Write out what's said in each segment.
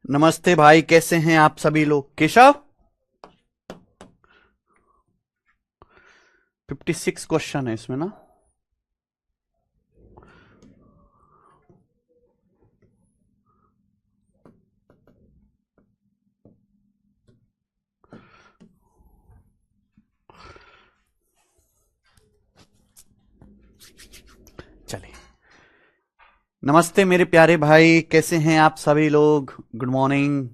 नमस्ते भाई, कैसे हैं आप सभी लोग। केशव, 56 क्वेश्चन है इसमें ना। चलिए, नमस्ते मेरे प्यारे भाई, कैसे हैं आप सभी लोग। Good morning.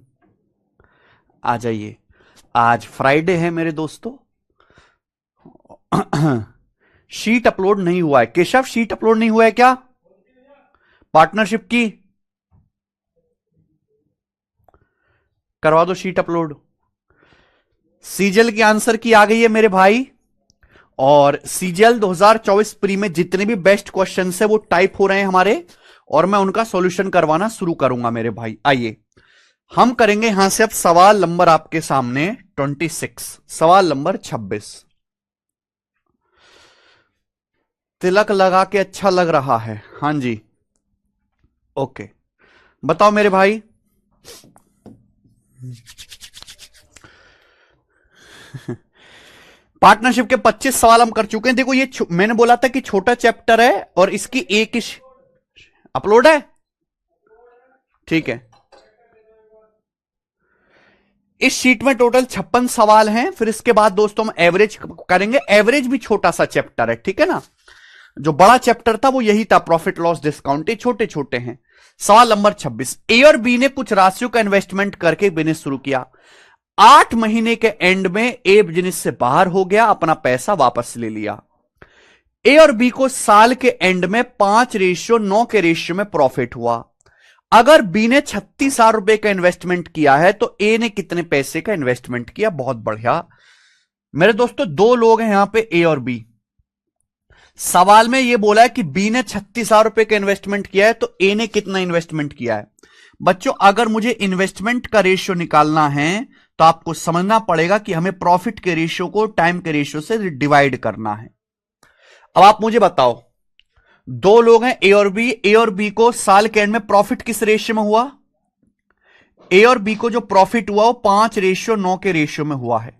आ जाइए, आज फ्राइडे है मेरे दोस्तों। शीट अपलोड नहीं हुआ है केशव, शीट अपलोड नहीं हुआ है क्या पार्टनरशिप की? करवा दो शीट अपलोड। सीजल की आंसर की आ गई है मेरे भाई। और सीजीएल 2024 प्री में जितने भी बेस्ट क्वेश्चन है वो टाइप हो रहे हैं हमारे, और मैं उनका सॉल्यूशन करवाना शुरू करूंगा मेरे भाई। आइए हम करेंगे यहां से अब सवाल नंबर आपके सामने 26, सवाल नंबर 26। तिलक लगा के अच्छा लग रहा है, हां जी। ओके, बताओ मेरे भाई। पार्टनरशिप के 25 सवाल हम कर चुके हैं। देखो ये मैंने बोला था कि छोटा चैप्टर है और इसकी एक ही अपलोड है। ठीक है, इस शीट में टोटल 56 सवाल हैं। फिर इसके बाद दोस्तों हम एवरेज करेंगे। एवरेज भी छोटा सा चैप्टर है, ठीक है ना। जो बड़ा चैप्टर था वो यही था, प्रॉफिट लॉस डिस्काउंट। ये छोटे छोटे हैं। सवाल नंबर 26। ए और बी ने कुछ राशियों का इन्वेस्टमेंट करके बिजनेस शुरू किया। 8 महीने के एंड में ए बिजनेस से बाहर हो गया, अपना पैसा वापस ले लिया। ए और बी को साल के एंड में 5:9 के रेशियो में प्रॉफिट हुआ। अगर बी ने 36,000 रुपए का इन्वेस्टमेंट किया है तो ए ने कितने पैसे का इन्वेस्टमेंट किया। बहुत बढ़िया मेरे दोस्तों, दो लोग हैं यहां पे, ए और बी। सवाल में यह बोला है कि बी ने 36,000 रुपए का इन्वेस्टमेंट किया है तो ए ने कितना इन्वेस्टमेंट किया है। बच्चों, अगर मुझे इन्वेस्टमेंट का रेशियो निकालना है तो आपको समझना पड़ेगा कि हमें प्रॉफिट के रेशियो को टाइम के रेशियो से डिवाइड करना है। अब आप मुझे बताओ, दो लोग हैं ए और बी। ए और बी को साल के एंड में प्रॉफिट किस रेशियो में हुआ। ए और बी को जो प्रॉफिट हुआ वो 5:9 के रेशियो में हुआ है।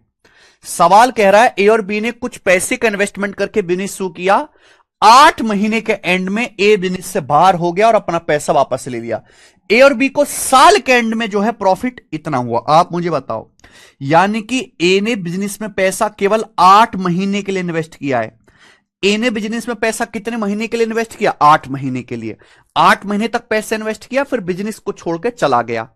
सवाल कह रहा है ए और बी ने कुछ पैसे का इन्वेस्टमेंट करके बिजनेस शुरू किया। 8 महीने के एंड में ए बिजनेस से बाहर हो गया और अपना पैसा वापस ले लिया। ए और बी को साल के एंड में जो है प्रॉफिट इतना हुआ। आप मुझे बताओ, यानी कि ए ने बिजनेस में पैसा केवल 8 महीने के लिए इन्वेस्ट किया है। ए ने बिजनेस में पैसा कितने महीने के लिए इन्वेस्ट किया? 8 महीने के लिए। 8 महीने तक पैसा इन्वेस्ट किया, फिर बिजनेस को छोड़कर चला गया।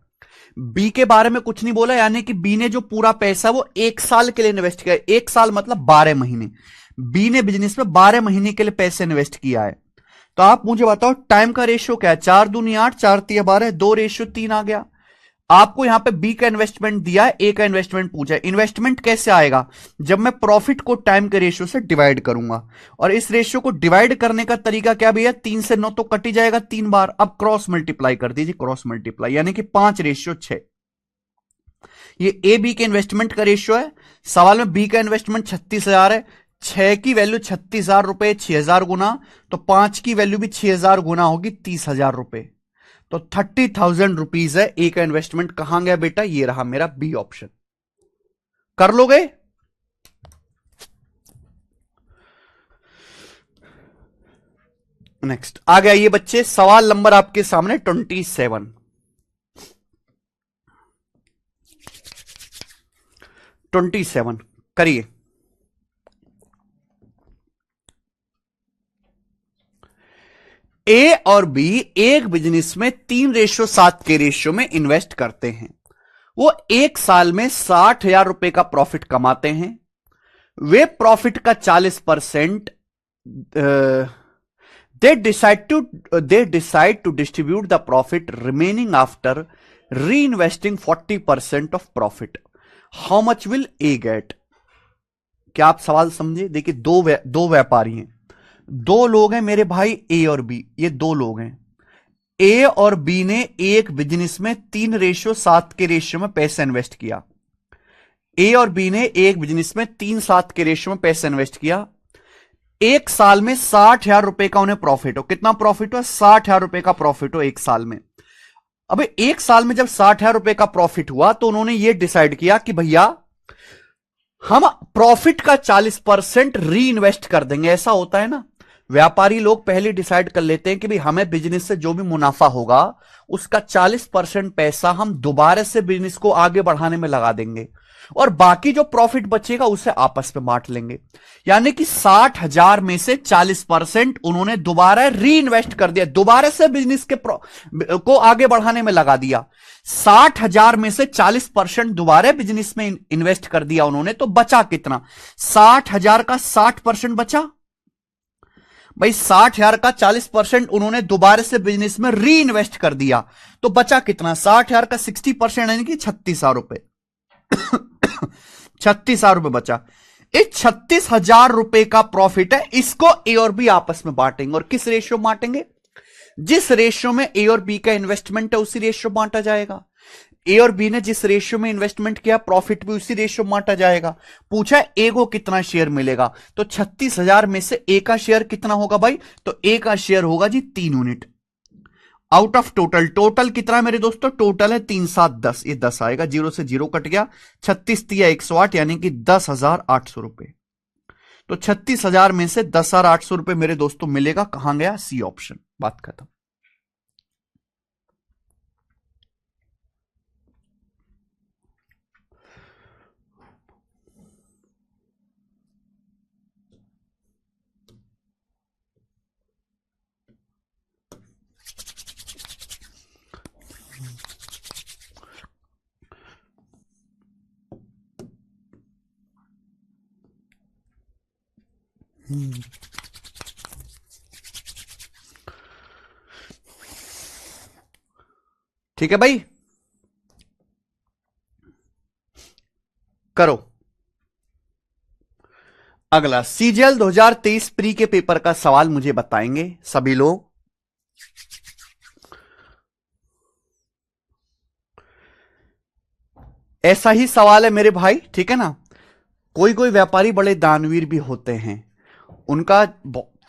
बी के बारे में कुछ नहीं बोला, यानी कि बी ने जो पूरा पैसा वो 1 साल के लिए इन्वेस्ट किया। 1 साल मतलब 12 महीने। बी ने बिजनेस में 12 महीने के लिए पैसे इन्वेस्ट किया है। तो आप मुझे बताओ टाइम का रेशियो क्या है। 4 दूनी 8, 4 तिया 12, 2 रेशियो 3 आ गया। आपको यहां पे बी का इन्वेस्टमेंट दिया है, ए का इन्वेस्टमेंट पूछा है। इन्वेस्टमेंट कैसे आएगा? जब मैं प्रॉफिट को टाइम के रेशियो से डिवाइड करूंगा। और इस रेशियो को डिवाइड करने का तरीका क्या भैया? 3 से 9 तो कट ही जाएगा 3 बार। अब क्रॉस मल्टीप्लाई कर दीजिए, क्रॉस मल्टीप्लाई यानी कि 5:6। ये ए बी के इन्वेस्टमेंट का रेशियो है। सवाल में बी का इन्वेस्टमेंट 36,000 है। 6 की वैल्यू 36,000 रुपए, 6,000 गुना, तो 5 की वैल्यू भी 6,000 गुना होगी 30,000 रुपए। तो 30,000 रुपीज है ए का इन्वेस्टमेंट। कहां गया बेटा? ये रहा मेरा बी ऑप्शन। कर लोगे? नेक्स्ट आ गया ये बच्चे, सवाल नंबर आपके सामने 27। 27 करिए। ए और बी एक बिजनेस में 3:7 के रेशियो में इन्वेस्ट करते हैं। वो एक साल में 60,000 रुपए का प्रॉफिट कमाते हैं। वे प्रॉफिट का 40% they decide to distribute the profit remaining after reinvesting 40% of profit. How much will A get? क्या आप सवाल समझे? देखिए, दो व्यापारी हैं, दो लोग हैं मेरे भाई, ए और बी। ये दो लोग हैं। ए और बी ने एक बिजनेस में 3:7 के रेशियो में पैसा इन्वेस्ट किया। ए और बी ने एक बिजनेस में 3:7 के रेशियो में पैसा इन्वेस्ट किया। एक साल में 60,000 रुपए का उन्हें प्रॉफिट हो। कितना प्रॉफिट हो? 60,000 रुपए का प्रॉफिट हो एक साल में। अबे एक साल में जब 60,000 रुपए का प्रॉफिट हुआ तो उन्होंने ये डिसाइड किया कि भैया हम प्रॉफिट का 40% री इन्वेस्ट कर देंगे। ऐसा होता है ना, व्यापारी लोग पहले डिसाइड कर लेते हैं कि भाई हमें बिजनेस से जो भी मुनाफा होगा उसका 40% पैसा हम दोबारा से बिजनेस को आगे बढ़ाने में लगा देंगे और बाकी जो प्रॉफिट बचेगा उसे आपस में बांट लेंगे। यानी कि 60,000 में से 40% उन्होंने दोबारा री इन्वेस्ट कर दिया, दोबारा से बिजनेस के को आगे बढ़ाने में लगा दिया। 60,000 में से 40% दोबारा बिजनेस में इन्वेस्ट कर दिया उन्होंने, तो बचा कितना? 60,000 का 60% बचा भाई। 60,000 का 40% उन्होंने दोबारा से बिजनेस में री इन्वेस्ट कर दिया, तो बचा कितना? 60,000 का 60% यानी कि 36,000 रुपए। 36,000 रुपए बचा। इस 36,000 रुपए का प्रॉफिट है, इसको ए और बी आपस में बांटेंगे। और किस रेशियो में बांटेंगे? जिस रेशियो में ए और बी का इन्वेस्टमेंट है उसी रेशियो में बांटा जाएगा। ए और बी ने जिस रेशियो में इन्वेस्टमेंट किया प्रॉफिट भी उसी रेशियो में बांटा जाएगा। पूछा ए को कितना शेयर मिलेगा, तो 36,000 में से ए का शेयर कितना होगा भाई? तो ए का शेयर होगा जी 3 unit out of total. Total कितना है मेरे दोस्तों? टोटल है 3 7 10, ये 10 आएगा, 0 से 0 कट गया। 36 तिया 108 यानी कि 10,800 रुपए। तो 36,000 में से 10,800 रुपए मेरे दोस्तों मिलेगा। कहां गया? C option. बात खत्म। ठीक है भाई, करो अगला। सीजीएल 2023 प्री के पेपर का सवाल मुझे बताएंगे सभी लोग। ऐसा ही सवाल है मेरे भाई, ठीक है ना। कोई कोई व्यापारी बड़े दानवीर भी होते हैं, उनका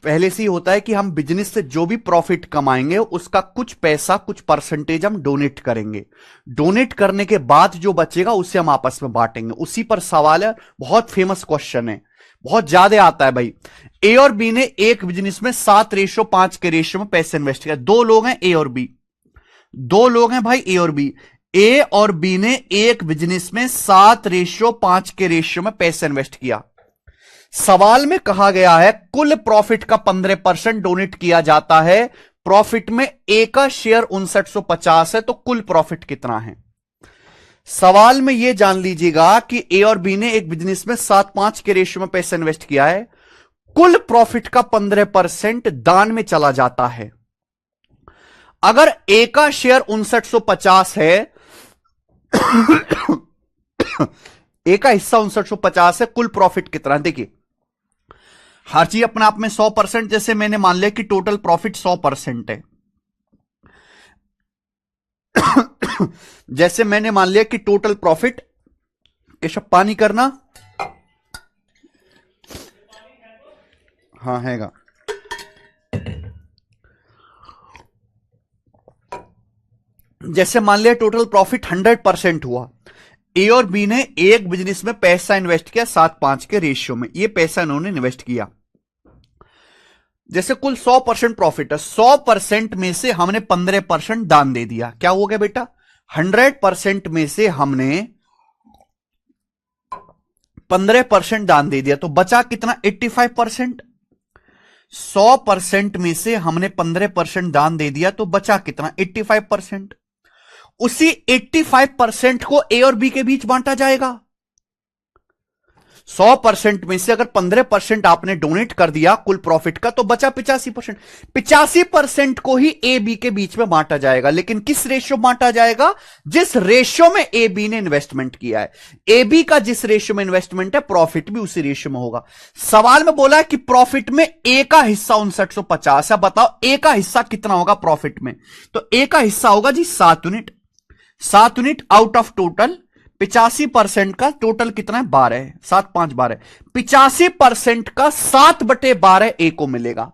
पहले से ही होता है कि हम बिजनेस से जो भी प्रॉफिट कमाएंगे उसका कुछ पैसा, कुछ परसेंटेज हम डोनेट करेंगे। डोनेट करने के बाद जो बचेगा उसे हम आपस में बांटेंगे। उसी पर सवाल है, बहुत फेमस क्वेश्चन है, बहुत ज्यादा आता है भाई। ए और बी ने एक बिजनेस में 7:5 के रेशियो में पैसे इन्वेस्ट किया। दो लोग हैं ए और बी, दो लोग हैं भाई ए और बी। ए और बी ने एक बिजनेस में 7:5 के रेशियो में पैसे इन्वेस्ट किया। सवाल में कहा गया है कुल प्रॉफिट का 15% डोनेट किया जाता है। प्रॉफिट में ए का शेयर 5950 है, तो कुल प्रॉफिट कितना है? सवाल में यह जान लीजिएगा कि ए और बी ने एक बिजनेस में 7:5 के रेशियो में पैसा इन्वेस्ट किया है। कुल प्रॉफिट का 15% दान में चला जाता है। अगर ए का शेयर 5950 है ए का हिस्सा 5950 है, कुल प्रॉफिट कितना है? देखिए हर चीज अपने आप में 100%, जैसे मैंने मान लिया कि टोटल प्रॉफिट 100% है। जैसे मैंने मान लिया कि टोटल प्रॉफिट, केशव पानी करना, हाँ हैगा। जैसे मान लिया टोटल प्रॉफिट 100% हुआ। ए और बी ने एक बिजनेस में पैसा इन्वेस्ट किया 7:5 के रेशियो में, ये पैसा इन्होंने इन्वेस्ट किया। जैसे कुल 100% प्रॉफिट है, 100% में से हमने 15% दान दे दिया। क्या हो गया बेटा? 100% में से हमने 15% दान दे दिया, तो बचा कितना? 85%। 100% में से हमने 15% दान दे दिया, तो बचा कितना? 85%। उसी 85% को ए और बी के बीच बांटा जाएगा। 100% में से अगर 15% आपने डोनेट कर दिया कुल प्रॉफिट का, तो बचा 85%। 85% को ही ए बी के बीच में बांटा जाएगा, लेकिन किस रेशियो में बांटा जाएगा? जिस रेशियो में ए बी ने इन्वेस्टमेंट किया है। ए बी का जिस रेशियो में इन्वेस्टमेंट है, प्रॉफिट भी उसी रेशियो में होगा। सवाल में बोला है कि प्रॉफिट में ए का हिस्सा 5950 है। बताओ ए का हिस्सा कितना होगा प्रॉफिट में? तो ए का हिस्सा होगा जी 7 unit. 7 unit out of total 85% का टोटल कितना है? 12 है। 7 5 12। 85% का 7/12 ए को मिलेगा,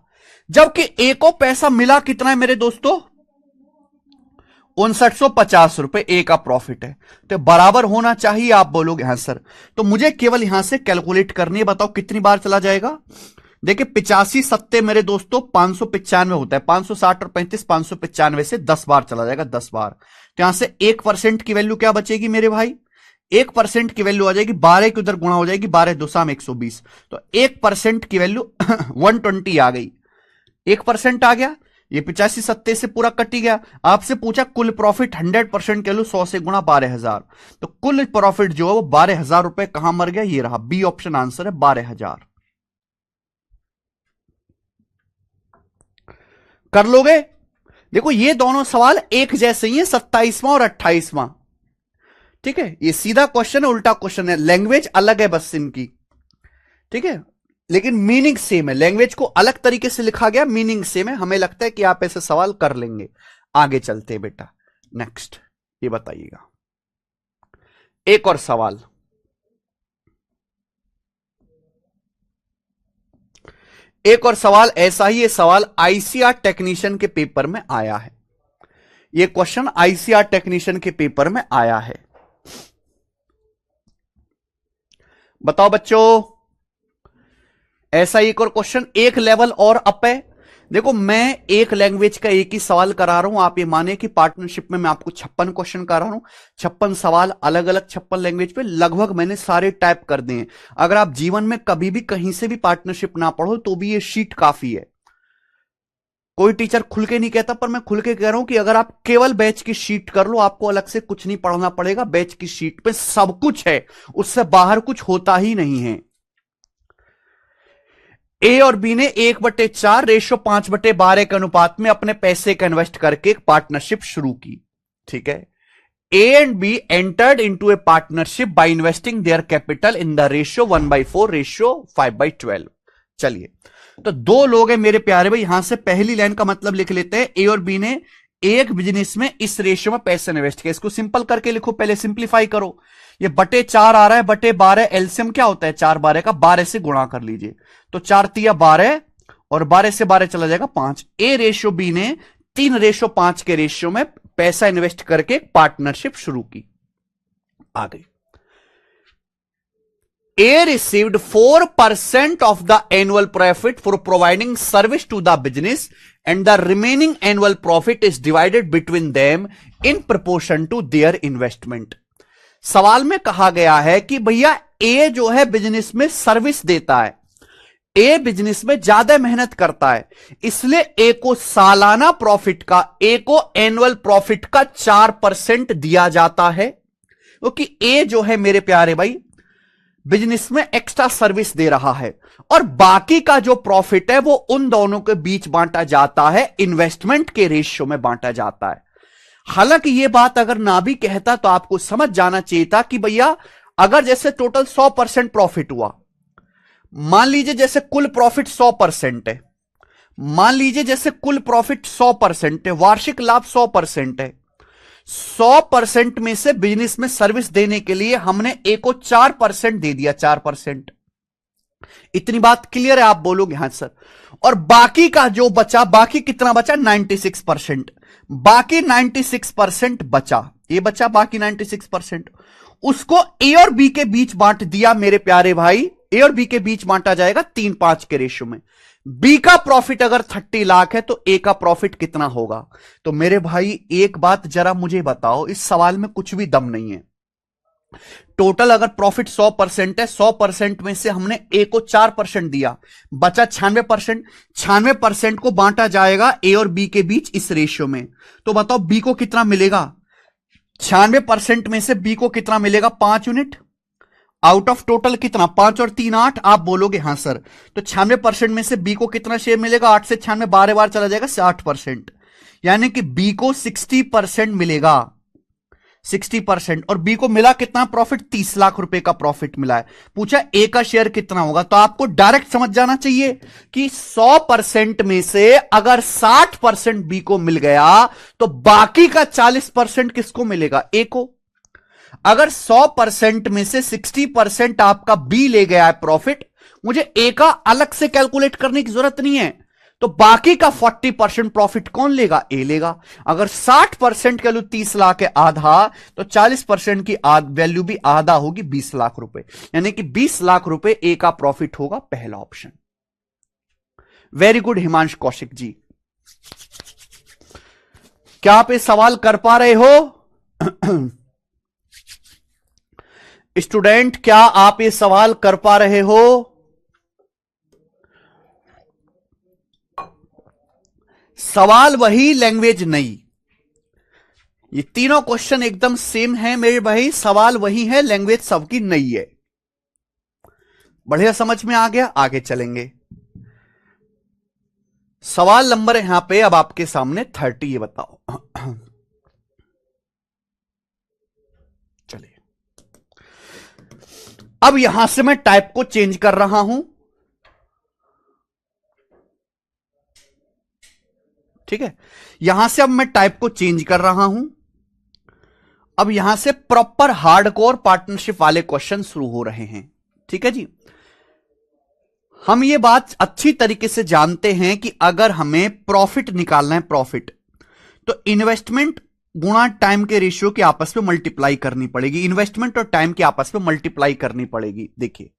जबकि ए को पैसा मिला कितना है मेरे दोस्तों? ₹5950 ए का प्रॉफिट है, तो बराबर होना चाहिए। आप बोलोगे हाँ सर, तो मुझे केवल यहां से कैलकुलेट करनी है। बताओ कितनी बार चला जाएगा। देखिए 85 सत्ते मेरे दोस्तों 595 होता है, 560 और 35 595 से 10 बार चला जाएगा, 10 बार। तो यहां से 1% की वैल्यू क्या बचेगी मेरे भाई, 1% की वैल्यू आ जाएगी, 12 की उधर गुणा हो जाएगी, 12 2 120, तो 1% की वैल्यू 120 आ गई। 1% आ गया, ये 85 सत्ते से पूरा कट ही गया। आपसे पूछा कुल प्रॉफिट 100% के लो 100 से गुणा 12,000, तो कुल प्रॉफिट जो है वो 12,000 रुपए कहां मर गया, ये रहा बी ऑप्शन आंसर है 12,000। कर लोगे। देखो ये दोनों सवाल एक जैसे ही है, 27वां और 28वां, ठीक है। ये सीधा क्वेश्चन है, उल्टा क्वेश्चन है, लैंग्वेज अलग है बस इनकी, ठीक है, लेकिन मीनिंग सेम है। लैंग्वेज को अलग तरीके से लिखा गया, मीनिंग सेम है। हमें लगता है कि आप ऐसे सवाल कर लेंगे। आगे चलते हैं बेटा, नेक्स्ट ये बताइएगा, एक और सवाल। एक और सवाल ऐसा ही, ये सवाल आईसीआर टेक्नीशियन के पेपर में आया है। ये क्वेश्चन आईसीआर टेक्नीशियन के पेपर में आया है। बताओ बच्चों, ऐसा एक और क्वेश्चन, एक लेवल और अप है। देखो मैं एक लैंग्वेज का एक ही सवाल करा रहा हूं, आप ये माने कि पार्टनरशिप में मैं आपको 56 क्वेश्चन करा रहा हूं, 56 सवाल अलग अलग 56 लैंग्वेज पे, लगभग मैंने सारे टाइप कर दिए हैं। अगर आप जीवन में कभी भी कहीं से भी पार्टनरशिप ना पढ़ो तो भी ये शीट काफी है। कोई टीचर खुल के नहीं कहता, पर मैं खुल के कह रहा हूं कि अगर आप केवल बैच की शीट कर लो, आपको अलग से कुछ नहीं पढ़ना पड़ेगा। बैच की शीट पे सब कुछ है, उससे बाहर कुछ होता ही नहीं है। ए और बी ने 1/4 रेशो 5/12 के अनुपात में अपने पैसे का इन्वेस्ट करके एक पार्टनरशिप शुरू की, ठीक है। ए and be entered into A partnership by investing their capital in the ratio 1/4 ratio 5/12। चलिए, तो दो लोग हैं मेरे प्यारे भाई, यहां से पहली लाइन का मतलब लिख लेते हैं। ए और बी ने एक बिजनेस में इस रेशियो में पैसे इन्वेस्ट किया। इसको सिंपल करके लिखो, पहले सिंप्लीफाई करो। ये बटे 4 आ रहा है, बटे 12, एलसीएम क्या होता है 4/12 का, 12 से गुणा कर लीजिए, तो 4 तिया 12 और 12 से 12 चला जाएगा 5। ए रेशियो बी ने 3/5 के रेशियो में पैसा इन्वेस्ट करके पार्टनरशिप शुरू की। आ गई। A received 4% of the annual profit for providing service to the business, and the remaining annual profit is divided between them in proportion to their investment. सवाल में कहा गया है कि भैया A जो है बिजनेस में सर्विस देता है, A बिजनेस में ज्यादा मेहनत करता है, इसलिए A को सालाना प्रॉफिट का, A को एनुअल प्रॉफिट का 4% दिया जाता है, क्योंकि A जो है मेरे प्यारे भाई बिजनेस में एक्स्ट्रा सर्विस दे रहा है, और बाकी का जो प्रॉफिट है वो उन दोनों के बीच बांटा जाता है, इन्वेस्टमेंट के रेशियो में बांटा जाता है। हालांकि ये बात अगर ना भी कहता तो आपको समझ जाना चाहिए था कि भैया अगर जैसे टोटल 100% प्रॉफिट हुआ, मान लीजिए जैसे कुल प्रॉफिट 100% है, मान लीजिए जैसे कुल प्रॉफिट 100% है, वार्षिक लाभ 100% है, 100% में से बिजनेस में सर्विस देने के लिए हमने ए को 4% दे दिया, 4%। इतनी बात क्लियर है? आप बोलोगे हाँ सर। और बाकी का जो बचा, बाकी कितना बचा? 96%। बाकी 96% बचा, ये बचा बाकी 96%, उसको ए और बी के बीच बांट दिया मेरे प्यारे भाई। ए और बी के बीच बांटा जाएगा 3-5 के रेशियो में। बी का प्रॉफिट अगर 30 लाख है तो ए का प्रॉफिट कितना होगा? तो मेरे भाई एक बात जरा मुझे बताओ, इस सवाल में कुछ भी दम नहीं है। टोटल अगर प्रॉफिट 100% है, 100% में से हमने ए को 4% दिया, बचा 96%। 96% को बांटा जाएगा ए और बी के बीच इस रेशियो में। तो बताओ बी को कितना मिलेगा? 96% में से बी को कितना मिलेगा? 5 यूनिट। आउट ऑफ टोटल कितना? 5 और 3 8। आप बोलोगे हाँ सर। तो 96% में से बी को कितना शेयर मिलेगा? 8 से 96 12 बार चला जाएगा, 60%। यानी कि बी को 60% मिलेगा, 60%। और बी को मिला कितना प्रॉफिट? 30 लाख रुपए का प्रॉफिट मिला है। पूछा ए का शेयर कितना होगा? तो आपको डायरेक्ट समझ जाना चाहिए कि 100% में से अगर 60% बी को मिल गया तो बाकी का 40% किसको मिलेगा? ए को। अगर 100% में से 60% आपका बी ले गया है प्रॉफिट, मुझे ए का अलग से कैलकुलेट करने की जरूरत नहीं है। तो बाकी का 40% प्रॉफिट कौन लेगा? ए लेगा। अगर 60% का वैल्यू 30 लाख है आधा, तो 40% की वैल्यू भी आधा होगी 20 लाख रुपए, यानी कि 20 लाख रुपए ए का प्रॉफिट होगा, पहला option. Very good Himansh Kaushik ji. क्या आप ये सवाल कर पा रहे हो? स्टूडेंट, क्या आप ये सवाल कर पा रहे हो? सवाल वही, लैंग्वेज नई। ये तीनों क्वेश्चन एकदम सेम है मेरे भाई, सवाल वही है, लैंग्वेज सबकी नई है। बढ़िया समझ में आ गया? आगे चलेंगे। सवाल नंबर यहां पे अब आपके सामने 30, ये बताओ। चलिए, अब यहां से मैं टाइप को चेंज कर रहा हूं, ठीक है। यहां से अब मैं टाइप को चेंज कर रहा हूं। अब यहां से प्रॉपर हार्डकोर पार्टनरशिप वाले क्वेश्चन शुरू हो रहे हैं, ठीक है जी। हम ये बात अच्छी तरीके से जानते हैं कि अगर हमें प्रॉफिट निकालना है, प्रॉफिट, तो इन्वेस्टमेंट गुणा टाइम के रेशियो के आपस में मल्टीप्लाई करनी पड़ेगी। इन्वेस्टमेंट और टाइम के आपस में मल्टीप्लाई करनी पड़ेगी। देखिए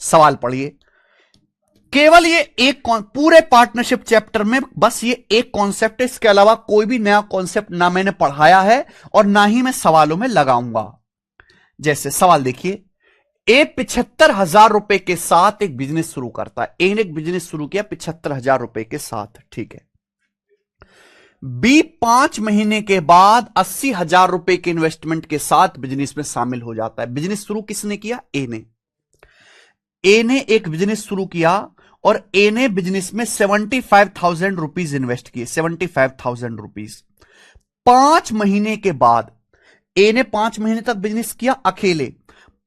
सवाल पढ़िए, केवल ये एक पूरे पार्टनरशिप चैप्टर में बस ये एक कॉन्सेप्ट है, इसके अलावा कोई भी नया कॉन्सेप्ट ना मैंने पढ़ाया है और ना ही मैं सवालों में लगाऊंगा। जैसे सवाल देखिए, ए 75,000 रुपए के साथ एक बिजनेस शुरू करता है। ए ने एक बिजनेस शुरू किया 75,000 रुपए के साथ, ठीक है। बी 5 महीने के बाद 80,000 रुपए के इन्वेस्टमेंट के साथ बिजनेस में शामिल हो जाता है। बिजनेस शुरू किसने किया? ए ने। ए ने एक बिजनेस शुरू किया और ए ने बिजनेस में 75,000 रुपीज इन्वेस्ट किए, 75,000 रुपीज। 5 महीने के बाद ए ने 5 महीने तक बिजनेस किया अकेले।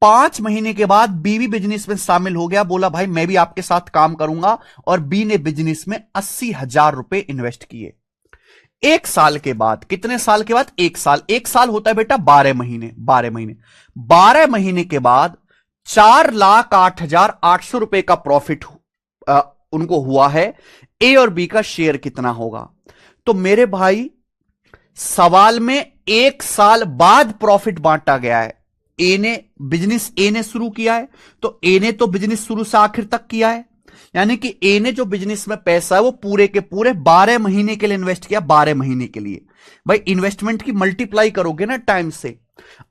5 महीने के बाद बी भी बिजनेस में शामिल हो गया, बोला भाई मैं भी आपके साथ काम करूंगा, और बी ने बिजनेस में 80,000 रुपए इन्वेस्ट किए। 1 साल के बाद, कितने साल के बाद? 1 साल। 1 साल होता है बेटा 12 महीने, 12 महीने। 12 महीने के बाद 4,08,800 रुपए का प्रॉफिट उनको हुआ है। ए और बी का शेयर कितना होगा? तो मेरे भाई सवाल में 1 साल बाद प्रॉफिट बांटा गया है। ए ने शुरू किया है, तो ए ने तो बिजनेस शुरू से आखिर तक किया है, यानी कि ए ने जो बिजनेस में पैसा है वो पूरे के पूरे 12 महीने के लिए इन्वेस्ट किया। 12 महीने के लिए भाई इन्वेस्टमेंट की मल्टीप्लाई करोगे ना टाइम से।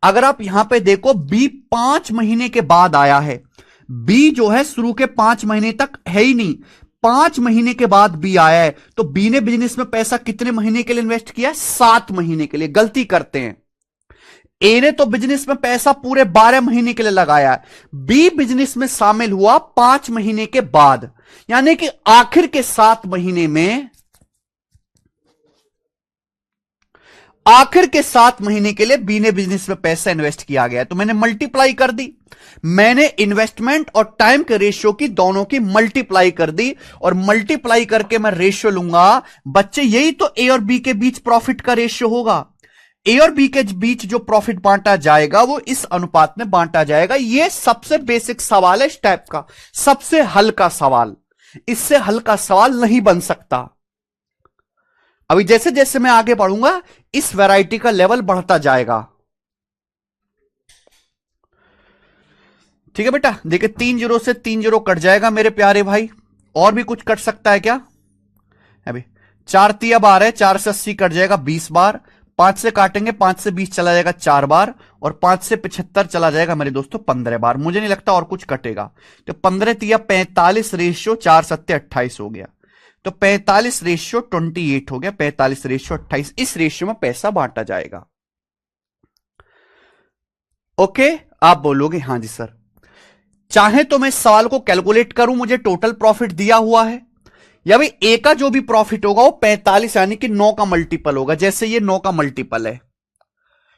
अगर आप यहां पे देखो, बी 5 महीने के बाद आया है। बी जो है शुरू के 5 महीने तक है ही नहीं, 5 महीने के बाद बी आया है। तो बी ने बिजनेस में पैसा कितने महीने के लिए इन्वेस्ट किया? 7 महीने के लिए। गलती करते हैं, ए ने तो बिजनेस में पैसा पूरे 12 महीने के लिए लगाया है। बी बिजनेस में शामिल हुआ 5 महीने के बाद, यानी कि आखिर के 7 महीने में, आखिर के 7 महीने के लिए बी ने बिजनेस में पैसा इन्वेस्ट किया गया। तो मैंने मल्टीप्लाई कर दी, मैंने इन्वेस्टमेंट और टाइम के रेशियो की दोनों की मल्टीप्लाई कर दी, और मल्टीप्लाई करके मैं रेशियो लूंगा। बच्चे यही तो ए और बी के बीच प्रॉफिट का रेशियो होगा। ए और बी के बीच जो प्रॉफिट बांटा जाएगा वो इस अनुपात में बांटा जाएगा। यह सबसे बेसिक सवाल है इस टाइप का, सबसे हल्का सवाल। इससे हल्का सवाल नहीं बन सकता। अभी जैसे जैसे मैं आगे बढ़ूंगा इस वैरायटी का लेवल बढ़ता जाएगा, ठीक है बेटा। देखिए 3 जीरो से 3 जीरो कट जाएगा मेरे प्यारे भाई। और भी कुछ कट सकता है क्या? अभी 4 तिया 12 है, 4 से 80 कट जाएगा 20 बार। 5 से काटेंगे, 5 से 20 चला जाएगा 4 बार, और 5 से 75 चला जाएगा मेरे दोस्तों 15 बार। मुझे नहीं लगता और कुछ कटेगा। तो 15 तिया 45 रेशियो 4 सत्ते 28 हो गया। तो 45 रेशियो 28 हो गया, 45 रेशियो 28। इस रेशियो में पैसा बांटा जाएगा। ओके, आप बोलोगे हां जी सर। चाहे तो मैं इस सवाल को कैलकुलेट करूं, मुझे टोटल प्रॉफिट दिया हुआ है, या भाई ए का जो भी प्रॉफिट होगा वो 45 यानी कि 9 का मल्टीपल होगा। जैसे ये 9 का मल्टीपल है,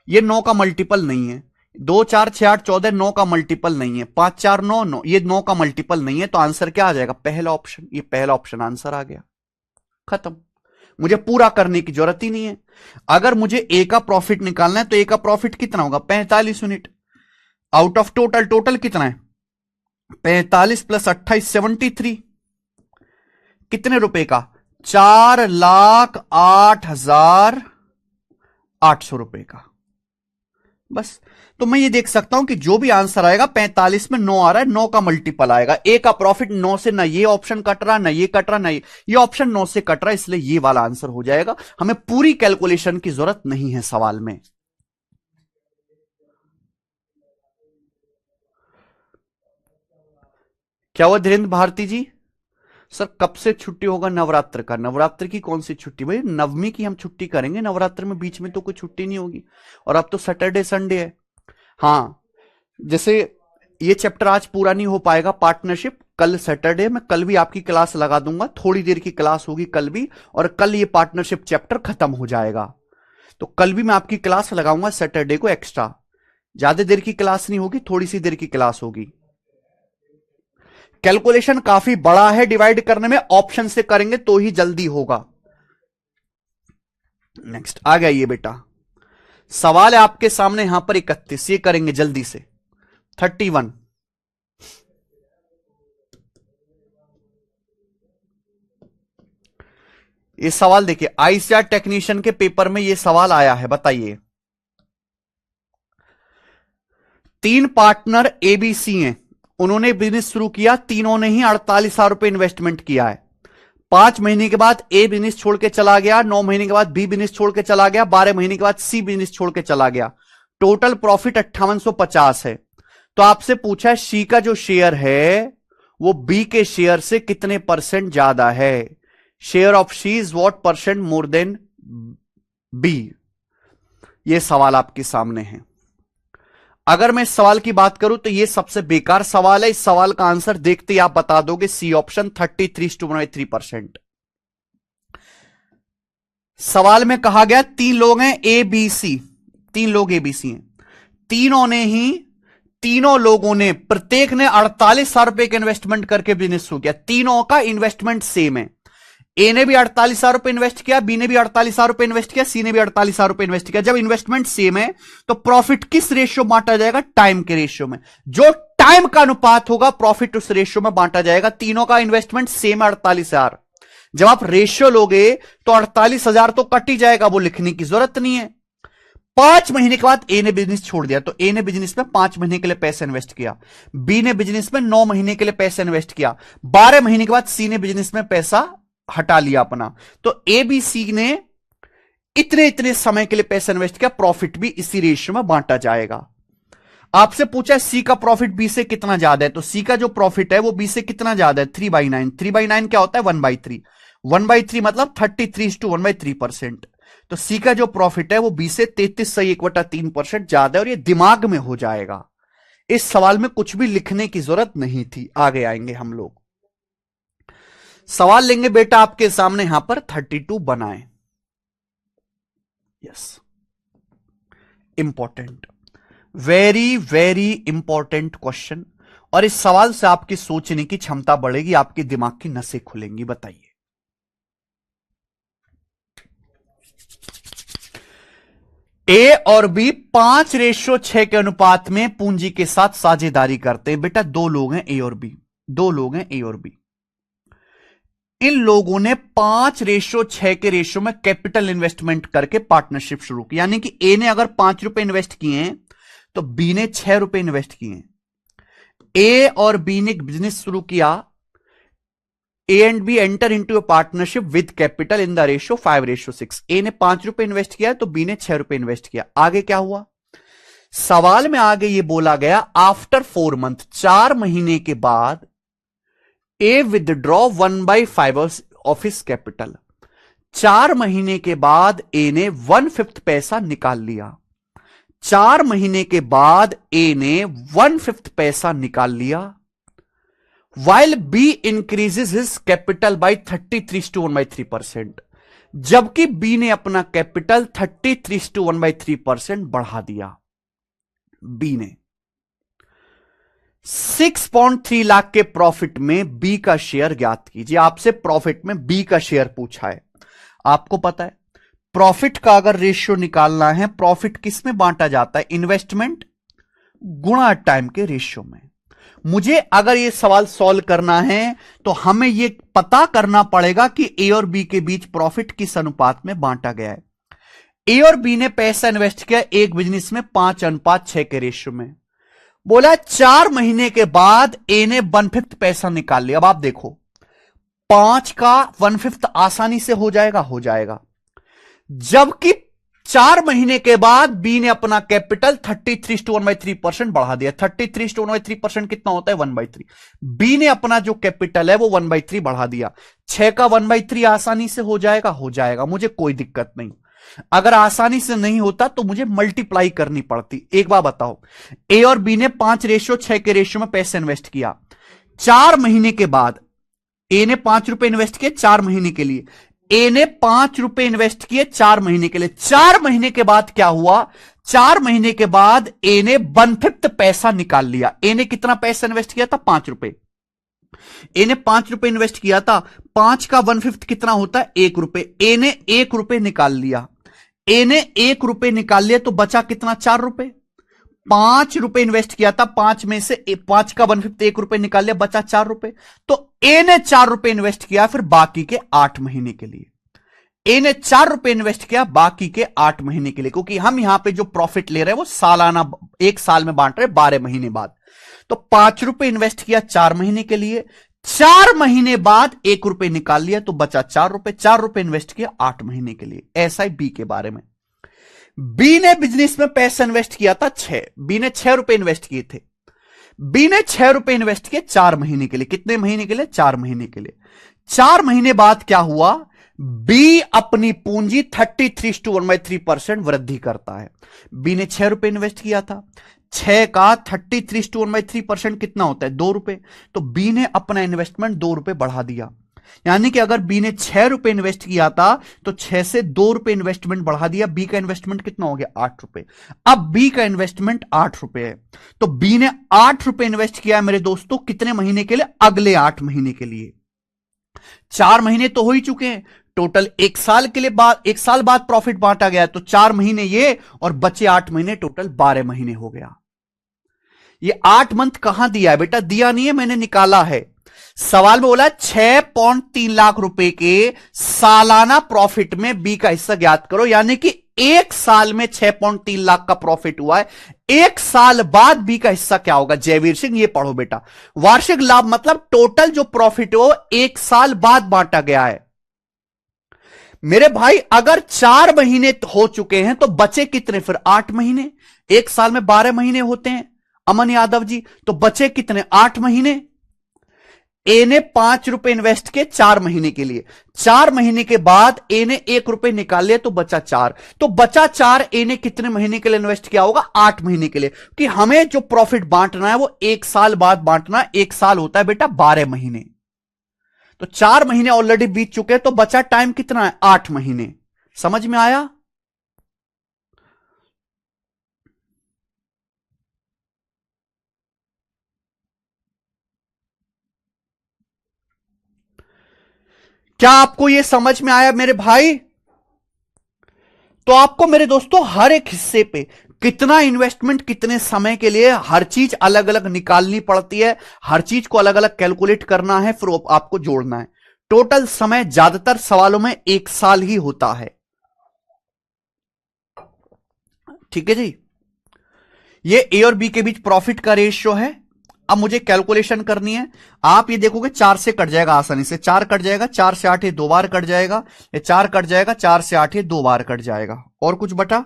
ये 9 का मल्टीपल नहीं है। 2 4 6 8 14 9 का मल्टीपल नहीं है। 5 4 9 9, ये 9 का मल्टीपल नहीं है। तो आंसर क्या आ जाएगा? पहला ऑप्शन। ये पहला ऑप्शन आंसर आ गया, खत्म। मुझे पूरा करने की जरूरत ही नहीं है। अगर मुझे ए का प्रॉफिट निकालना है तो ए का प्रॉफिट कितना होगा? 45 unit out of total. Total कितना है? 45 प्लस 28 73। कितने रुपए का? 4,08,800 का। बस। तो मैं ये देख सकता हूं कि जो भी आंसर आएगा 45 में 9 आ रहा है, 9 का मल्टीपल आएगा। ए का प्रॉफिट 9 से, ना ये ऑप्शन कट रहा, ना ये कट रहा, ना ये ऑप्शन 9 से कट रहा, इसलिए ये वाला आंसर हो जाएगा। हमें पूरी कैलकुलेशन की जरूरत नहीं है सवाल में। क्या हुआ धीरेन्द्र भारती जी? सर कब से छुट्टी होगा नवरात्र का? नवरात्र की कौन सी छुट्टी भाई? नवमी की हम छुट्टी करेंगे, नवरात्र में बीच में तो कोई छुट्टी नहीं होगी। और अब तो सैटरडे संडे है। हाँ, जैसे ये चैप्टर आज पूरा नहीं हो पाएगा पार्टनरशिप, कल सैटरडे में कल भी आपकी क्लास लगा दूंगा, थोड़ी देर की क्लास होगी कल भी, और कल ये पार्टनरशिप चैप्टर खत्म हो जाएगा। तो कल भी मैं आपकी क्लास लगाऊंगा सैटरडे को एक्स्ट्रा। ज्यादा देर की क्लास नहीं होगी, थोड़ी सी देर की क्लास होगी। कैलकुलेशन काफी बड़ा है, डिवाइड करने में ऑप्शन से करेंगे तो ही जल्दी होगा। नेक्स्ट आ गया ये बेटा, सवाल है आपके सामने यहां पर 31, ये करेंगे जल्दी से। 31, ये सवाल देखिए, आईसीआर टेक्नीशियन के पेपर में ये सवाल आया है, बताइए। 3 पार्टनर एबीसी हैं, उन्होंने बिजनेस शुरू किया, तीनों ने ही 48,000 रुपए इन्वेस्टमेंट किया है। 5 महीने के बाद ए बिजनेस छोड़ के चला गया, 9 महीने के बाद बी बिजनेस छोड़ के चला गया, 12 महीने के बाद सी बिजनेस छोड़ के चला गया। टोटल प्रॉफिट 5850 है। तो आपसे पूछा है सी का जो शेयर है वो बी के शेयर से कितने परसेंट ज्यादा है? Share of C is what percent more than B? ये सवाल आपके सामने है। अगर मैं इस सवाल की बात करूं तो यह सबसे बेकार सवाल है। इस सवाल का आंसर देखते ही आप बता दोगे सी ऑप्शन, 33:1/3%। सवाल में कहा गया 3 लोग हैं ए बी सी, 3 लोग एबीसी हैं, तीनों लोगों ने प्रत्येक ने 48,000 रुपए के इन्वेस्टमेंट करके बिजनेस शुरू किया। तीनों का इन्वेस्टमेंट सेम है। ए ने भी 48,000 रुपए इन्वेस्ट किया, बी ने भी 48,000 रुपए इन्वेस्ट किया, सी ने भी 48,000 रुपए इन्वेस्ट किया। जब इन्वेस्टमेंट सेम है तो प्रॉफिट किस रेशियो बांटा जाएगा? टाइम के रेशियो में। जो टाइम का अनुपात होगा प्रॉफिट उस रेशियो में बांटा जाएगा। तीनों का इन्वेस्टमेंट सेम है 48,000। जब आप रेशियो लोगे तो 48,000 तो कट ही जाएगा, वो लिखने की जरूरत नहीं है। 5 महीने के बाद ए ने बिजनेस छोड़ दिया, तो ए ने बिजनेस में 5 महीने के लिए पैसा इन्वेस्ट किया, बी ने बिजनेस में 9 महीने के लिए पैसा इन्वेस्ट किया, 12 महीने के बाद सी ने बिजनेस में पैसा हटा लिया अपना। तो ए बी सी ने इतने इतने समय के लिए पैसा इन्वेस्ट किया, प्रॉफिट भी इसी रेशियो में बांटा जाएगा। आपसे पूछा है सी का प्रॉफिट बी से कितना ज्यादा है, तो सी का जो प्रॉफिट है वो बी से कितना ज्यादा है? 3/9। 3/9 क्या होता है? 1/3। 1/3 मतलब 33:1/3%। तो सी का जो प्रॉफिट है वो बी से 33.1/3% ज्यादा है, और ये दिमाग में हो जाएगा। इस सवाल में कुछ भी लिखने की जरूरत नहीं थी। आगे आएंगे हम लोग, सवाल लेंगे बेटा आपके सामने यहां पर 32 बनाएं। Yes, important, very very important question. और इस सवाल से आपकी सोचने की क्षमता बढ़ेगी, आपके दिमाग की नसें खुलेंगी। बताइए, ए और बी 5:6 के अनुपात में पूंजी के साथ साझेदारी करते हैं। बेटा 2 लोग हैं ए और बी, 2 लोग हैं ए और बी। इन लोगों ने 5:6 के रेशियो में कैपिटल इन्वेस्टमेंट करके पार्टनरशिप शुरू की। यानी कि ए ने अगर 5 रुपए इन्वेस्ट किए हैं तो बी ने 6 रुपए इन्वेस्ट किए हैं। ए और बी ने बिजनेस शुरू किया, A and B enter into a partnership with capital in the ratio 5:6। A ने 5 रुपए इन्वेस्ट किया तो बी ने 6 रुपए इन्वेस्ट किया। आगे क्या हुआ? सवाल में आगे ये बोला गया आफ्टर 4 मंथ, 4 महीने के बाद ए विदड्रॉ 1/5 ऑफ हिज कैपिटल। 4 महीने के बाद ए ने 1/5 पैसा निकाल लिया। 4 महीने के बाद ए ने 1/5 पैसा निकाल लिया। While B increases his capital by 33:1/3%। जबकि बी ने अपना कैपिटल 33:1/3% बढ़ा दिया। बी ने 6.3 लाख के प्रॉफिट में बी का शेयर ज्ञात कीजिए। आपसे प्रॉफिट में बी का शेयर पूछा है। आपको पता है प्रॉफिट का अगर रेशियो निकालना है, प्रॉफिट किस में बांटा जाता है? इन्वेस्टमेंट गुणा टाइम के रेशियो में। मुझे अगर ये सवाल सॉल्व करना है तो हमें ये पता करना पड़ेगा कि ए और बी के बीच प्रॉफिट किस अनुपात में बांटा गया है। ए और बी ने पैसा इन्वेस्ट किया एक बिजनेस में 5:6 के रेशियो में। बोला 4 महीने के बाद ए ने 1/5 पैसा निकाल लिया। अब आप देखो 5 का 1/5 आसानी से हो जाएगा, जबकि 4 महीने के बाद बी ने अपना कैपिटल 33:1/3% बढ़ा दिया। 33:1/3% कितना होता है? 1/3। बी ने अपना जो कैपिटल है वो 1/3 बढ़ा दिया। 6 का 1/3 आसानी से हो जाएगा, मुझे कोई दिक्कत नहीं। अगर आसानी से नहीं होता तो मुझे मल्टीप्लाई करनी पड़ती। एक बार बताओ, ए और बी ने 5:6 के रेशियो में पैसे इन्वेस्ट किया। 4 महीने के बाद ए ने 5 रुपए इन्वेस्ट किए 4 महीने के लिए। ए ने 5 रुपए इन्वेस्ट किए 4 महीने के लिए। 4 महीने के बाद क्या हुआ? 4 महीने के बाद ए ने 1/5 पैसा निकाल लिया। ए ने कितना पैसा इन्वेस्ट किया था? 5 रुपए। ए ने 5 रुपए इन्वेस्ट किया था। 5 का 1/5 कितना होता है? 1 रुपए। ए ने 1 रुपए निकाल लिया। ए ने 1 रुपए निकाल लिया तो बचा कितना? 4 रुपए। 5 रुपए इन्वेस्ट किया था, 5 में से 5 का 1/5 1 रुपए निकाल लिया, बचा 4 रुपए। तो ए ने 4 रुपए इन्वेस्ट किया फिर बाकी के 8 महीने के लिए। ए ने 4 रुपए इन्वेस्ट किया बाकी के 8 महीने के लिए, क्योंकि हम यहां पे जो प्रॉफिट ले रहे हैं वो सालाना, 1 साल में बांट रहे 12 महीने बाद। तो 5 रुपए इन्वेस्ट किया 4 महीने के लिए, 4 महीने बाद 1 रुपए निकाल लिया तो बचा 4 रुपए। 4 रुपए इन्वेस्ट किया 8 महीने के लिए। ऐसा ही बी के बारे में। बी ने बिजनेस में पैसा इन्वेस्ट किया था 6। बी ने 6 रुपए इन्वेस्ट किए थे। बी ने 6 रुपए इन्वेस्ट किए 4 महीने के लिए। कितने महीने के लिए? 4 महीने के लिए। 4 महीने बाद क्या हुआ? बी अपनी पूंजी 33:1/3% वृद्धि करता है। बी ने 6 रुपए इन्वेस्ट किया था। 6 का 33:1/3% कितना होता है? 2 रुपए। तो बी ने अपना इन्वेस्टमेंट 2 रुपए बढ़ा दिया। यानी कि अगर बी ने 6 रुपए इन्वेस्ट किया था तो 6 से 2 रुपए इन्वेस्टमेंट बढ़ा दिया। बी का इन्वेस्टमेंट कितना हो गया? 8 रुपए। अब बी का इन्वेस्टमेंट 8 रुपए है, तो बी ने 8 रुपए इन्वेस्ट किया है मेरे दोस्तों। कितने महीने के लिए? अगले 8 महीने के लिए। 4 महीने तो हो ही चुके हैं, टोटल 1 साल के लिए 1 साल बाद प्रॉफिट बांटा गया, तो 4 महीने ये और बचे 8 महीने, टोटल 12 महीने हो गया। ये 8 मंथ कहां दिया है बेटा? दिया नहीं है, मैंने निकाला है। सवाल में बोला 6.3 लाख रुपए के सालाना प्रॉफिट में बी का हिस्सा ज्ञात करो। यानी कि 1 साल में 6.3 लाख का प्रॉफिट हुआ है। 1 साल बाद बी का हिस्सा क्या होगा? जयवीर सिंह ये पढ़ो बेटा। वार्षिक लाभ मतलब टोटल जो प्रॉफिट हो 1 साल बाद बांटा गया है। मेरे भाई अगर 4 महीने हो चुके हैं तो बचे कितने फिर? 8 महीने। 1 साल में 12 महीने होते हैं अमन यादव जी, तो बचे कितने? 8 महीने। ए ने 5 रुपए इन्वेस्ट किए 4 महीने के लिए। 4 महीने के बाद ए ने 1 रुपए निकाल लिया तो बचा 4। तो बचा 4 ए ने कितने महीने के लिए इन्वेस्ट किया होगा? 8 महीने के लिए। कि हमें जो प्रॉफिट बांटना है वो 1 साल बाद बांटना। 1 साल होता है बेटा 12 महीने। तो 4 महीने ऑलरेडी बीत चुके हैं, तो बचा टाइम कितना है? 8 महीने। समझ में आया? क्या आपको यह समझ में आया मेरे भाई? तो आपको मेरे दोस्तों हर एक हिस्से पे कितना इन्वेस्टमेंट कितने समय के लिए, हर चीज अलग अलग निकालनी पड़ती है। हर चीज को अलग अलग कैलकुलेट करना है, फिर आपको जोड़ना है। टोटल समय ज्यादातर सवालों में 1 साल ही होता है। ठीक है जी। ये ए और बी के बीच प्रॉफिट का रेशियो है। अब मुझे कैलकुलेशन करनी है। आप ये देखोगे 4 से कट जाएगा आसानी से। 4 कट जाएगा, 4 से 8 ये 2 बार कट जाएगा। ये 4 कट जाएगा, 4 से 8 ये 2 बार कट जाएगा। और कुछ बटा?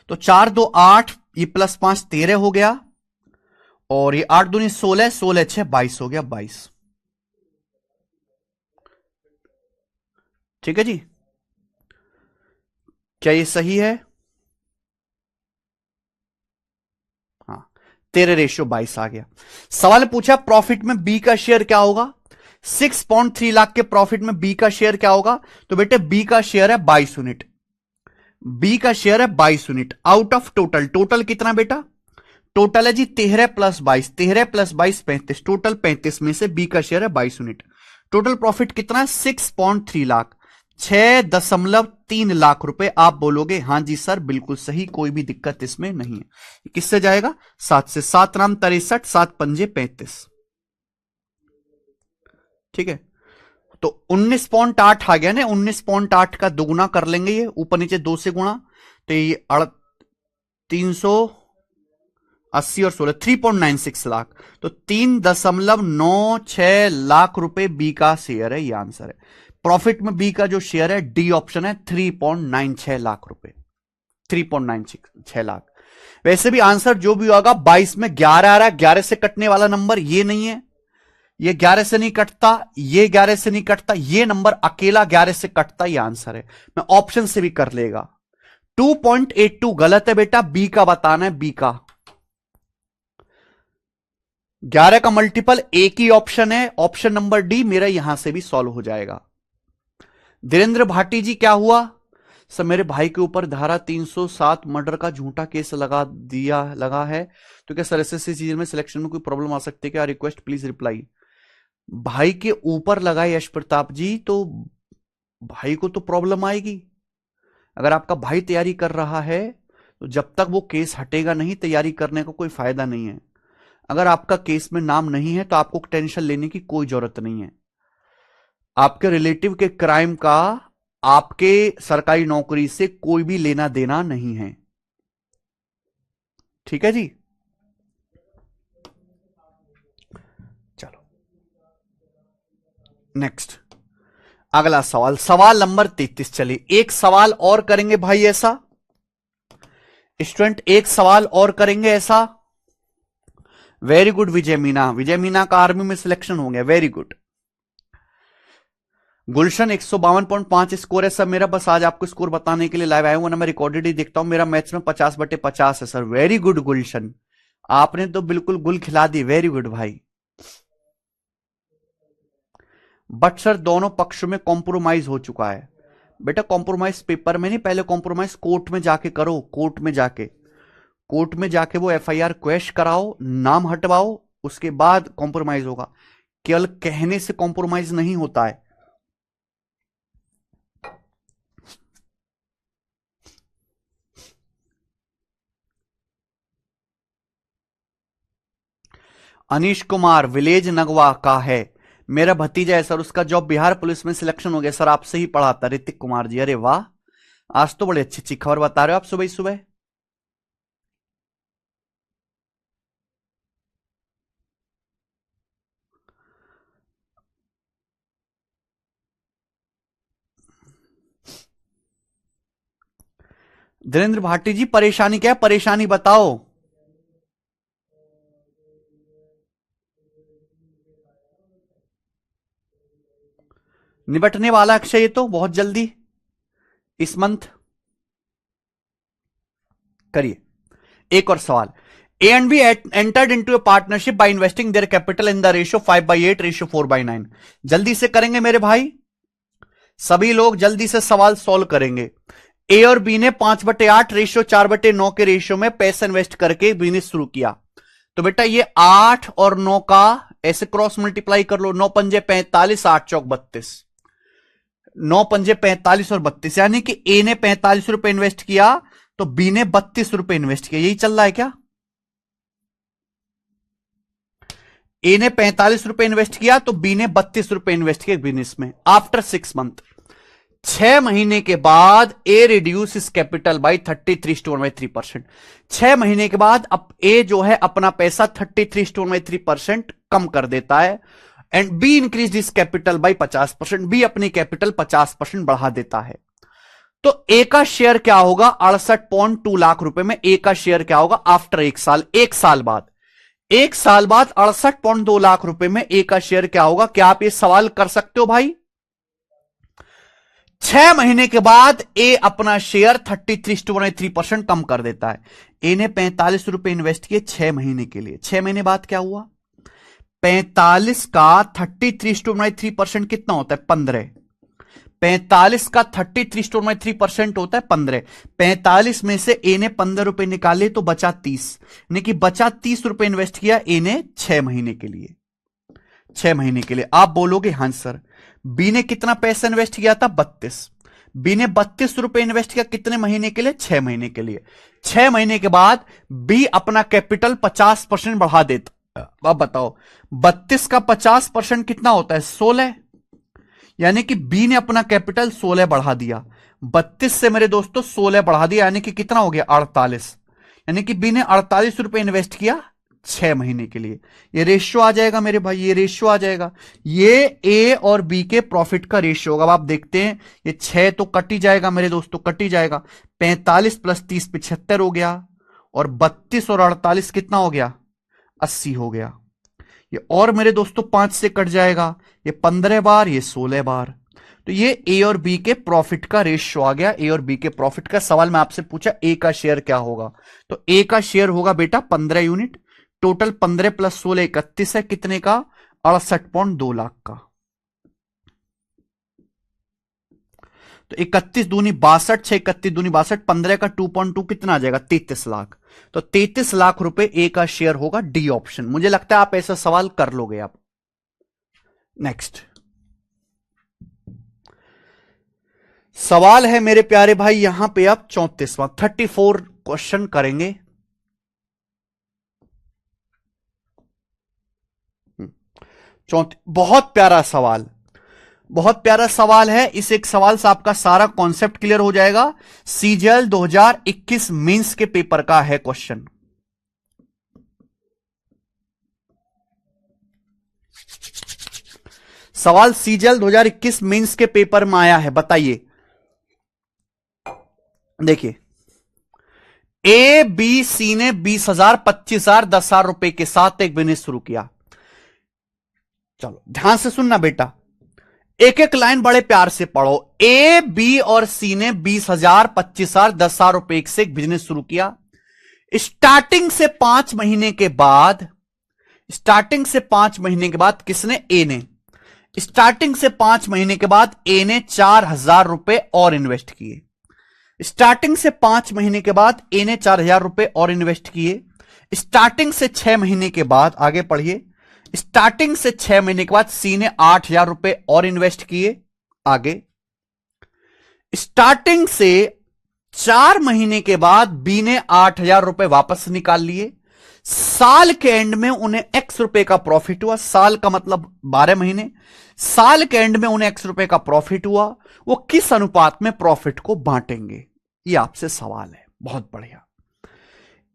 तो 4 2 8, ये +5 13 हो गया। और ये 8 दूनी 16, 16 6 22 हो गया, 22। ठीक है जी। क्या ये सही है? हाँ, 13 रेशियो 22 आ गया। सवाल ने पूछा प्रॉफिट में बी का शेयर क्या होगा? 6.3 लाख के प्रॉफिट में बी का शेयर क्या होगा? तो बेटे बी का शेयर है 22 यूनिट। बी का शेयर है 22 unit out of total. Total कितना बेटा? टोटल है जी 13 + 22, 13 + 22 35, टोटल 35 में से बी का शेयर है 22 यूनिट। टोटल प्रॉफिट कितना है? 6.3 लाख। 6.3 लाख रुपए। आप बोलोगे हां जी सर बिल्कुल सही, कोई भी दिक्कत इसमें नहीं है। किससे जाएगा? 7 से। 7 नाम 63, 7 पंजे 35। ठीक है, तो 19.8 आ गया ना। 19.8 का दुगुना कर लेंगे, ये ऊपर नीचे 2 से गुणा, तो ये 380 और 16 3.96 लाख। तो 3.96 लाख रुपए बी का शेयर है, ये आंसर है। प्रॉफिट में बी का जो शेयर है, डी ऑप्शन है, 3.96 लाख रुपए, 3.96 लाख। वैसे भी आंसर जो भी होगा, 22 में 11 आ रहा है, 11 से कटने वाला नंबर ये नहीं है, ये 11 से नहीं कटता, ये 11 से नहीं कटता, ये नंबर अकेला 11 से कटता, ये आंसर है। मैं ऑप्शन से भी कर लेगा। 2.82 गलत है बेटा, बी का बताना है, बी का। 11 का मल्टीपल एक ही ऑप्शन है, ऑप्शन नंबर डी मेरा यहां से भी सॉल्व हो जाएगा। धीरेन्द्र भाटी जी क्या हुआ? सर मेरे भाई के ऊपर धारा 307 मर्डर का झूठा केस लगा है, तो क्या सर ऐसे चीज में सिलेक्शन में कोई प्रॉब्लम आ सकती है क्या? Request please reply. भाई के ऊपर लगाए यश प्रताप जी, तो भाई को तो प्रॉब्लम आएगी। अगर आपका भाई तैयारी कर रहा है तो जब तक वो केस हटेगा नहीं, तैयारी करने का कोई फायदा नहीं है। अगर आपका केस में नाम नहीं है तो आपको टेंशन लेने की कोई जरूरत नहीं है। आपके रिलेटिव के क्राइम का आपके सरकारी नौकरी से कोई भी लेना देना नहीं है। ठीक है जी, चलो नेक्स्ट अगला सवाल, सवाल नंबर 33। चलिए एक सवाल और करेंगे भाई ऐसा, स्टूडेंट एक सवाल और करेंगे ऐसा। वेरी गुड विजय मीना, विजय मीना का आर्मी में सिलेक्शन हो गया, वेरी गुड। गुलशन 152.5 स्कोर है सर मेरा, बस आज आपको स्कोर बताने के लिए लाइव आया हूं ना, मैं रिकॉर्डेड ही देखता हूं। मेरा मैथ्स में 50/50 है सर। वेरी गुड गुलशन, आपने तो बिल्कुल गुल खिला दी, वेरी गुड भाई। बट सर दोनों पक्षों में कॉम्प्रोमाइज हो चुका है। बेटा कॉम्प्रोमाइज पेपर में नहीं, पहले कॉम्प्रोमाइज कोर्ट में जाके करो। कोर्ट में जाके वो एफआईआर क्वेश कराओ, नाम हटवाओ, उसके बाद कॉम्प्रोमाइज होगा। केवल कहने से कॉम्प्रोमाइज नहीं होता है। अनीश कुमार विलेज नगवा का है, मेरा भतीजा है सर, उसका जॉब बिहार पुलिस में सिलेक्शन हो गया सर, आपसे ही पढ़ा था ऋतिक कुमार जी। अरे वाह, आज तो बड़ी अच्छी अच्छी खबर बता रहे हो आप सुबह सुबह। धीरेन्द्र भाटी जी परेशानी क्या है, परेशानी बताओ। निपटने वाला अक्षय ये तो बहुत जल्दी इस मंथ करिए। एक और सवाल, ए and be entered into A partnership by investing their capital in the ratio 5/8 ratio 4/9। जल्दी से करेंगे मेरे भाई, सभी लोग जल्दी से सवाल सॉल्व करेंगे। ए और बी ने 5/8 रेशियो 4/9 के रेशियो में पैसा इन्वेस्ट करके बिजनेस शुरू किया। तो बेटा ये 8 और 9 का ऐसे क्रॉस मल्टीप्लाई कर लो, 9 पंजे 45, 8 चौक 32, 9 पंजे 45 और 32, यानी कि ए ने 45 रुपए इन्वेस्ट किया तो बी ने 32 रुपए इन्वेस्ट किया। यही चल रहा है क्या? ए ने 45 रुपए इन्वेस्ट किया तो बी ने 32 रुपए इन्वेस्ट किया बिजनेस में। आफ्टर 6 मंथ, 6 महीने के बाद ए रिड्यूस इस कैपिटल बाई 33/3%। 6 महीने के बाद अब ए जो है अपना पैसा 33/3% कम कर देता है, and B increase this capital by 50%। B अपनी कैपिटल 50% बढ़ा देता है। तो ए का शेयर क्या होगा? 68.2 लाख रुपए में ए का शेयर क्या होगा आफ्टर 1 साल? 1 साल बाद 68.2 लाख रुपए में ए का शेयर क्या होगा? क्या आप ये सवाल कर सकते हो भाई? 6 महीने के बाद ए अपना शेयर 33/3% कम कर देता है। ए ने 45 रुपए इन्वेस्ट किए 6 महीने के लिए। 6 महीने बाद क्या हुआ? 45 का 33/3% कितना होता है? 15। 45 का 33/3% होता है 15। 45 में से ए ने 15 रुपए निकाले तो बचा 30, यानी कि बचा 30 रुपए इन्वेस्ट किया ए ने 6 महीने के लिए। 6 महीने के लिए आप बोलोगे हां सर बी ने कितना पैसा इन्वेस्ट किया था? 32। बी ने 32 रुपए इन्वेस्ट किया कितने महीने के लिए? 6 महीने के लिए। 6 महीने के बाद बी अपना कैपिटल 50% बढ़ा देता। अब बताओ 32 का 50% कितना होता है? 16। यानी कि बी ने अपना कैपिटल 16 बढ़ा दिया। 32 से मेरे दोस्तों 16 बढ़ा दिया, यानी कि कितना हो गया? 48। यानी कि बी ने 48 रुपए इन्वेस्ट किया 6 महीने के लिए। ये रेशियो आ जाएगा मेरे भाई, ये रेशियो आ जाएगा। ये ए और बी के प्रॉफिट का रेशियो होगा। अब आप देखते हैं ये 6 तो कट ही जाएगा मेरे दोस्तों, कट ही जाएगा। 45 प्लस 30 75 हो गया, और 32 और 48 कितना हो गया? 80 हो गया। ये और मेरे दोस्तों 5 से कट जाएगा, ये 15 बार, ये 16 बार। तो ये ए और बी के प्रॉफिट का रेशियो आ गया। ए और बी के प्रॉफिट का सवाल मैं आपसे पूछा, ए का शेयर क्या होगा? तो ए का शेयर होगा बेटा 15 यूनिट। टोटल 15 प्लस 16 31 है, कितने का? 68.2 लाख का। तो 31 दूनी 62, 6 31 दूनी 62, 15 का 2.2 कितना आ जाएगा? 33 लाख। तो 33 लाख रुपए ए का शेयर होगा, डी ऑप्शन। मुझे लगता है आप ऐसा सवाल कर लोगे आप। नेक्स्ट सवाल है मेरे प्यारे भाई, यहां पे आप 34वां 34 क्वेश्चन करेंगे। बहुत प्यारा सवाल, बहुत प्यारा सवाल है। इस एक सवाल से आपका सारा कॉन्सेप्ट क्लियर हो जाएगा। सीजीएल 2021 मेंस के पेपर का है क्वेश्चन। सवाल सीजीएल 2021 मेंस के पेपर में आया है, बताइए। देखिए, ए बी सी ने 20,000 25,000 10,000 रुपए के साथ एक बिजनेस शुरू किया। चलो ध्यान से सुनना बेटा, एक एक लाइन बड़े प्यार से पढ़ो। ए बी और सी ने 20,000 25,000 10,000 रुपए से एक बिजनेस शुरू किया। स्टार्टिंग से 5 महीने के बाद, स्टार्टिंग से 5 महीने के बाद किसने? ए ने। स्टार्टिंग से 5 महीने के बाद ए ने 4,000 रुपए और इन्वेस्ट किए। स्टार्टिंग से 5 महीने के बाद ए ने 4,000 रुपए और इन्वेस्ट किए। स्टार्टिंग से 6 महीने के बाद, आगे पढ़िए, स्टार्टिंग से 6 महीने के बाद सी ने 8,000 रुपए और इन्वेस्ट किए। आगे स्टार्टिंग से 4 महीने के बाद बी ने 8,000 रुपए वापस निकाल लिए। साल के एंड में उन्हें एक्स रुपए का प्रॉफिट हुआ। साल का मतलब 12 महीने। साल के एंड में उन्हें एक्स रुपए का प्रॉफिट हुआ। वो किस अनुपात में प्रॉफिट को बांटेंगे? ये आपसे सवाल है। बहुत बढ़िया।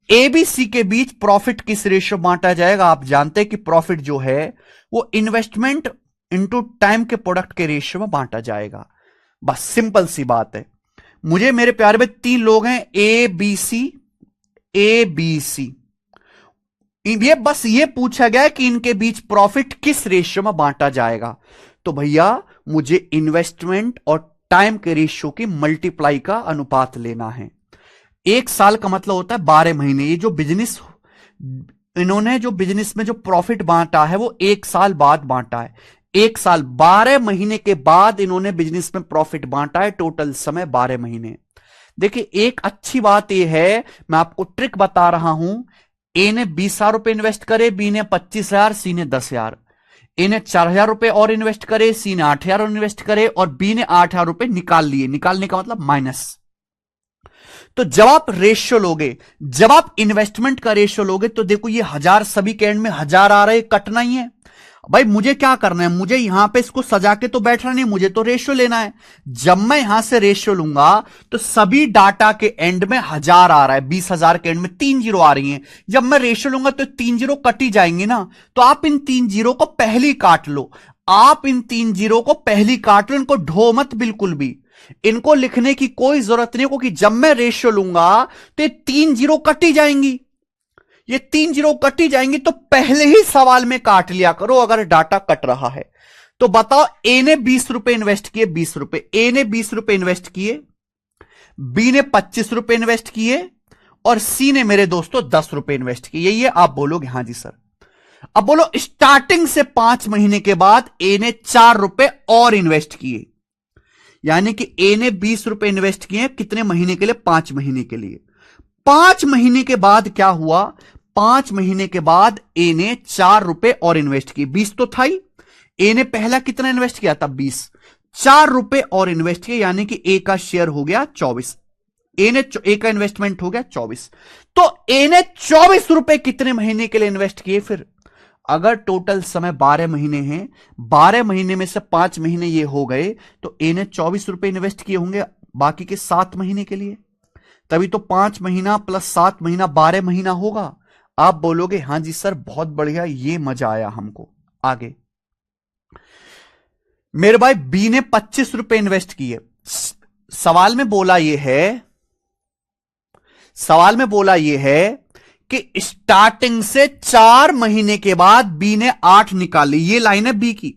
एबीसी के बीच प्रॉफिट किस रेशियो बांटा जाएगा? आप जानते हैं कि प्रॉफिट जो है वो इन्वेस्टमेंट इनटू टाइम के प्रोडक्ट के रेशियो में बांटा जाएगा। बस सिंपल सी बात है। मुझे मेरे प्यारे में 3 लोग हैं, A B C, A B C. ये बस ये पूछा गया है कि इनके बीच प्रॉफिट किस रेशियो में बांटा जाएगा। तो भैया मुझे इन्वेस्टमेंट और टाइम के रेशियो की मल्टीप्लाई का अनुपात लेना है। एक साल का मतलब होता है 12 महीने। ये जो बिजनेस, इन्होंने जो बिजनेस में जो प्रॉफिट बांटा है वो 1 साल बाद बांटा है। 1 साल 12 महीने के बाद इन्होंने बिजनेस में प्रॉफिट बांटा है। टोटल समय 12 महीने। देखिए एक अच्छी बात यह है, मैं आपको ट्रिक बता रहा हूं। ए ने 20,000 रुपए इन्वेस्ट करे, बी ने 25,000, सी ने 10,000। ए ने 4,000 रुपए और इन्वेस्ट करे, सी ने 8,000 इन्वेस्ट करे, और बी ने 8,000 रुपए निकाल लिए। निकालने का मतलब माइनस। तो जब आप रेशियो लोगे, जब आप इन्वेस्टमेंट का रेशियो लोगे, तो देखो ये 1000 सभी के एंड में 1000 आ रहे, कटना ही है। भाई मुझे क्या करना है? मुझे यहां पे इसको सजा के तो बैठना नहीं, मुझे तो रेशियो लेना है। जब मैं यहां से रेशियो लूंगा तो सभी डाटा के एंड में 1000 आ रहा है, 20,000 के एंड में 3 जीरो आ रही हैं। जब मैं रेशियो लूंगा तो 3 जीरो कट ही जाएंगे ना। तो आप इन 3 जीरो को पहली काट लो। आप इन 3 जीरो को पहली काट लो, इनको ढो मत बिल्कुल भी। इनको लिखने की कोई जरूरत नहीं, क्योंकि जब मैं रेशियो लूंगा तो ये 3 जीरो कट ही जाएंगी। ये 3 जीरो कट ही जाएंगी, तो पहले ही सवाल में काट लिया करो अगर डाटा कट रहा है। तो बताओ, ए ने 20 रुपए इन्वेस्ट किए, 20 रुपए। ए ने 20 रुपए इन्वेस्ट किए, बी ने 25 रुपए इन्वेस्ट किए, और सी ने मेरे दोस्तों 10 रुपए इन्वेस्ट किए। ये आप बोलोगे हाँ जी सर। अब बोलो, स्टार्टिंग से 5 महीने के बाद ए ने 4 रुपए और इन्वेस्ट किए। यानी कि ए ने 20 रुपए इन्वेस्ट किए, कितने महीने के लिए? 5 महीने के लिए। 5 महीने के बाद क्या हुआ? 5 महीने के बाद ए ने 4 रुपए और इन्वेस्ट किए। 20 तो था ही, ए ने पहला कितना इन्वेस्ट किया था 20, 4 रुपए और इन्वेस्ट किया, यानी कि ए का शेयर हो गया 24। ए का इन्वेस्टमेंट हो गया 24। तो ए ने 24 रुपए कितने महीने के लिए इन्वेस्ट किए? फिर अगर टोटल समय 12 महीने हैं, 12 महीने में से 5 महीने ये हो गए, तो ए ने 24 रुपए इन्वेस्ट किए होंगे बाकी के 7 महीने के लिए। तभी तो 5 महीना प्लस 7 महीना 12 महीना होगा। आप बोलोगे हां जी सर बहुत बढ़िया, ये मजा आया हमको। आगे मेरे भाई बी ने 25 रुपए इन्वेस्ट किए। सवाल में बोला यह है कि स्टार्टिंग से 4 महीने के बाद बी ने 8 निकाल ली। ये लाइन है बी की।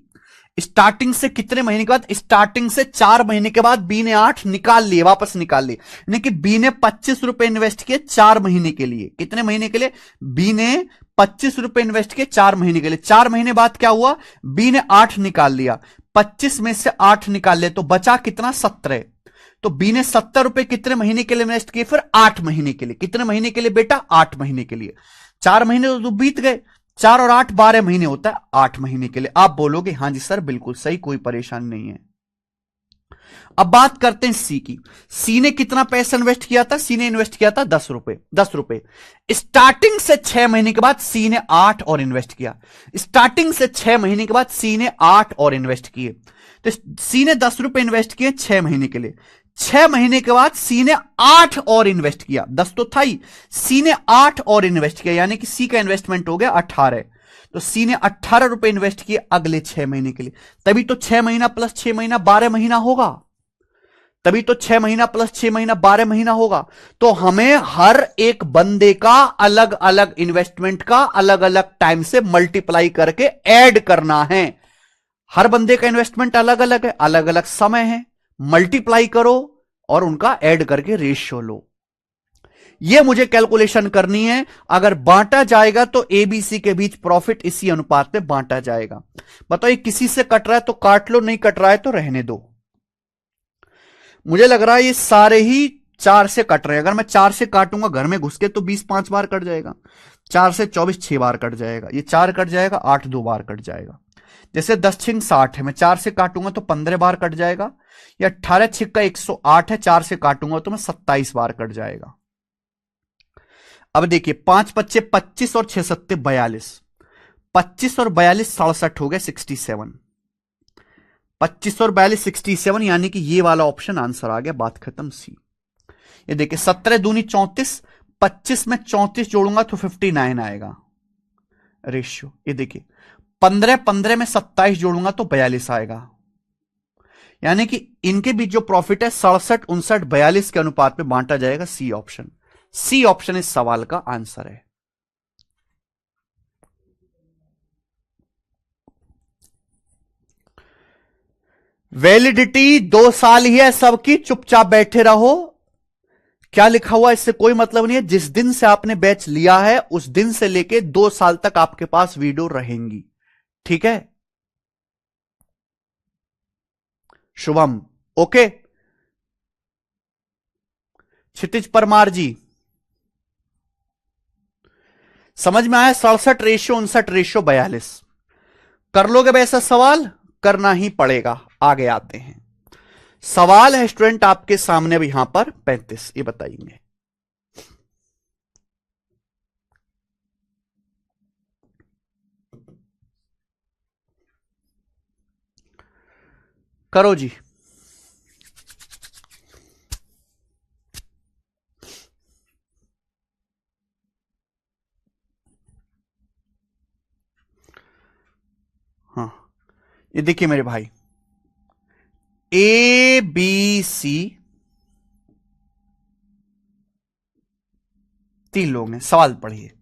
स्टार्टिंग से कितने महीने के बाद? स्टार्टिंग से 4 महीने के बाद बी ने 8 निकाल लिए, वापस निकाल लिए। यानी कि बी ने 25 रुपए इन्वेस्ट किए 4 महीने के लिए। कितने महीने के लिए? बी ने 25 रुपए इन्वेस्ट किए 4 महीने के लिए। 4 महीने बाद क्या हुआ? बी ने 8 निकाल लिया। 25 में से 8 निकाल ले तो बचा कितना? 17। तो बी ने 70 रुपए कितने महीने के लिए इन्वेस्ट किए? फिर 8 महीने के लिए। कितने महीने के लिए बेटा? 8 महीने के लिए। 4 महीने तो बीत गए, 4 और 8 12 महीने होता है, 8 महीने के लिए। आप बोलोगे हां जी सर बिल्कुल सही, कोई परेशानी नहीं है। अब बात करते हैं सी की। सी ने कितना पैसा इन्वेस्ट किया था? सी ने इन्वेस्ट किया था 10 रुपए। 10 रुपए स्टार्टिंग से 6 महीने के बाद सी ने 8 और इन्वेस्ट किया। स्टार्टिंग से 6 महीने के बाद सी ने 8 और इन्वेस्ट किए। तो सी ने 10 रुपए इन्वेस्ट किए 6 महीने के लिए। 6 महीने के बाद सी ने 8 और इन्वेस्ट किया। 10 तो था ही, सी ने 8 और इन्वेस्ट किया, यानी कि सी का इन्वेस्टमेंट हो गया 18। तो सी ने 18 रुपए इन्वेस्ट किए अगले 6 महीने के लिए। तभी तो 6 महीना प्लस 6 महीना 12 महीना होगा। तभी तो 6 महीना प्लस 6 महीना 12 महीना होगा। तो हमें हर एक बंदे का अलग अलग इन्वेस्टमेंट का अलग अलग टाइम से मल्टीप्लाई करके ऐड करना है। हर बंदे का इन्वेस्टमेंट अलग अलग है, अलग अलग समय है। मल्टीप्लाई करो और उनका ऐड करके रेशियो लो। यह मुझे कैलकुलेशन करनी है। अगर बांटा जाएगा तो एबीसी के बीच प्रॉफिट इसी अनुपात में बांटा जाएगा। बताओ किसी से कट रहा है तो काट लो, नहीं कट रहा है तो रहने दो। मुझे लग रहा है ये सारे ही 4 से कट रहे हैं। अगर मैं 4 से काटूंगा घर में घुस के तो 20 5 बार कट जाएगा। 4 से 24 6 बार कट जाएगा। ये 4 कट जाएगा, 8 2 बार कट जाएगा। जैसे 10 छिंग 60 है, मैं 4 से काटूंगा तो 15 बार कट जाएगा। या 18 छिक्का 108 है, 4 से काटूंगा तो मैं 27 बार कट जाएगा। अब देखिए 5 पच्चे 25 और 6 सत्ते 42। 25 और 42 67 हो गए 67। 25 और 42 67, यानी कि ये वाला ऑप्शन आंसर आ गया। बात खत्म। सी। ये देखिए 17 दूनी 34, 25 में 34 जोड़ूंगा तो 59 आएगा रेशियो। ये देखिए 15 में 27 जोड़ूंगा तो 42 आएगा। यानी कि इनके बीच जो प्रॉफिट है 67 59 42 के अनुपात में बांटा जाएगा। C option. सी ऑप्शन इस सवाल का आंसर है। वैलिडिटी 2 साल ही है सबकी, चुपचाप बैठे रहो। क्या लिखा हुआ इससे कोई मतलब नहीं है। जिस दिन से आपने बैच लिया है उस दिन से लेके 2 साल तक आपके पास वीडियो रहेंगी। ठीक है शुभम? ओके। क्षितिज परमार जी समझ में आया? 67 रेशियो 59 रेशियो 42। कर लोगे वैसा सवाल? करना ही पड़ेगा। आगे आते हैं। सवाल है स्टूडेंट आपके सामने भी यहां पर 35। ये बताइए करो जी। हाँ ये देखिए मेरे भाई, ए बी सी 3 लोग हैं। सवाल पढ़िए।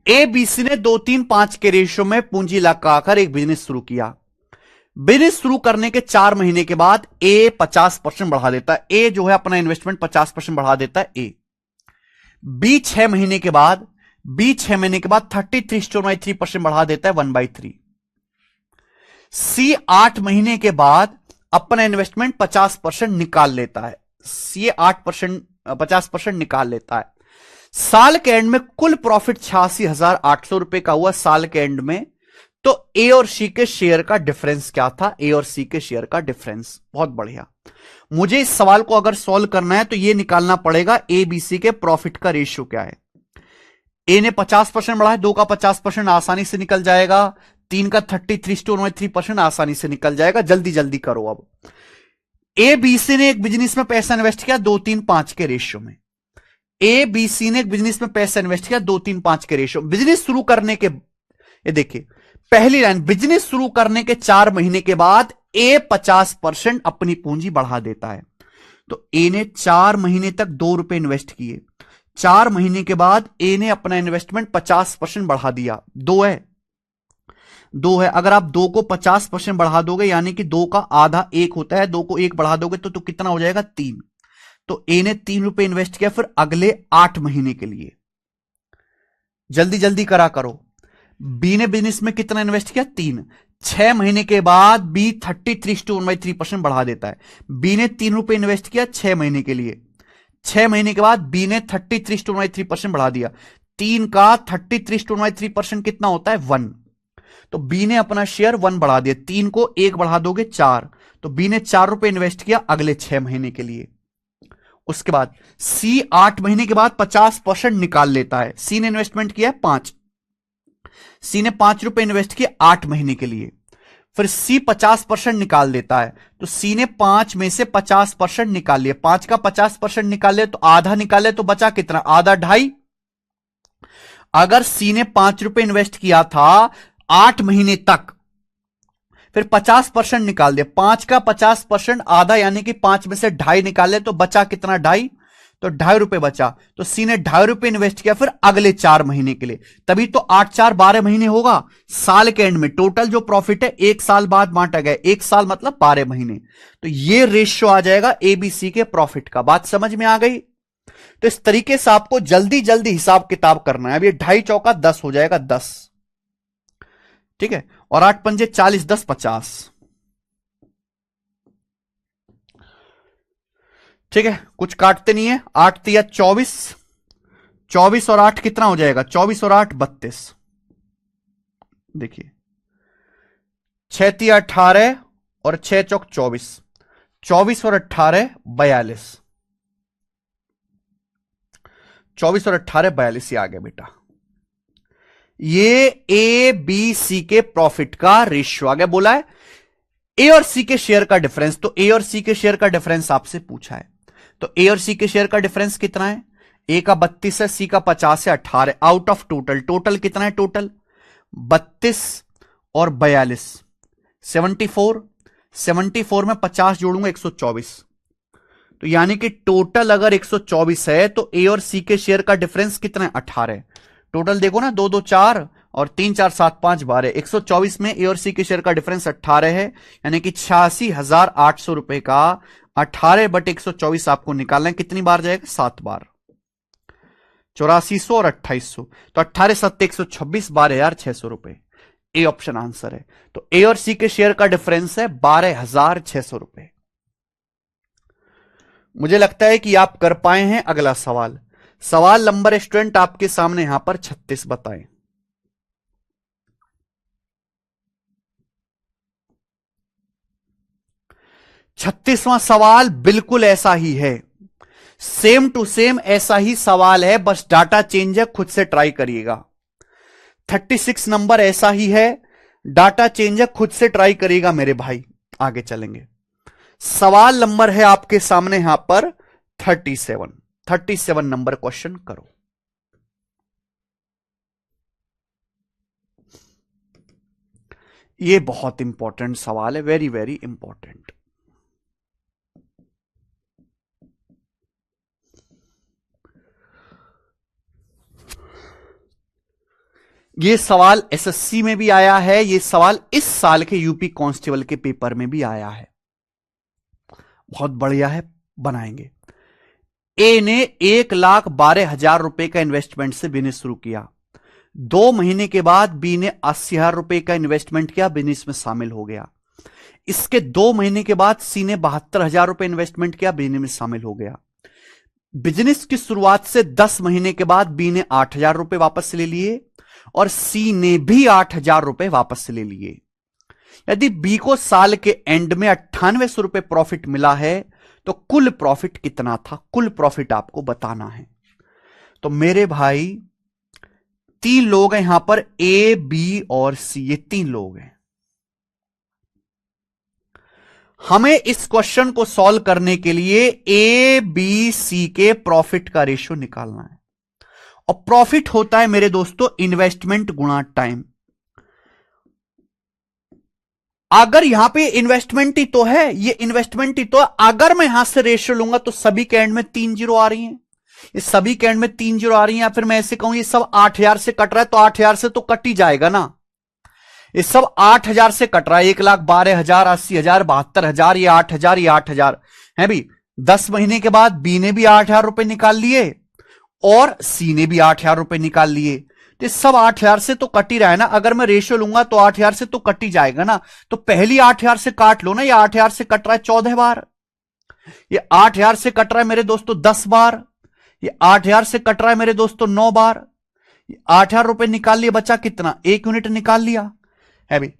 ए बी सी ने 2 3 5 के रेशियो में पूंजी लगाकर एक बिजनेस शुरू किया। बिजनेस शुरू करने के 4 महीने के बाद ए 50% बढ़ा देता है। ए जो है अपना इन्वेस्टमेंट 50% बढ़ा देता है। ए बी 6 महीने के बाद 33.93% बढ़ा देता है 1/3। सी 8 महीने के बाद अपना इन्वेस्टमेंट 50% निकाल लेता है। सी 8% 50% निकाल लेता है। साल के एंड में कुल प्रॉफिट 86,800 रुपए का हुआ। साल के एंड में तो ए और सी के शेयर का डिफरेंस क्या था? ए और सी के शेयर का डिफरेंस। बहुत बढ़िया। मुझे इस सवाल को अगर सॉल्व करना है तो यह निकालना पड़ेगा ए बी सी के प्रॉफिट का रेशियो क्या है। ए ने 50% बढ़ा है, 2 का 50% आसानी से निकल जाएगा, 3 का 33:3% आसानी से निकल जाएगा। जल्दी जल्दी करो। अब ए बी सी ने एक बिजनेस में पैसा इन्वेस्ट किया 2-3-5 के रेशियो में। ए बी सी ने एक बिजनेस में पैसा इन्वेस्ट किया 2-3-5 के रेशियो। बिजनेस शुरू करने के, ये देखिए पहली लाइन, बिजनेस शुरू करने के 4 महीने के बाद ए 50% अपनी पूंजी बढ़ा देता है। तो ए ने 4 महीने तक 2 रुपए इन्वेस्ट किए, 4 महीने के बाद ए ने अपना इन्वेस्टमेंट 50% बढ़ा दिया। 2 है। अगर आप 2 को 50% बढ़ा दोगे यानी कि 2 का आधा 1 होता है, 2 को 1 बढ़ा दोगे तो कितना हो जाएगा? 3। तो ए ने 3 रुपए इन्वेस्ट किया फिर अगले 8 महीने के लिए। जल्दी जल्दी करा करो। बी ने बिजनेस में कितना इन्वेस्ट किया? 3। 6 महीने के बाद बी 33:1/3% बढ़ा देता है। बी ने 3 रुपए इन्वेस्ट किया 6 महीने के लिए, 6 महीने के बाद बी ने 33:3% बढ़ा दिया। 3 का 33:3% कितना होता है? 1। तो बी ने अपना शेयर 1 बढ़ा दिया। 3 को 1 बढ़ा दोगे 4, तो बी ने 4 रुपए इन्वेस्ट किया अगले 6 महीने के लिए। उसके बाद सी 8 महीने के बाद 50% निकाल लेता है। सी ने इन्वेस्टमेंट किया 5, सी ने 5 रुपए इन्वेस्ट किए 8 महीने के लिए। फिर सी 50% निकाल देता है। तो सी ने 5 में से 50% निकाल लिया। 5 का 50% निकाल लिया तो आधा निकाले तो बचा कितना? आधा 2.5। अगर सी ने 5 रुपए इन्वेस्ट किया था 8 महीने तक, फिर 50% निकाल दिया, 5 का 50% आधा यानी कि 5 में से 2.5 निकाले तो बचा कितना? 2.5। तो 2.5 रुपए बचा। तो सी ने 2.5 रुपए इन्वेस्ट किया फिर अगले 4 महीने के लिए। तभी तो 8-4 12 महीने होगा। साल के एंड में टोटल जो प्रॉफिट है 1 साल बाद बांटा गया। 1 साल मतलब 12 महीने। तो ये रेशियो आ जाएगा एबीसी के प्रॉफिट का। बात समझ में आ गई? तो इस तरीके से आपको जल्दी जल्दी हिसाब किताब करना है। अब ये 2.5 चौका 10 हो जाएगा 10, ठीक है, और 8 पंजे 40, 10 50, ठीक है, कुछ काटते नहीं है। 8 तिया 24, 24 और 8 कितना हो जाएगा? 24 और 8 32। देखिए 6 तिया 18 और 6 चौक 24, 24 और 18 42, 24 और 18 42 ये आ गया बेटा। ये ए बी सी के प्रॉफिट का रेशियो आ गया। बोला है ए और सी के शेयर का डिफरेंस, तो ए और सी के शेयर का डिफरेंस आपसे पूछा है। तो ए और सी के शेयर का डिफरेंस कितना है? ए का 32 है, सी का 50 है, 18 आउट ऑफ टोटल। टोटल कितना है? टोटल 32 और 42 74। 74 में 50 जोड़ूंगा 124। तो यानी कि टोटल अगर 124 है तो ए और सी के शेयर का डिफरेंस कितना है? 18। टोटल देखो ना, 2 2 4 और 3 4 7 5 12। 124 में ए और सी के शेयर का डिफरेंस 18 है, यानी कि 86,800 रुपए का 18/124 आपको निकालना है। कितनी बार जाएगा? 7 बार। 8400 और 2800, तो 18 7 126, 12,600 रुपए। ए ऑप्शन आंसर है। तो ए और सी के शेयर का डिफरेंस है 12,600 रुपए। मुझे लगता है कि आप कर पाए हैं। अगला सवाल, सवाल नंबर स्टूडेंट आपके सामने यहां पर 36 बताएं। छत्तीसवां सवाल बिल्कुल ऐसा ही है, सेम टू सेम ऐसा ही सवाल है, बस डाटा चेंज है, खुद से ट्राई करिएगा। 36 नंबर ऐसा ही है, डाटा चेंज है, खुद से ट्राई करिएगा मेरे भाई। आगे चलेंगे। सवाल नंबर है आपके सामने यहां पर 37 नंबर क्वेश्चन करो। ये बहुत इंपॉर्टेंट सवाल है, वेरी वेरी इंपॉर्टेंट। ये सवाल एसएससी में भी आया है, ये सवाल इस साल के यूपी कांस्टेबल के पेपर में भी आया है। बहुत बढ़िया है, बनाएंगे। ए ने 1,12,000 रुपए का इन्वेस्टमेंट से बिजनेस शुरू किया। 2 महीने के बाद बी ने 80,000 रुपए का इन्वेस्टमेंट किया, बिजनेस में शामिल हो गया। इसके 2 महीने के बाद सी ने 72,000 रुपए इन्वेस्टमेंट किया, बिजनेस में शामिल हो गया। बिजनेस की शुरुआत से 10 महीने के बाद बी ने 8,000 रुपए वापस ले लिए और सी ने भी 8,000 रुपए वापस ले लिए। यदि बी को साल के एंड में 9800 रुपए प्रॉफिट मिला है तो कुल प्रॉफिट कितना था, कुल प्रॉफिट आपको बताना है। तो मेरे भाई 3 लोग हैं यहां पर, ए बी और सी, ये 3 लोग हैं। हमें इस क्वेश्चन को सॉल्व करने के लिए ए बी सी के प्रॉफिट का रेशियो निकालना है। और प्रॉफिट होता है मेरे दोस्तों इन्वेस्टमेंट गुणा टाइम। अगर यहां पे इन्वेस्टमेंट ही तो है, ये इन्वेस्टमेंट ही तो है, अगर मैं यहां से रेशियो लूंगा तो सभी के एंड में 3 जीरो आ रही हैं, इस सभी के एंड में 3 जीरो आ रही हैं, या फिर मैं ऐसे कहूं ये सब 8,000 से कट रहा है तो 8,000 से तो कट ही जाएगा ना। ये सब 8,000 से कट रहा है, 1,12,000, 80,000, 72,000, ये 8,000, ये 8,000 है भी। 10 महीने के बाद बी ने भी 8,000 रुपए निकाल लिए और सी ने भी 8,000 रुपए निकाल लिए, तो सब 8,000 से तो कट ही रहा है ना। अगर मैं रेशियो लूंगा तो 8,000 से तो कट ही जाएगा ना। तो पहली 8,000 से काट लो ना, ये 8,000 से कट रहा है 14 बार, ये 8,000 से कट रहा है मेरे दोस्तों 10 बार, ये 8,000 से कट रहा है मेरे दोस्तों 9 बार। 8,000 रुपए निकाल लिए, बचा कितना, 1 यूनिट निकाल लिया है भी।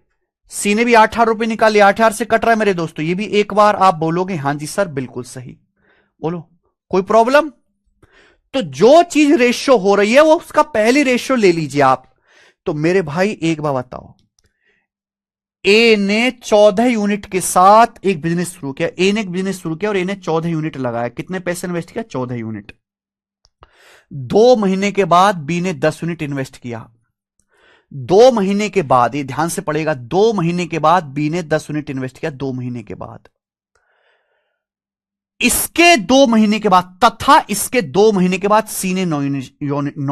सी ने भी 8,000 रुपए निकाल लिया, 8,000 से कट रहा है मेरे दोस्तों, ये भी 1 बार। आप बोलोगे हां जी सर बिल्कुल सही, बोलो कोई प्रॉब्लम। तो जो चीज रेशियो हो रही है वो उसका पहली रेशियो ले लीजिए आप। तो मेरे भाई एक बार बताओ, ए ने 14 यूनिट के साथ एक बिजनेस शुरू किया, ए ने एक बिजनेस शुरू किया और ए ने 14 यूनिट लगाया, कितने पैसे इन्वेस्ट किया, 14 यूनिट। 2 महीने के बाद बी ने 10 यूनिट इन्वेस्ट किया, 2 महीने के बाद, ये ध्यान से पड़ेगा, 2 महीने के बाद बी ने 10 यूनिट इन्वेस्ट किया, 2 महीने के बाद। इसके 2 महीने के बाद तथा इसके 2 महीने के बाद सी ने 9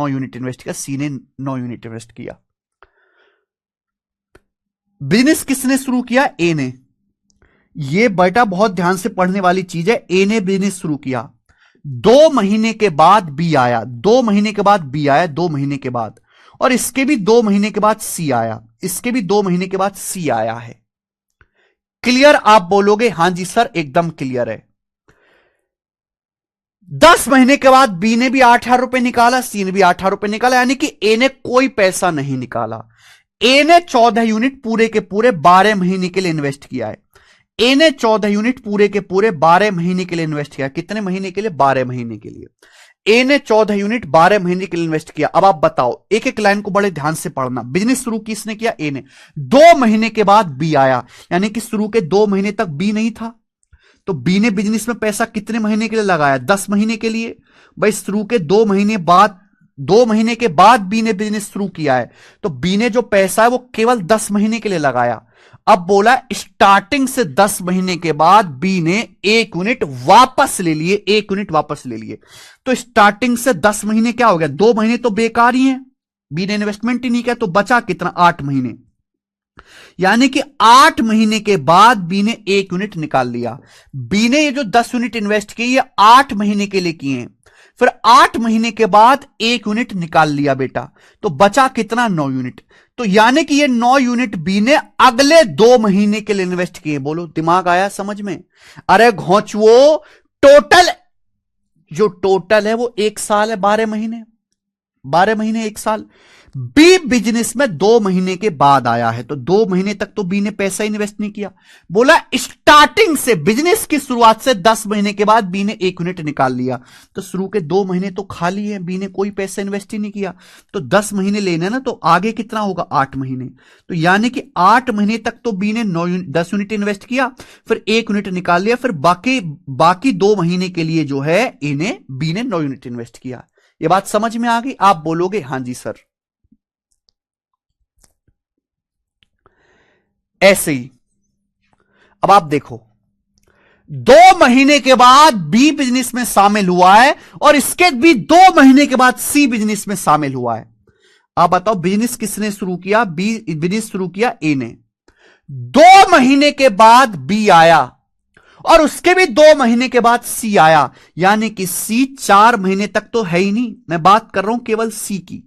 यूनिट इन्वेस्ट किया, सी ने 9 यूनिट इन्वेस्ट किया। बिजनेस किसने शुरू किया, ए ने। यह बेटा बहुत ध्यान से पढ़ने वाली चीज है। ए ने बिजनेस शुरू किया, 2 महीने के बाद बी आया, 2 महीने के बाद बी आया, 2 महीने के बाद, और इसके भी 2 महीने के बाद सी आया, इसके भी 2 महीने के बाद सी आया है। क्लियर? आप बोलोगे हां जी सर एकदम क्लियर है। 10 महीने के बाद बी ने भी 8,000 रुपए निकाला, सी ने भी 8,000 रुपए निकाला, यानी कि ए ने कोई पैसा नहीं निकाला। ए ने 14 यूनिट पूरे के पूरे 12 महीने के लिए इन्वेस्ट किया है। ए ने 14 यूनिट पूरे के पूरे 12 महीने के लिए इन्वेस्ट किया। कितने महीने के लिए, 12 महीने के लिए। ए ने 14 यूनिट 12 महीने के लिए इन्वेस्ट किया। अब आप बताओ, एक एक लाइन को बड़े ध्यान से पढ़ना। बिजनेस शुरू किसने किया, ए ने। 2 महीने के बाद बी आया, यानी कि शुरू के 2 महीने तक बी नहीं था, तो बी ने बिजनेस में पैसा कितने महीने के लिए लगाया, 10 महीने के लिए। भाई शुरू के 2 महीने बाद, 2 महीने के बाद बी ने बिजनेस शुरू किया है, तो बी ने जो पैसा है वो केवल 10 महीने के लिए लगाया। अब बोला स्टार्टिंग से 10 महीने के बाद बी ने 1 यूनिट वापस ले लिए, 1 यूनिट वापस ले लिए। तो स्टार्टिंग से 10 महीने क्या हो गया, 2 महीने तो बेकार ही हैं, बी ने इन्वेस्टमेंट ही नहीं किया, तो बचा कितना, 8 महीने। यानी कि 8 महीने के बाद बी ने 1 यूनिट निकाल लिया। बी ने ये जो 10 यूनिट इन्वेस्ट किए ये 8 महीने के लिए किए, फिर 8 महीने के बाद 1 यूनिट निकाल लिया बेटा, तो बचा कितना, 9 यूनिट। तो यानी कि ये 9 यूनिट बी ने अगले 2 महीने के लिए इन्वेस्ट किए। बोलो दिमाग आया समझ में? अरे घोंचुओ, टोटल जो टोटल है वो 1 साल है, 12 महीने, 12 महीने 1 साल। बी बिजनेस में 2 महीने के बाद आया है, तो 2 महीने तक तो बी ने पैसा इन्वेस्ट नहीं किया। बोला स्टार्टिंग से, बिजनेस की शुरुआत से 10 महीने के बाद बी ने 1 यूनिट निकाल लिया, तो शुरू के 2 महीने तो खाली है, बी ने कोई पैसा इन्वेस्ट ही नहीं किया। तो 10 महीने लेना ना, तो आगे कितना होगा, 8 महीने। तो यानी कि 8 महीने तक तो बी ने 10 यूनिट इन्वेस्ट किया, फिर 1 यूनिट निकाल लिया, फिर बाकी 2 महीने के लिए जो है बी ने 9 यूनिट इन्वेस्ट किया। यह बात समझ में आ गई? आप बोलोगे हां जी सर। ऐसे ही अब आप देखो, 2 महीने के बाद बी बिजनेस में शामिल हुआ है और इसके भी 2 महीने के बाद सी बिजनेस में शामिल हुआ है। आप बताओ बिजनेस किसने शुरू किया, बी बिजनेस शुरू किया ए ने। 2 महीने के बाद बी आया और उसके भी 2 महीने के बाद सी आया, यानी कि सी 4 महीने तक तो है ही नहीं, मैं बात कर रहा हूं केवल सी की।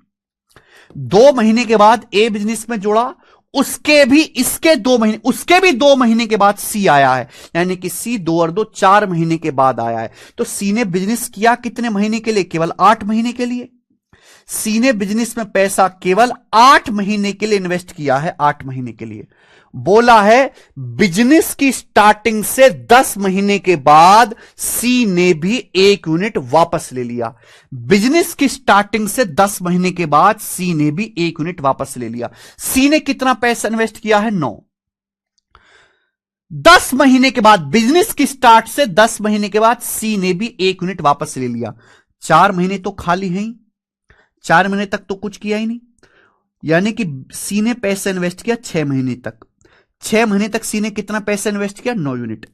2 महीने के बाद ए बिजनेस में जुड़ा, उसके भी इसके 2 महीने, उसके भी 2 महीने के बाद सी आया है, यानी कि सी 2 और 2 4 महीने के बाद आया है। तो सी ने बिजनेस किया कितने महीने के लिए, केवल 8 महीने के लिए। सी ने बिजनेस में पैसा केवल 8 महीने के लिए इन्वेस्ट किया है, 8 महीने के लिए। बोला है बिजनेस की स्टार्टिंग से 10 महीने के बाद सी ने भी 1 यूनिट वापस ले लिया। बिजनेस की स्टार्टिंग से 10 महीने के बाद सी ने भी 1 यूनिट वापस ले लिया। सी ने कितना पैसा इन्वेस्ट किया है? 9। 10 महीने के बाद, बिजनेस की स्टार्ट से 10 महीने के बाद सी ने भी 1 यूनिट वापस ले लिया। 4 महीने तो खाली है ही, 4 महीने तक तो कुछ किया ही नहीं। यानी कि सी ने पैसा इन्वेस्ट किया 6 महीने तक। 6 महीने तक सी ने कितना पैसा इन्वेस्ट किया? 9 यूनिट।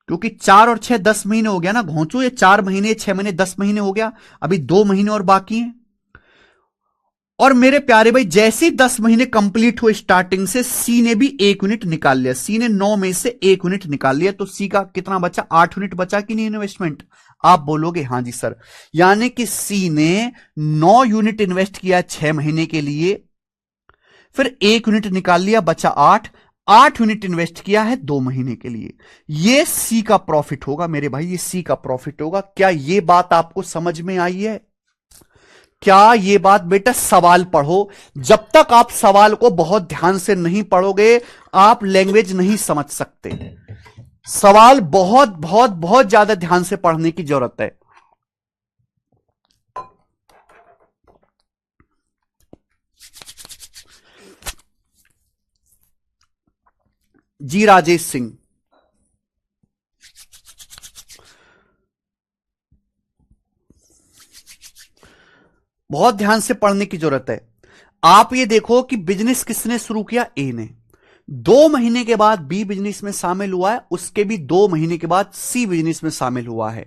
क्योंकि 4 और 6 10 महीने हो गया ना घोंचू, ये 4 महीने 6 महीने 10 महीने हो गया, अभी 2 महीने और बाकी हैं। और मेरे प्यारे भाई जैसे ही 10 महीने कंप्लीट हुए स्टार्टिंग से, सी ने भी 1 यूनिट निकाल लिया। सी ने 9 में से 1 यूनिट निकाल लिया, तो सी का कितना बचा? 8 यूनिट बचा कि नहीं इन्वेस्टमेंट? आप बोलोगे हां जी सर। यानी कि सी ने 9 यूनिट इन्वेस्ट किया 6 महीने के लिए, फिर 1 यूनिट निकाल लिया, बचा 8। 8 यूनिट इन्वेस्ट किया है 2 महीने के लिए। यह सी का प्रॉफिट होगा मेरे भाई, ये सी का प्रॉफिट होगा। क्या यह बात आपको समझ में आई है? क्या ये बात? बेटा सवाल पढ़ो। जब तक आप सवाल को बहुत ध्यान से नहीं पढ़ोगे, आप लैंग्वेज नहीं समझ सकते। सवाल बहुत बहुत बहुत ज्यादा ध्यान से पढ़ने की जरूरत है। जी राजेश सिंह, बहुत ध्यान से पढ़ने की जरूरत है। आप ये देखो कि बिजनेस किसने शुरू किया? ए ने। 2 महीने के बाद बी बिजनेस में शामिल हुआ है, उसके भी 2 महीने के बाद सी बिजनेस में शामिल हुआ है।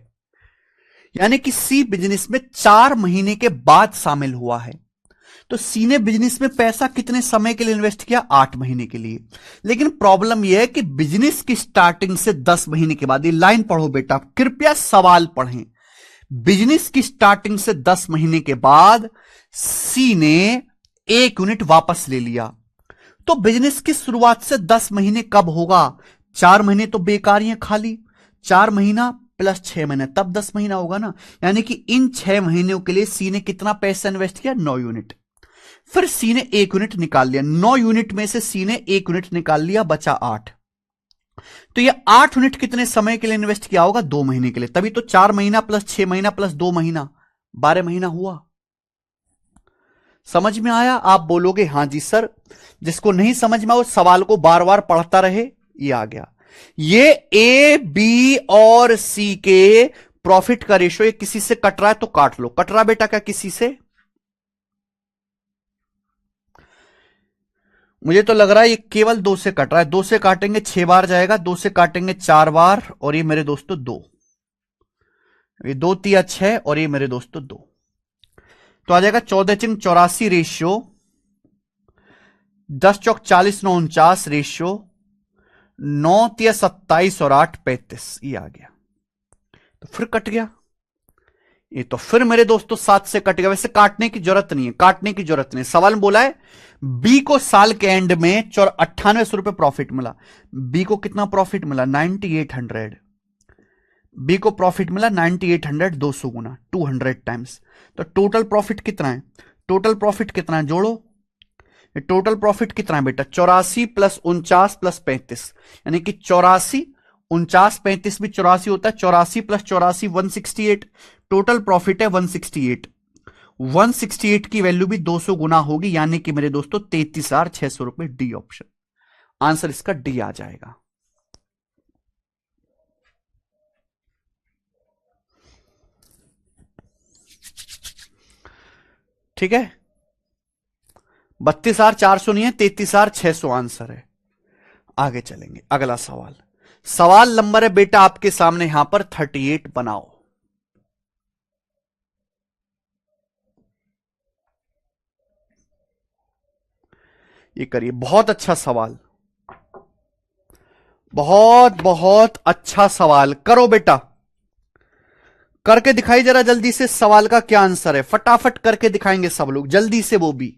यानी कि सी बिजनेस में 4 महीने के बाद शामिल हुआ है। तो सी ने बिजनेस में पैसा कितने समय के लिए इन्वेस्ट किया? 8 महीने के लिए। लेकिन प्रॉब्लम यह है कि बिजनेस की स्टार्टिंग से 10 महीने के बाद, ये लाइन पढ़ो बेटा, कृपया सवाल पढ़ें। बिजनेस की स्टार्टिंग से 10 महीने के बाद सी ने 1 यूनिट वापस ले लिया। तो बिजनेस की शुरुआत से 10 महीने कब होगा? 4 महीने तो बेकार ही है खाली, 4 महीना प्लस 6 महीने, तब 10 महीना होगा ना। यानी कि इन 6 महीनों के लिए सी ने कितना पैसा इन्वेस्ट किया? 9 यूनिट। फिर सी ने 1 यूनिट निकाल लिया, 9 यूनिट में से सी ने 1 यूनिट निकाल लिया, बचा 8। तो ये 8 यूनिट कितने समय के लिए इन्वेस्ट किया होगा? 2 महीने के लिए। तभी तो 4 महीना प्लस 6 महीना प्लस 2 महीना 12 महीना हुआ। समझ में आया? आप बोलोगे हां जी सर। जिसको नहीं समझ में, उस सवाल को बार बार पढ़ता रहे। ये आ गया। ये ए बी और सी के प्रॉफिट का रेशो, ये किसी से कट रहा है तो काट लो। कट रहा बेटा क्या किसी से? मुझे तो लग रहा है ये केवल 2 से कट रहा है। 2 से काटेंगे 6 बार जाएगा, 2 से काटेंगे 4 बार, और ये मेरे दोस्तों 2। ये 2 तिया 6, और ये मेरे दोस्तों 2। तो आ जाएगा 14×84 रेशियो, 10 चौक 40 9 49 रेशियो, 9 तिया 27 और 8 35। ये आ गया। तो फिर कट गया ये, तो फिर मेरे दोस्तों 7 से कट गया। वैसे काटने की जरूरत नहीं है, काटने की जरूरत नहीं। सवाल में बोला है बी को साल के एंड में 9800 रुपए प्रॉफिट मिला। बी को कितना प्रॉफिट मिला? 9800। बी को प्रॉफिट मिला 9800, 200 गुना 200 टाइम्स। तो टोटल प्रॉफिट कितना है? टोटल प्रॉफिट कितना है जोड़ो। टोटल प्रॉफिट कितना है बेटा? 84 प्लस 49 प्लस 35, यानी कि 84, 49 35 भी 84 होता है। 84 प्लस 84 168। टोटल प्रॉफिट है 168। 168 की वैल्यू भी 200 गुना होगी, यानी कि मेरे दोस्तों 33,600 रुपए। डी ऑप्शन आंसर इसका डी आ जाएगा। ठीक है, 32,400 नहीं है, 33,600 आंसर है। आगे चलेंगे, अगला सवाल। सवाल नंबर है बेटा आपके सामने यहां पर 38 बनाओ। ये करिए, बहुत अच्छा सवाल, बहुत बहुत अच्छा सवाल। करो बेटा, करके दिखाई जरा जल्दी से। सवाल का क्या आंसर है? फटाफट करके दिखाएंगे सब लोग, जल्दी से वो भी।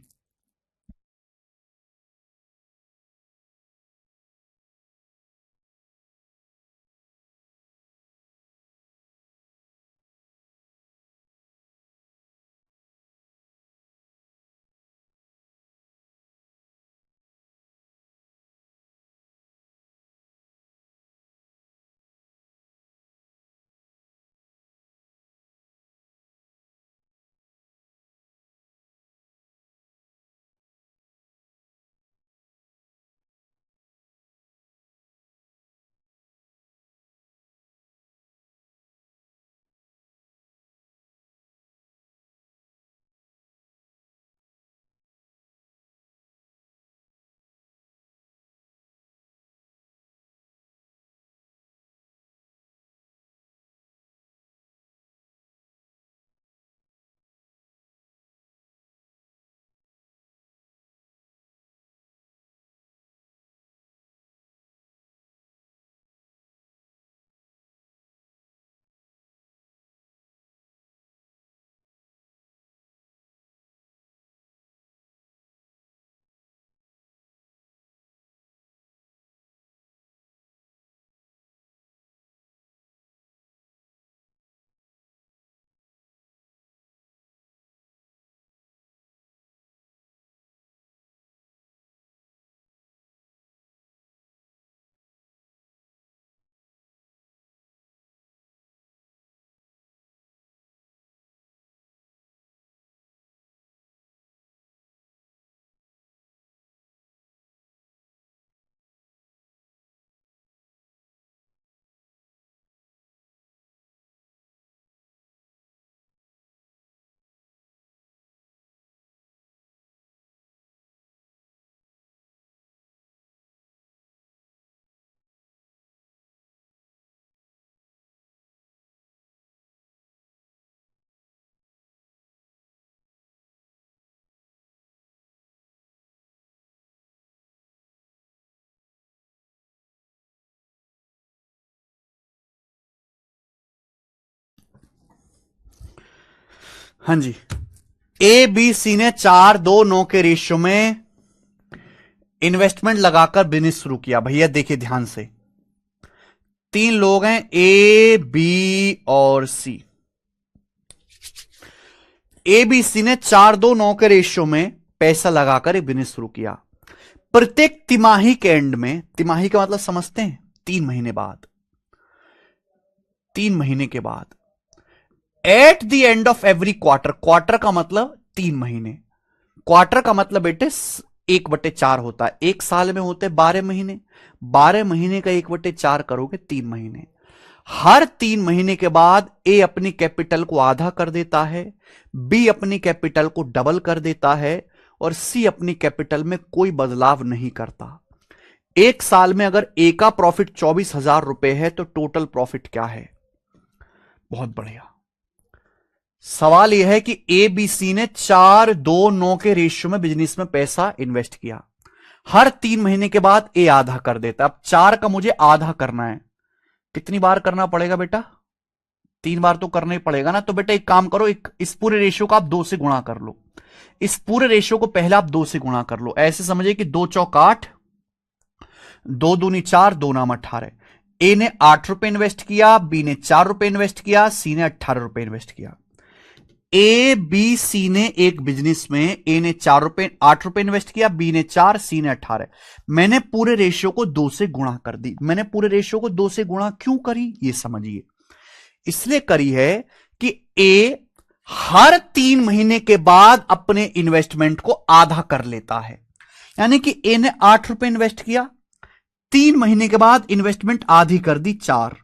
हाँ जी, ए बी सी ने 4-2-9 के रेशियो में इन्वेस्टमेंट लगाकर बिजनेस शुरू किया। भैया देखिए ध्यान से, 3 लोग हैं, ए बी और सी। ए बी सी ने 4-2-9 के रेशियो में पैसा लगाकर एक बिजनेस शुरू किया। प्रत्येक तिमाही के एंड में, तिमाही का मतलब समझते हैं, 3 महीने बाद, 3 महीने के बाद, at the end of every quarter, quarter का मतलब 3 महीने, क्वार्टर का मतलब बेटे 1/4 होता है। एक साल में होते 12 महीने, 12 महीने का 1/4 करोगे 3 महीने। हर 3 महीने के बाद ए अपनी कैपिटल को आधा कर देता है, बी अपनी कैपिटल को डबल कर देता है और सी अपनी कैपिटल में कोई बदलाव नहीं करता। एक साल में अगर ए का प्रॉफिट 24,000 रुपए है तो टोटल प्रॉफिट क्या है? बहुत बढ़िया। सवाल यह है कि ए बी सी ने 4-2-9 के रेशियो में बिजनेस में पैसा इन्वेस्ट किया। हर 3 महीने के बाद ए आधा कर देता है। अब 4 का मुझे आधा करना है, कितनी बार करना पड़ेगा बेटा? 3 बार तो करना ही पड़ेगा ना। तो बेटा एक काम करो, इस पूरे रेशियो को आप 2 से गुणा कर लो। इस पूरे रेशियो को पहले आप 2 से गुणा कर लो। ऐसे समझिए कि 2 चौक 8, 2 दूनी 4, 2 नाम 18। ए ने 8 रुपए इन्वेस्ट किया, बी ने 4 रुपए इन्वेस्ट किया, सी ने 18 रुपए इन्वेस्ट किया। ए बी सी ने एक बिजनेस में, ए ने 8 रुपए इन्वेस्ट किया, बी ने 4, सी ने 18। मैंने पूरे रेशियो को 2 से गुणा कर दी। मैंने पूरे रेशियो को 2 से गुणा क्यों करी ये समझिए। इसलिए करी है कि ए हर 3 महीने के बाद अपने इन्वेस्टमेंट को आधा कर लेता है। यानी कि ए ने 8 रुपए इन्वेस्ट किया, 3 महीने के बाद इन्वेस्टमेंट आधी कर दी 4,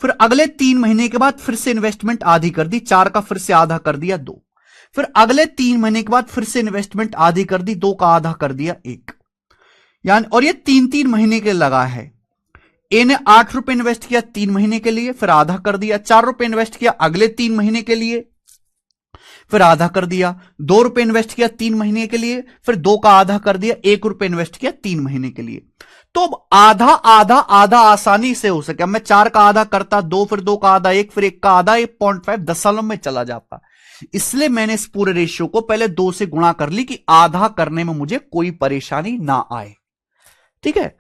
फिर अगले 3 महीने के बाद फिर से इन्वेस्टमेंट आधी कर दी, 4 का फिर से आधा कर दिया 2, फिर अगले 3 महीने के बाद फिर से इन्वेस्टमेंट आधी कर दी, 2 का आधा कर दिया 1। यानी और ये 3-3 महीने के लगा है। ए ने 8 रुपए इन्वेस्ट किया 3 महीने के लिए, फिर आधा कर दिया, 4 रुपए इन्वेस्ट किया अगले 3 महीने के लिए, फिर आधा कर दिया, 2 रुपए इन्वेस्ट किया 3 महीने के लिए, फिर 2 का आधा कर दिया, 1 रुपए इन्वेस्ट किया 3 महीने के लिए। तो अब आधा आधा आधा आसानी से हो सके। मैं 4 का आधा करता 2, फिर 2 का आधा 1, फिर 1 का आधा 1.5 दशमलव में चला जाता। इसलिए मैंने इस पूरे रेशियो को पहले 2 से गुणा कर ली कि आधा करने में मुझे कोई परेशानी ना आए। ठीक है,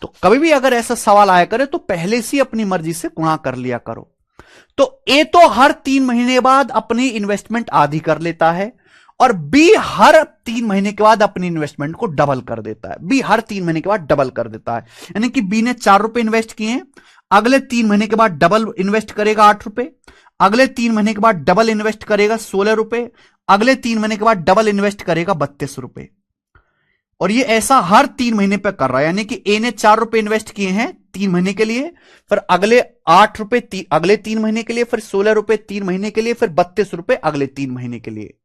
तो कभी भी अगर ऐसा सवाल आया करे तो पहले से अपनी मर्जी से गुणा कर लिया करो। तो ए तो हर 3 महीने बाद अपनी इन्वेस्टमेंट आधी कर लेता है और बी हर 3 महीने के बाद अपनी इन्वेस्टमेंट को डबल कर देता है। बी हर 3 महीने के बाद डबल कर देता है। यानी कि बी ने 4 रुपए इन्वेस्ट किए हैं, अगले 3 महीने के बाद डबल इन्वेस्ट करेगा 8 रुपए, अगले 3 महीने के बाद डबल इन्वेस्ट करेगा 16 रुपए, अगले 3 महीने के बाद डबल इन्वेस्ट करेगा 32 रुपए। और ये ऐसा हर 3 महीने पे कर रहा है। यानी कि ए ने 4 रुपए इन्वेस्ट किए हैं 3 महीने के लिए, फिर अगले 8 रुपए अगले 3 महीने के लिए, फिर 16 रुपए 3 महीने के लिए, फिर 32 रुपए अगले 3 महीने के लिए।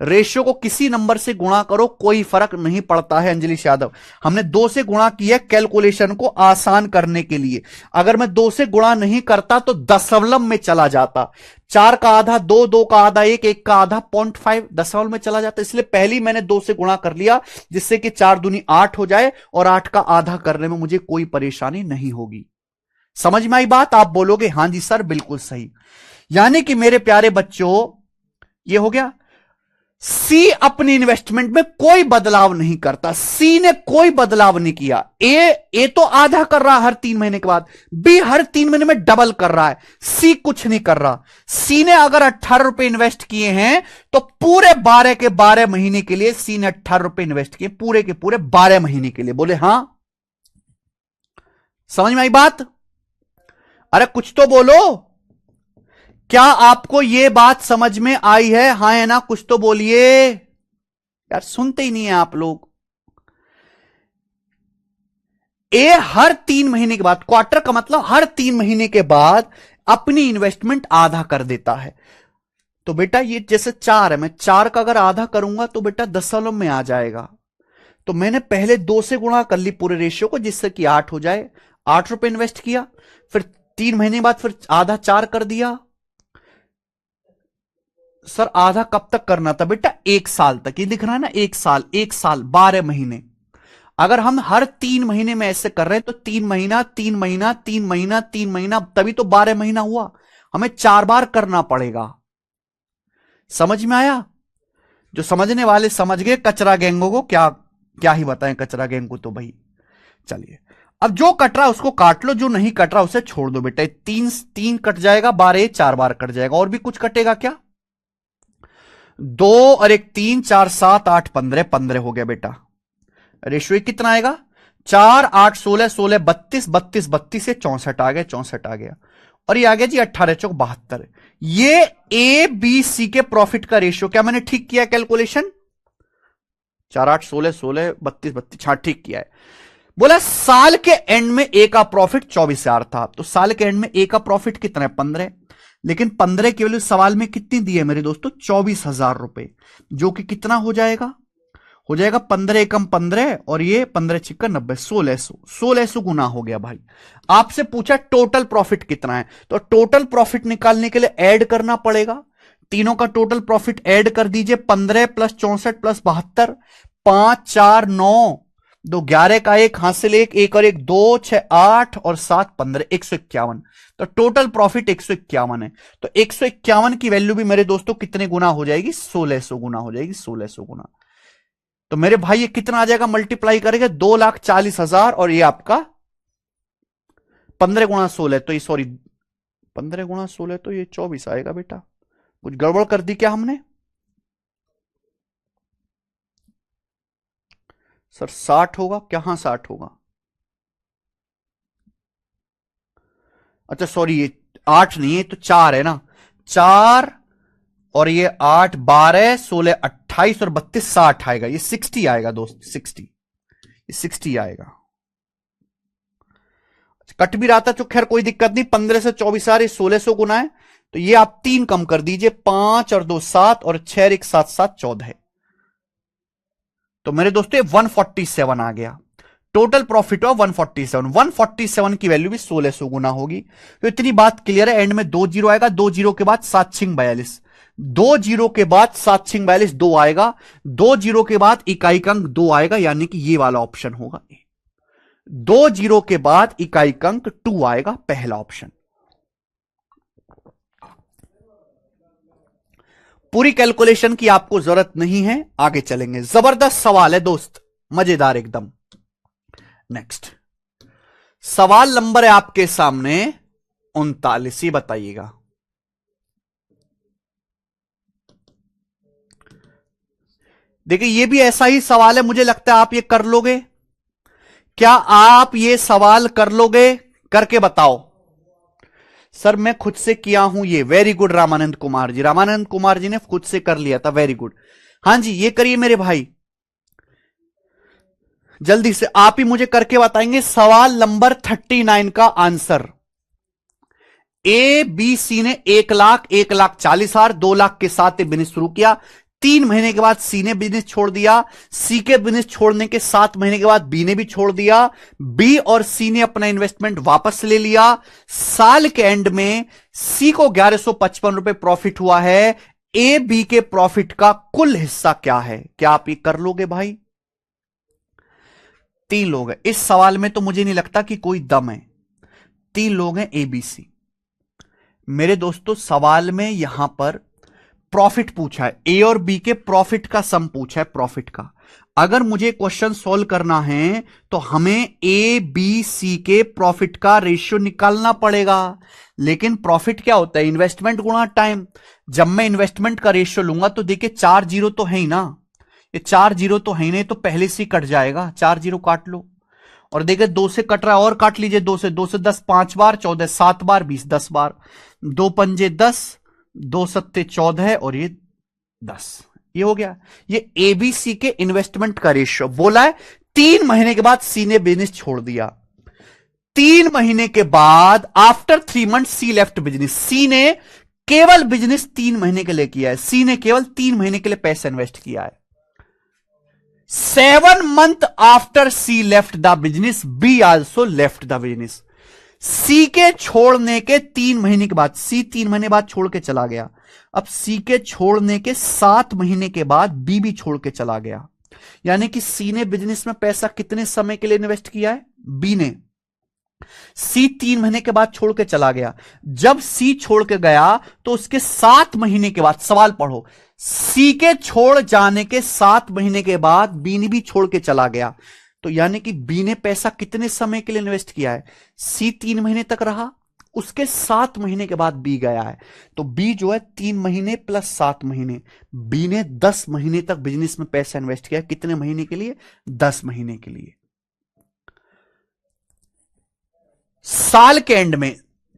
रेशियो को किसी नंबर से गुणा करो, कोई फर्क नहीं पड़ता है। अंजलि यादव, हमने 2 से गुणा किया कैलकुलेशन को आसान करने के लिए। अगर मैं 2 से गुणा नहीं करता तो दशमलव में चला जाता। 4 का आधा 2, 2 का आधा 1, 1 का आधा 0.5 दशमलव में चला जाता। इसलिए पहले मैंने 2 से गुणा कर लिया, जिससे कि 4 दूनी 8 हो जाए और 8 का आधा करने में मुझे कोई परेशानी नहीं होगी। समझ में आई बात? आप बोलोगे हां जी सर बिल्कुल सही। यानी कि मेरे प्यारे बच्चों, यह हो गया। सी अपनी इन्वेस्टमेंट में कोई बदलाव नहीं करता। सी ने कोई बदलाव नहीं किया। ए तो आधा कर रहा है हर 3 महीने के बाद, बी हर 3 महीने में डबल कर रहा है, सी कुछ नहीं कर रहा। सी ने अगर 18 रुपए इन्वेस्ट किए हैं तो पूरे 12 के 12 महीने के लिए सी ने 18 रुपए इन्वेस्ट किए, पूरे के पूरे 12 महीने के लिए। बोले हां, समझ में आई बात? अरे कुछ तो बोलो। क्या आपको यह बात समझ में आई है? हां है ना? कुछ तो बोलिए यार, सुनते ही नहीं है आप लोग। ए हर 3 महीने के बाद, क्वार्टर का मतलब हर 3 महीने के बाद अपनी इन्वेस्टमेंट आधा कर देता है। तो बेटा ये जैसे 4 है, मैं 4 का अगर आधा करूंगा तो बेटा दशमलव में आ जाएगा। तो मैंने पहले 2 से गुणा कर ली पूरे रेशियो को, जिससे कि 8 हो जाए। 8 रुपए इन्वेस्ट किया, फिर 3 महीने बाद फिर आधा 4 कर दिया। सर आधा कब तक करना था? बेटा 1 साल तक। ये दिख रहा है ना, 1 साल, 1 साल 12 महीने। अगर हम हर 3 महीने में ऐसे कर रहे हैं तो 3 महीना 3 महीना 3 महीना 3 महीना, तभी तो 12 महीना हुआ। हमें 4 बार करना पड़ेगा। समझ में आया? जो समझने वाले समझ गए, कचरा गैंगों को क्या क्या ही बताएं, कचरा गैंग को तो भाई। चलिए, अब जो कट रहा है उसको काट लो, जो नहीं कट रहा उसे छोड़ दो बेटा। तीन तीन कट जाएगा, 12 4 बार कट जाएगा। और भी कुछ कटेगा क्या? 2 और 1 3 4 7 8 15 15 हो गया बेटा। रेशियो कितना आएगा? 4 8 16 16 32 32 32 से 64 आ गया, 64 आ गया। और ये आ गया जी 18 चौक 72। ये ए बी सी के प्रॉफिट का रेशियो। क्या मैंने ठीक किया कैलकुलेशन? 4 8 16 16 32 32, हाँ ठीक किया है। बोला साल के एंड में ए का प्रॉफिट 24,000 था, तो साल के एंड में ए का प्रॉफिट कितना है? 15। लेकिन 15 की वैल्यू सवाल में कितनी दी है मेरे दोस्तों? 24,000 रुपए, जो कि कितना हो जाएगा? हो जाएगा 15 एकम 15 और ये 15 छिक्का 90, 1600 गुना हो गया भाई। आपसे पूछा टोटल प्रॉफिट कितना है, तो टोटल प्रॉफिट निकालने के लिए ऐड करना पड़ेगा। तीनों का टोटल प्रॉफिट ऐड कर दीजिए। 15 प्लस 64 प्लस 72, 5 4 9 2 11 का 1 हासिल 1 1 और 1 2 6 8 और 7 15, 151। तो टोटल प्रॉफिट 151 है। तो 151 की वैल्यू भी मेरे दोस्तों कितने गुना हो जाएगी? 1600 गुना हो जाएगी, 1600 गुना। तो मेरे भाई ये कितना आ जाएगा? मल्टीप्लाई करेंगे 2,40,000 और ये आपका 15 गुणा 16, तो ये सॉरी 15 गुणा 16 तो ये 24 आएगा बेटा। कुछ गड़बड़ कर दी क्या हमने? सर 60 होगा क्या? हाँ 60 होगा। अच्छा सॉरी, ये 8 नहीं है तो 4 है ना। 4 और ये 8 12 16 28 और 32 60 आएगा। ये 60 आएगा दोस्त, 60, ये 60 आएगा। कट भी रहा था तो खैर कोई दिक्कत नहीं। 15 से 24 आ रही, 1600 गुना है। तो ये आप 3 कम कर दीजिए, 5 और 2 7 और 6 1 7 7 14 है। तो मेरे दोस्तों ये 147 आ गया। टोटल प्रॉफिट हुआ 147। 147 की वैल्यू भी 1600 गुना होगी। तो इतनी बात क्लियर है। एंड में 2 जीरो आएगा, 2 जीरो के बाद 7 छिंग 42, 2 जीरो के बाद 7 छिंग 42 2 आएगा, 2 जीरो के बाद इकाई का अंक 2 आएगा, यानी कि ये वाला ऑप्शन होगा। 2 जीरो के बाद इकाई का अंक 2 आएगा, पहला ऑप्शन। पूरी कैलकुलेशन की आपको जरूरत नहीं है, आगे चलेंगे। जबरदस्त सवाल है दोस्त, मजेदार एकदम। नेक्स्ट सवाल नंबर है आपके सामने 39, ही बताइएगा। देखिए ये भी ऐसा ही सवाल है, मुझे लगता है आप ये कर लोगे। क्या आप ये सवाल कर लोगे? करके बताओ। सर मैं खुद से किया हूं ये। वेरी गुड रामानंद कुमार जी, रामानंद कुमार जी ने खुद से कर लिया था, वेरी गुड। हां जी ये करिए मेरे भाई, जल्दी से आप ही मुझे करके बताएंगे। सवाल नंबर 39 का आंसर। ए बी सी ने 1,40,000 2 लाख के साथ बिजनेस शुरू किया। 3 महीने के बाद सी ने बिजनेस छोड़ दिया। सी के बिजनेस छोड़ने के 7 महीने के बाद बी ने भी छोड़ दिया। बी और सी ने अपना इन्वेस्टमेंट वापस ले लिया। साल के एंड में सी को 1155 रुपए प्रॉफिट हुआ है। ए बी के प्रॉफिट का कुल हिस्सा क्या है? क्या आप ये कर लोगे भाई? 3 लोग हैं इस सवाल में, तो मुझे नहीं लगता कि कोई दम है। 3 लोग हैं ए बी सी। मेरे दोस्तों सवाल में यहां पर प्रॉफिट पूछा है, ए और बी के प्रॉफिट का सम पूछा है, प्रॉफिट का। अगर मुझे क्वेश्चन सॉल्व करना है तो हमें ए बी सी के प्रॉफिट का रेशियो निकालना पड़ेगा। लेकिन प्रॉफिट क्या होता है? इन्वेस्टमेंट गुणा टाइम। जब मैं इन्वेस्टमेंट का रेशियो लूंगा तो देखिए 4 जीरो तो है ही ना, ये 4 जीरो तो है ही नहीं, तो पहले से ही कट जाएगा। 4 जीरो काट लो, और देखिए 2 से कट रहा है और काट लीजिए। 2 से 10 5 बार, 14 7 बार, 20 10 बार, 2 पंजे 10, 2 सत्ते 14 और ये 10। ये हो गया। ये एबीसी के इन्वेस्टमेंट का रेशियो बोला है। 3 महीने के बाद सी ने बिजनेस छोड़ दिया। 3 महीने के बाद आफ्टर 3 मंथ सी लेफ्ट बिजनेस। सी ने केवल बिजनेस 3 महीने के लिए किया है। सी ने केवल 3 महीने के लिए पैसा इन्वेस्ट किया है। 7 months after C left the business, B also left the business. सी के छोड़ने के 3 महीने के बाद, सी 3 महीने बाद छोड़ के चला गया। अब सी के छोड़ने के 7 महीने के बाद बी भी छोड़ के चला गया। यानी कि सी ने बिजनेस में पैसा कितने समय के लिए इन्वेस्ट किया है? बी ने। सी 3 महीने के बाद छोड़ के चला गया। जब सी छोड़ के गया तो उसके 7 महीने के बाद, सवाल पढ़ो, सी के छोड़ जाने के 7 महीने के बाद बी ने भी छोड़ के चला गया। तो यानी कि बी ने पैसा कितने समय के लिए इन्वेस्ट किया है? सी 3 महीने तक रहा, उसके 7 महीने के बाद बी गया है। तो बी जो है 3 महीने प्लस 7 महीने, बी ने 10 महीने तक बिजनेस में पैसा इन्वेस्ट किया। कितने महीने के लिए? 10 महीने के लिए। साल के एंड में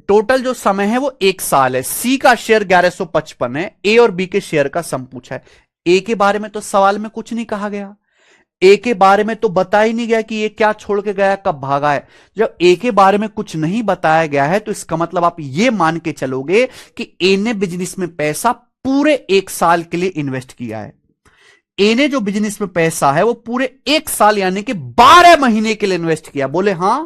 टोटल जो समय है वो 1 साल है। सी का शेयर 1155 है, ए और बी के शेयर का सम पूछा है। ए के बारे में तो सवाल में कुछ नहीं कहा गया, ए के बारे में तो बता ही नहीं गया कि ये क्या छोड़ के गया, कब भागा है। जब ए के बारे में कुछ नहीं बताया गया है तो इसका मतलब आप ये मान के चलोगे कि ए ने बिजनेस में पैसा पूरे 1 साल के लिए इन्वेस्ट किया है। ए ने जो बिजनेस में पैसा है वो पूरे 1 साल यानी कि 12 महीने के लिए इन्वेस्ट किया। बोले हां,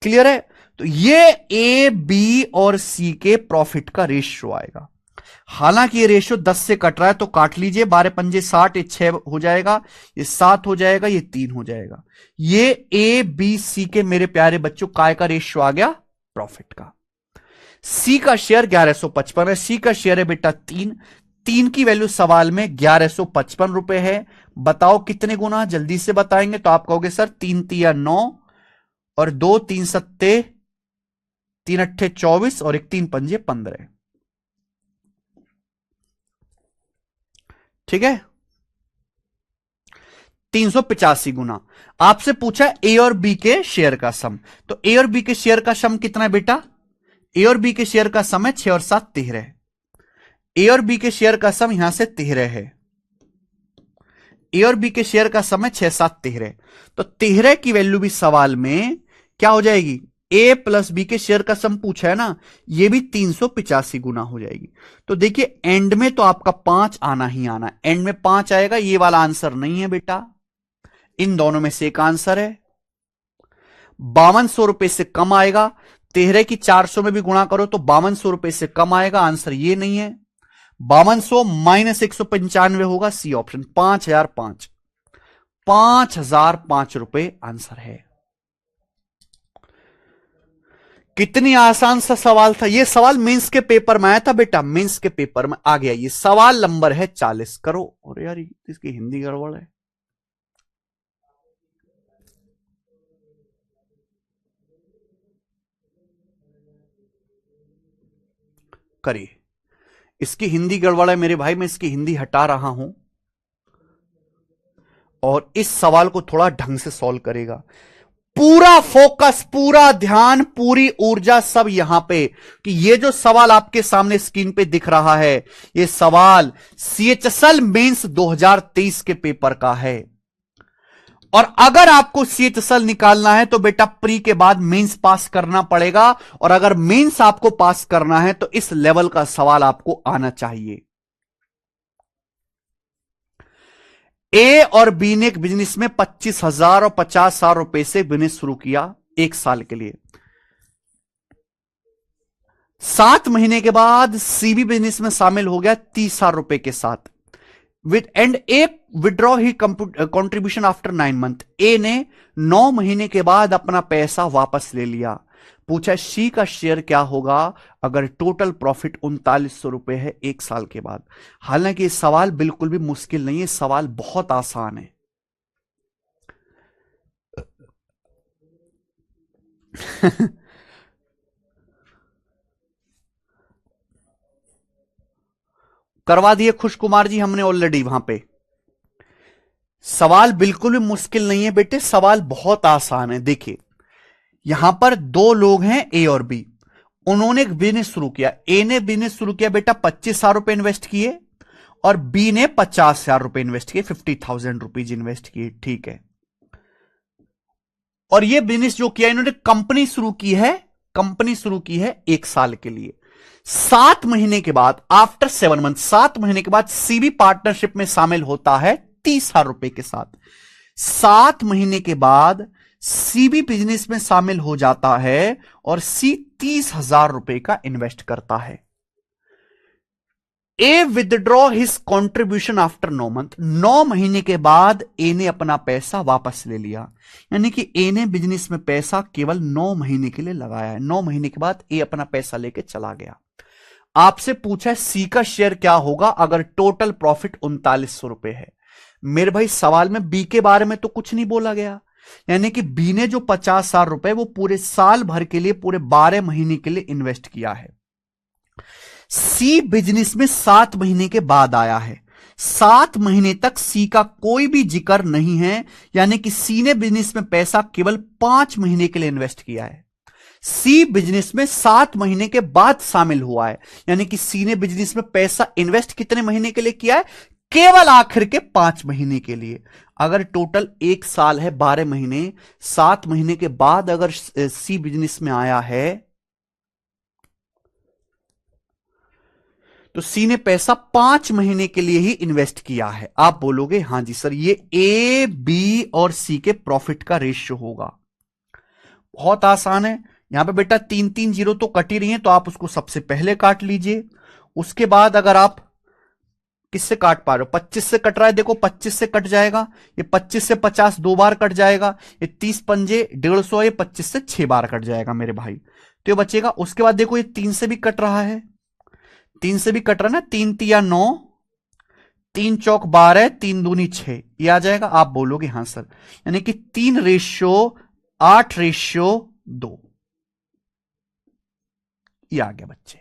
क्लियर है? तो ये ए, बी और सी के प्रॉफिट का रेशियो आएगा। हालांकि ये रेशियो 10 से कट रहा है तो काट लीजिए, 12 पंजे 60, ये 6 हो जाएगा, ये 7 हो जाएगा, ये 3 हो जाएगा। ये ए, बी, सी के मेरे प्यारे बच्चों काय का रेशियो आ गया? प्रॉफिट का। सी का शेयर 1155 है, सी का शेयर है बेटा 3 की वैल्यू सवाल में 1155 रुपए है। बताओ कितने गुना? जल्दी से बताएंगे तो आप कहोगे सर 3 तिया 9 और 2 3 सत्ते 3 अट्ठे 24 और 1 3 पंजे 15। ठीक है, 385 गुना। आपसे पूछा ए और बी के शेयर का सम, तो ए और बी के शेयर का सम कितना है बेटा? ए और बी के शेयर का सम है 6 और 7 13। ए और बी के शेयर का सम यहां से 13 है। ए और बी के शेयर का सम है 6 7 13। तो 13 की वैल्यू भी सवाल में क्या हो जाएगी? ए प्लस बी के शेयर का सम पूछा है ना, ये भी 385 गुना हो जाएगी। तो देखिए एंड में तो आपका 5 आना ही आना, एंड में 5 आएगा। ये वाला आंसर नहीं है बेटा, इन दोनों में से एक आंसर है। 5200 रुपए से कम आएगा। 13 की 400 में भी गुणा करो तो 5200 रुपए से कम आएगा, आंसर ये नहीं है। 5200 माइनस 195 होगा, सी ऑप्शन 5005, 5005 रुपए आंसर है। कितनी आसान सा सवाल था। यह सवाल मेंस के पेपर में आया था बेटा, मेंस के पेपर में आ गया। ये सवाल नंबर है 40। करो। और यार इसकी हिंदी गड़बड़ है। करिए, इसकी हिंदी गड़बड़ है मेरे भाई, मैं इसकी हिंदी हटा रहा हूं और इस सवाल को थोड़ा ढंग से सॉल्व करेगा। पूरा फोकस, पूरा ध्यान, पूरी ऊर्जा सब यहां पे कि ये जो सवाल आपके सामने स्क्रीन पे दिख रहा है, ये सवाल सीएचएसएल मेंस 2023 के पेपर का है। और अगर आपको सीएचएसएल निकालना है तो बेटा प्री के बाद मेंस पास करना पड़ेगा, और अगर मेंस आपको पास करना है तो इस लेवल का सवाल आपको आना चाहिए। ए और बी ने एक बिजनेस में 25,000 और 50,000 रुपए से बिजनेस शुरू किया 1 साल के लिए। 7 महीने के बाद सी भी बिजनेस में शामिल हो गया 30,000 रुपए के साथ। With and A withdraw he contribution after 9 month. A ने 9 महीने के बाद अपना पैसा वापस ले लिया। पूछा सी का शेयर क्या होगा अगर टोटल प्रॉफिट 3900 रुपए है 1 साल के बाद। हालांकि ये सवाल बिल्कुल भी मुश्किल नहीं है, सवाल बहुत आसान है। करवा दिए खुश कुमार जी हमने ऑलरेडी वहां पे। सवाल बिल्कुल भी मुश्किल नहीं है बेटे, सवाल बहुत आसान है। देखिए यहां पर 2 लोग हैं ए और बी, उन्होंने एक बिजनेस शुरू किया। ए ने बिजनेस शुरू किया बेटा 25,000 रुपए इन्वेस्ट किए और बी ने 50,000 रुपए इन्वेस्ट किए, 50,000 रुपीज इन्वेस्ट किए। ठीक है, और ये बिजनेस जो किया इन्होंने कंपनी शुरू की है, कंपनी शुरू की है 1 साल के लिए। 7 महीने के बाद आफ्टर 7 मंथ, 7 महीने के बाद सी भी पार्टनरशिप में शामिल होता है 30,000 रुपए के साथ। 7 महीने के बाद सी भी बिजनेस में शामिल हो जाता है और सी 30,000 रुपए का इन्वेस्ट करता है। A withdraw his contribution after 9 month. 9 महीने के बाद ए ने अपना पैसा वापस ले लिया, यानी कि ए ने बिजनेस में पैसा केवल 9 महीने के लिए लगाया है। 9 महीने के बाद ए अपना पैसा लेके चला गया। आपसे पूछा है सी का शेयर क्या होगा अगर टोटल प्रॉफिट 3900 रुपए है। मेरे भाई सवाल में बी के बारे में तो कुछ नहीं बोला गया, यानी कि बी ने जो 50,000 रुपए वो पूरे साल भर के लिए, पूरे 12 महीने के लिए इन्वेस्ट किया है। सी बिजनेस में 7 महीने के बाद आया है। 7 महीने तक सी का कोई भी जिक्र नहीं है, यानी कि सी ने बिजनेस में पैसा केवल 5 महीने के लिए इन्वेस्ट किया है। सी बिजनेस में 7 महीने के बाद शामिल हुआ है, यानी कि सी ने बिजनेस में पैसा इन्वेस्ट कितने महीने के लिए किया है? केवल आखिर के 5 महीने के लिए। अगर टोटल 1 साल है 12 महीने, 7 महीने के बाद अगर सी बिजनेस में आया है तो सी ने पैसा 5 महीने के लिए ही इन्वेस्ट किया है। आप बोलोगे हां जी सर, ये ए, बी और सी के प्रॉफिट का रेशियो होगा। बहुत आसान है। यहां पे बेटा 3 जीरो तो कट ही रही है, तो आप उसको सबसे पहले काट लीजिए। उसके बाद अगर आप किससे काट पा रहे हो? 25 से कट रहा है, देखो 25 से कट जाएगा। ये 25 से 50 2 बार कट जाएगा। ये 30 पंजे 150, ये 25 से 6 बार कट जाएगा मेरे भाई, तो ये बचेगा। उसके बाद देखो ये 3 से भी कट रहा है, 3 से भी कट रहा है ना, 3 तिया 9, 3 चौक 12, 3 दूनी 6, ये आ जाएगा। आप बोलोगे हाँ सर, यानी कि 3:8:2 ये आ गया बच्चे।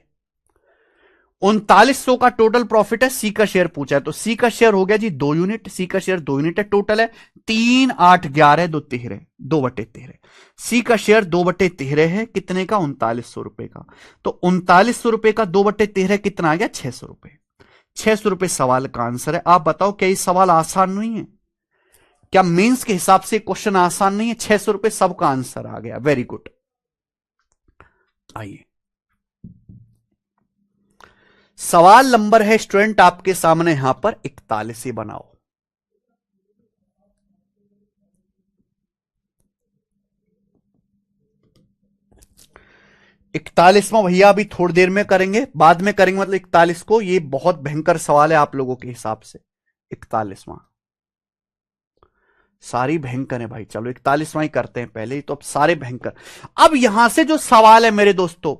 3900 का टोटल प्रॉफिट है। सी का शेयर पूछा है, तो सी का शेयर हो गया जी 2 यूनिट। सी का शेयर 2 यूनिट है, टोटल है 3, 8, 11, 2 13, 2/13। सी का शेयर 2/13 है, कितने का? 3900 रुपए का। तो 3900 रुपए का 2/13 कितना आ गया? 600 रुपए। 600 रुपए सवाल का आंसर है। आप बताओ क्या ये सवाल आसान नहीं है? क्या मेंस के हिसाब से क्वेश्चन आसान नहीं है? 600 रुपए सबका आंसर आ गया, वेरी गुड। आइए सवाल नंबर है स्टूडेंट आपके सामने यहां पर 41 ही बनाओ। इकतालीसवां भैया अभी थोड़ी देर में करेंगे, बाद में करेंगे, मतलब 41 को। ये बहुत भयंकर सवाल है आप लोगों के हिसाब से। 41वां सारी भयंकर है भाई। चलो 41वां ही करते हैं पहले, तो अब सारे भयंकर। अब यहां से जो सवाल है मेरे दोस्तों,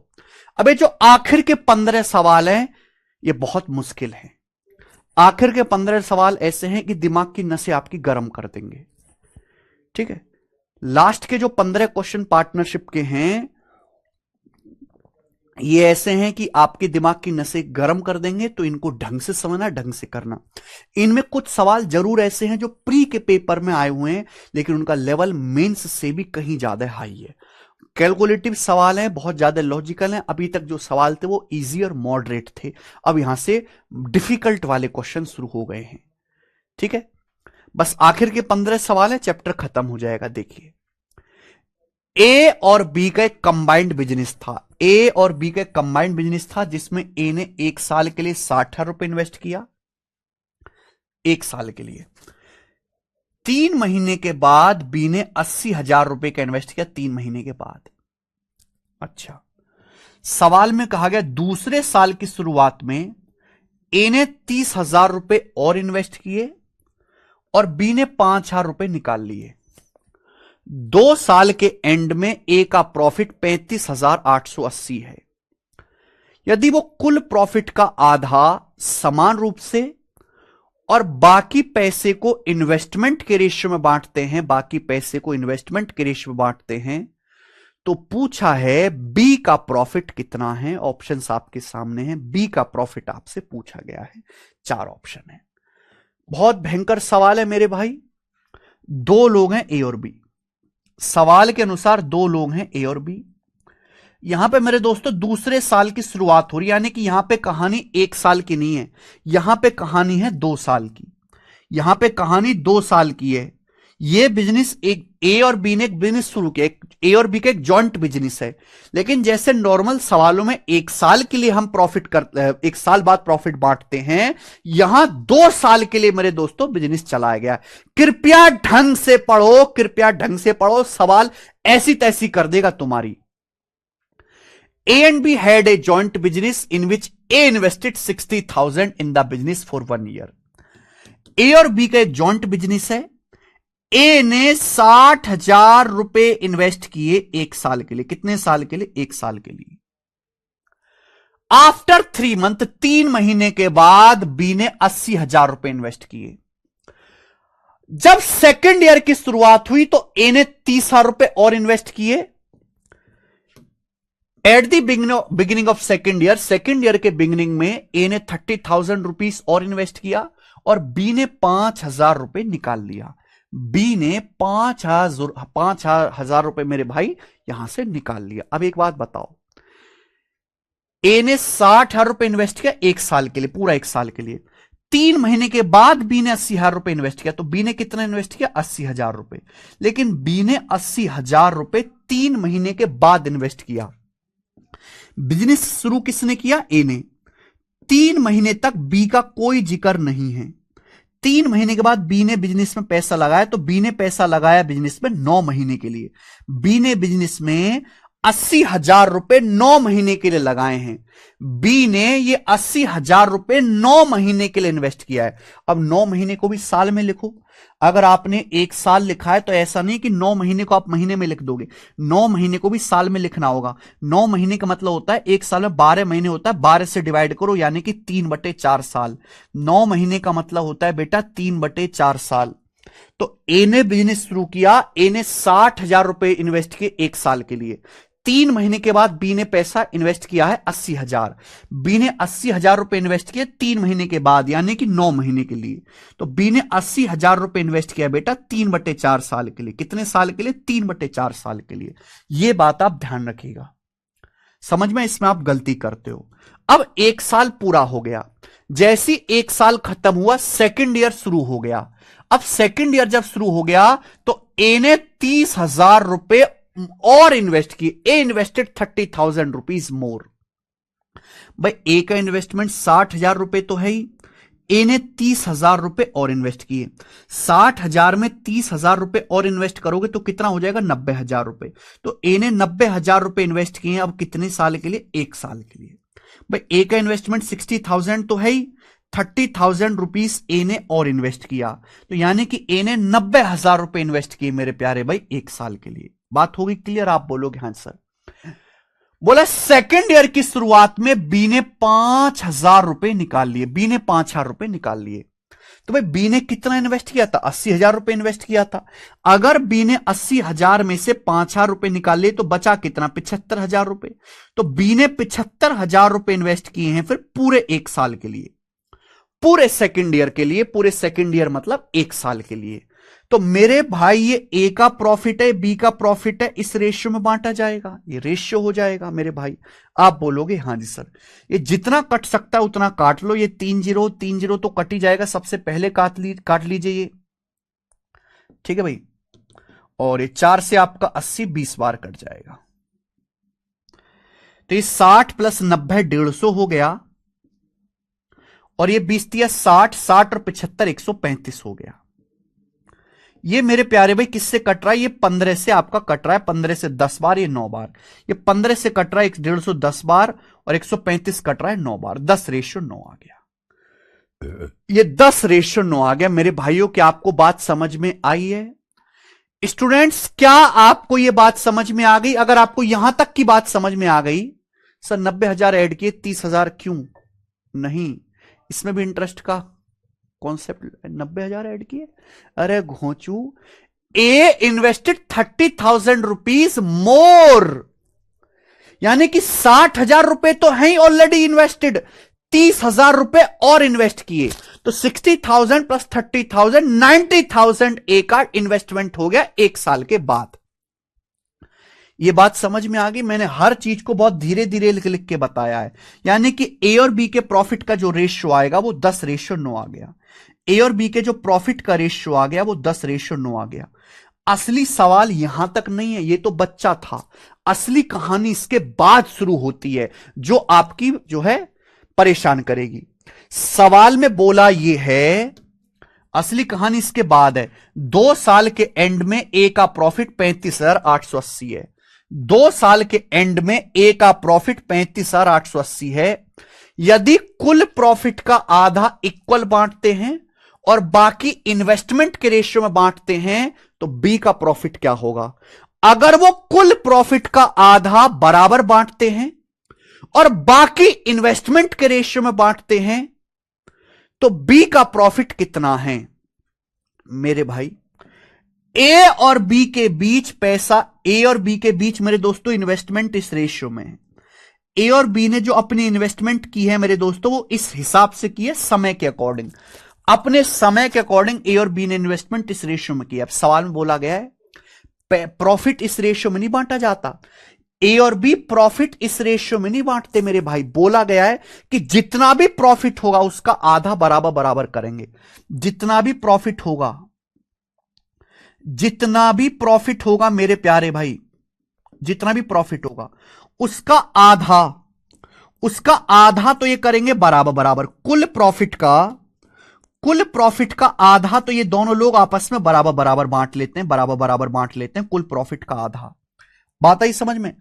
अब ये जो आखिर के 15 सवाल हैं ये बहुत मुश्किल है। आखिर के 15 सवाल ऐसे हैं कि दिमाग की नसें आपकी गर्म कर देंगे, ठीक है। लास्ट के जो 15 क्वेश्चन पार्टनरशिप के हैं ये ऐसे हैं कि आपके दिमाग की नसें गर्म कर देंगे, तो इनको ढंग से समझना, ढंग से करना। इनमें कुछ सवाल जरूर ऐसे हैं जो प्री के पेपर में आए हुए हैं, लेकिन उनका लेवल मेंस से भी कहीं ज्यादा हाई है। कैलकुलेटिव सवाल हैं, बहुत ज्यादा लॉजिकल हैं। अभी तक जो सवाल थे वो इजी और मॉडरेट थे, अब यहां से डिफिकल्ट वाले क्वेश्चन शुरू हो गए हैं, ठीक है। बस आखिर के 15 सवाल है, चैप्टर खत्म हो जाएगा। देखिए, ए और बी का एक कंबाइंड बिजनेस था। ए और बी का एक कंबाइंड बिजनेस था जिसमें ए ने 1 साल के लिए 60,000 रुपए इन्वेस्ट किया, 1 साल के लिए। 3 महीने के बाद बी ने 80,000 रुपए का इन्वेस्ट किया, 3 महीने के बाद। अच्छा, सवाल में कहा गया दूसरे साल की शुरुआत में ए ने 30,000 रुपए और इन्वेस्ट किए और बी ने 5,000 रुपए निकाल लिए। 2 साल के एंड में ए का प्रॉफिट 35,880 है। यदि वो कुल प्रॉफिट का आधा समान रूप से और बाकी पैसे को इन्वेस्टमेंट के रेशियो में बांटते हैं, बाकी पैसे को इन्वेस्टमेंट के रेशियो में बांटते हैं, तो पूछा है बी का प्रॉफिट कितना है। ऑप्शंस आपके सामने हैं, बी का प्रॉफिट आपसे पूछा गया है। 4 ऑप्शन है। बहुत भयंकर सवाल है मेरे भाई। 2 लोग हैं ए और बी, सवाल के अनुसार 2 लोग हैं ए और बी। यहां पे मेरे दोस्तों दूसरे साल की शुरुआत हो रही है, यानी कि यहां पे कहानी 1 साल की नहीं है, यहां पे कहानी है 2 साल की। यहां पे कहानी 2 साल की है। ये बिजनेस एक ए और बी ने एक बिजनेस शुरू किया, ए और बी का एक जॉइंट बिजनेस है। लेकिन जैसे नॉर्मल सवालों में 1 साल के लिए हम प्रॉफिट करते हैं, 1 साल बाद प्रॉफिट बांटते हैं, यहां 2 साल के लिए मेरे दोस्तों बिजनेस चलाया गया। कृपया ढंग से पढ़ो, कृपया ढंग से पढ़ो, सवाल ऐसी तैसी कर देगा तुम्हारी। A and B had a joint business in which A invested 60,000 in the business for 1 year. A और B का एक जॉइंट बिजनेस है। ए ने 60,000 रुपए इन्वेस्ट किए 1 साल के लिए। कितने साल के लिए? 1 साल के लिए। आफ्टर 3 मंथ, 3 महीने के बाद बी ने 80,000 रुपए इन्वेस्ट किए। जब सेकेंड ईयर की शुरुआत हुई तो ए ने 30,000 रुपए और इन्वेस्ट किए। At the beginning of second year के बिगिनिंग में ए ने 30,000 रुपीज और इन्वेस्ट किया और बी ने 5,000 रुपए निकाल लिया। बी ने 5,000 रुपए मेरे भाई यहां से निकाल लिया। अब एक बात बताओ, ए ने 60,000 रुपए इन्वेस्ट किया 1 साल के लिए, पूरा 1 साल के लिए। 3 महीने के बाद बी ने 80,000 रुपए इन्वेस्ट किया। तो बी ने कितना इन्वेस्ट किया? 80,000 रुपए। लेकिन बी ने 80,000 रुपए 3 महीने के बाद इन्वेस्ट किया। बिजनेस शुरू किसने किया? ए ने। 3 महीने तक बी का कोई जिक्र नहीं है। 3 महीने के बाद बी ने बिजनेस में पैसा लगाया। तो बी ने पैसा लगाया बिजनेस में 9 महीने के लिए। बी ने बिजनेस में 80,000 रुपए 9 महीने के लिए लगाए हैं। बी ने ये 80,000 रुपए 9 महीने के लिए इन्वेस्ट किया है। अब 9 महीने को भी साल में लिखो। अगर आपने 1 साल लिखा है तो ऐसा नहीं कि 9 महीने को आप महीने में लिख दोगे, 9 महीने को भी साल में लिखना होगा। 9 महीने का मतलब होता है 1 साल में 12 महीने होता है, 12 से डिवाइड करो यानी कि 3/4 साल। 9 महीने का मतलब होता है बेटा 3/4 साल। तो ए ने बिजनेस शुरू किया, ए ने 60,000 रुपए इन्वेस्ट किए 1 साल के लिए। 3 महीने के बाद बी ने पैसा इन्वेस्ट किया है 80,000। बी ने 80,000 रुपए इन्वेस्ट किए 3 महीने के बाद यानी कि 9 महीने के लिए। तो बी ने 80,000 रुपए इन्वेस्ट किया बेटा 3/4 साल के लिए। कितने साल के लिए? 3/4 साल के लिए। यह बात आप ध्यान रखिएगा। समझ में? इसमें आप गलती करते हो। अब 1 साल पूरा हो गया। जैसी 1 साल खत्म हुआ, सेकेंड ईयर शुरू हो गया। अब सेकेंड ईयर जब शुरू हो गया तो ए ने 30,000 रुपए और इन्वेस्ट किए। ए इन्वेस्टेड 30,000 रुपीज मोर। भाई ए का इन्वेस्टमेंट 60,000 रुपए तो है ही, ए ने 30,000 रुपए और इन्वेस्ट किए। 60,000 में 30,000 रुपए और इन्वेस्ट करोगे तो कितना हो जाएगा? 90,000 रुपए। तो ए ने 90,000 रुपए इन्वेस्ट किए। अब कितने साल के लिए? 1 साल के लिए। भाई ए का इन्वेस्टमेंट 60,000 तो है ही, 30,000 रुपीज ए ने और इन्वेस्ट किया। तो यानी कि ए ने 90,000 रुपए इन्वेस्ट किए मेरे प्यारे भाई 1 साल के लिए। बात होगी क्लियर? आप बोलोगे हाँ सर। बोला सेकेंड ईयर की शुरुआत में बी ने 5,000 रुपए निकाल लिए। बी ने 5,000 रुपए निकाल लिए। तो भाई बी ने कितना इन्वेस्ट किया था? 80,000 रुपए इन्वेस्ट किया था। अगर बी ने 80,000 में से 5,000 रुपए निकाल लिए तो बचा कितना? 75,000 रुपए। तो बी ने 75,000 रुपए इन्वेस्ट किए हैं फिर पूरे 1 साल के लिए, पूरे सेकेंड ईयर के लिए। पूरे सेकेंड ईयर मतलब 1 साल के लिए। तो मेरे भाई ये ए का प्रॉफिट है, बी का प्रॉफिट है, इस रेशियो में बांटा जाएगा। ये रेशियो हो जाएगा मेरे भाई। आप बोलोगे हाँ जी सर। ये जितना कट सकता है उतना काट लो। ये 3 0 तो कट ही जाएगा। सबसे पहले काट लीजिए ये, ठीक है भाई। और ये 4 से आपका 80 20 बार कट जाएगा। तो ये 60 + 90 150 हो गया। और ये 20 दिया 60 60 और 75 135 हो गया। ये मेरे प्यारे भाई किससे कट रहा है? ये 15 से आपका कट रहा है। 15 से 10 बार, ये 9 बार। ये 15 से कट रहा है 150 10 बार और 135 कट रहा है 9 बार। 10:9 आ गया। ये 10:9 आ गया मेरे भाइयों। क्या आपको बात समझ में आई है? स्टूडेंट्स क्या आपको ये बात समझ में आ गई? अगर आपको यहां तक की बात समझ में आ गई, सर 90,000 ऐड किए 30,000 क्यों नहीं? इसमें भी इंटरेस्ट का कॉन्सेप्ट। 90,000 ऐड किए। अरे घोंचू, ए इन्वेस्टेड 30,000 रुपीज मोर, यानी कि 60,000 रुपए तो हैं ऑलरेडी इन्वेस्टेड, 30,000 रुपए और इन्वेस्ट किए। तो 60,000 + 30,000 90,000 ए का इन्वेस्टमेंट हो गया 1 साल के बाद। ये बात समझ में आ गई? मैंने हर चीज को बहुत धीरे धीरे लिख लिख के बताया है। यानी कि ए और बी के प्रॉफिट का जो रेशियो आएगा वो 10:9 आ गया। ए और बी के जो प्रॉफिट का रेशियो आ गया वो 10:9 आ गया। असली सवाल यहां तक नहीं है, ये तो बच्चा था। असली कहानी इसके बाद शुरू होती है जो आपकी जो है परेशान करेगी। सवाल में बोला ये है, असली कहानी इसके बाद है। 2 साल के एंड में ए का प्रॉफिट 35,880 है। 2 साल के एंड में ए का प्रॉफिट 35,880 है। यदि कुल प्रॉफिट का आधा इक्वल बांटते हैं और बाकी इन्वेस्टमेंट के रेशियो में बांटते हैं तो बी का प्रॉफिट क्या होगा? अगर वो कुल प्रॉफिट का आधा बराबर बांटते हैं और बाकी इन्वेस्टमेंट के रेशियो में बांटते हैं तो बी का प्रॉफिट कितना है? मेरे भाई, ए और बी के बीच पैसा, ए और बी के बीच मेरे दोस्तों इन्वेस्टमेंट इस रेशियो में है। ए और बी ने जो अपनी इन्वेस्टमेंट की है मेरे दोस्तों, वो इस हिसाब से की है समय के अकॉर्डिंग, अपने समय के अकॉर्डिंग ए और बी ने इन्वेस्टमेंट इस रेशियो में की है। अब सवाल में बोला गया है प्रॉफिट इस रेशियो में नहीं बांटा जाता, ए और बी प्रॉफिट इस रेशियो में नहीं बांटते मेरे भाई। बोला गया है कि जितना भी प्रॉफिट होगा उसका आधा बराबर बराबर करेंगे। जितना भी प्रॉफिट होगा, जितना भी प्रॉफिट होगा मेरे प्यारे भाई, जितना भी प्रॉफिट होगा उसका आधा, उसका आधा तो ये करेंगे बराबर बराबर। कुल प्रॉफिट का आधा तो ये दोनों लोग आपस में बराबर बराबर बांट लेते हैं, बराबर बराबर बांट लेते हैं कुल प्रॉफिट का आधा। बात आई समझ में?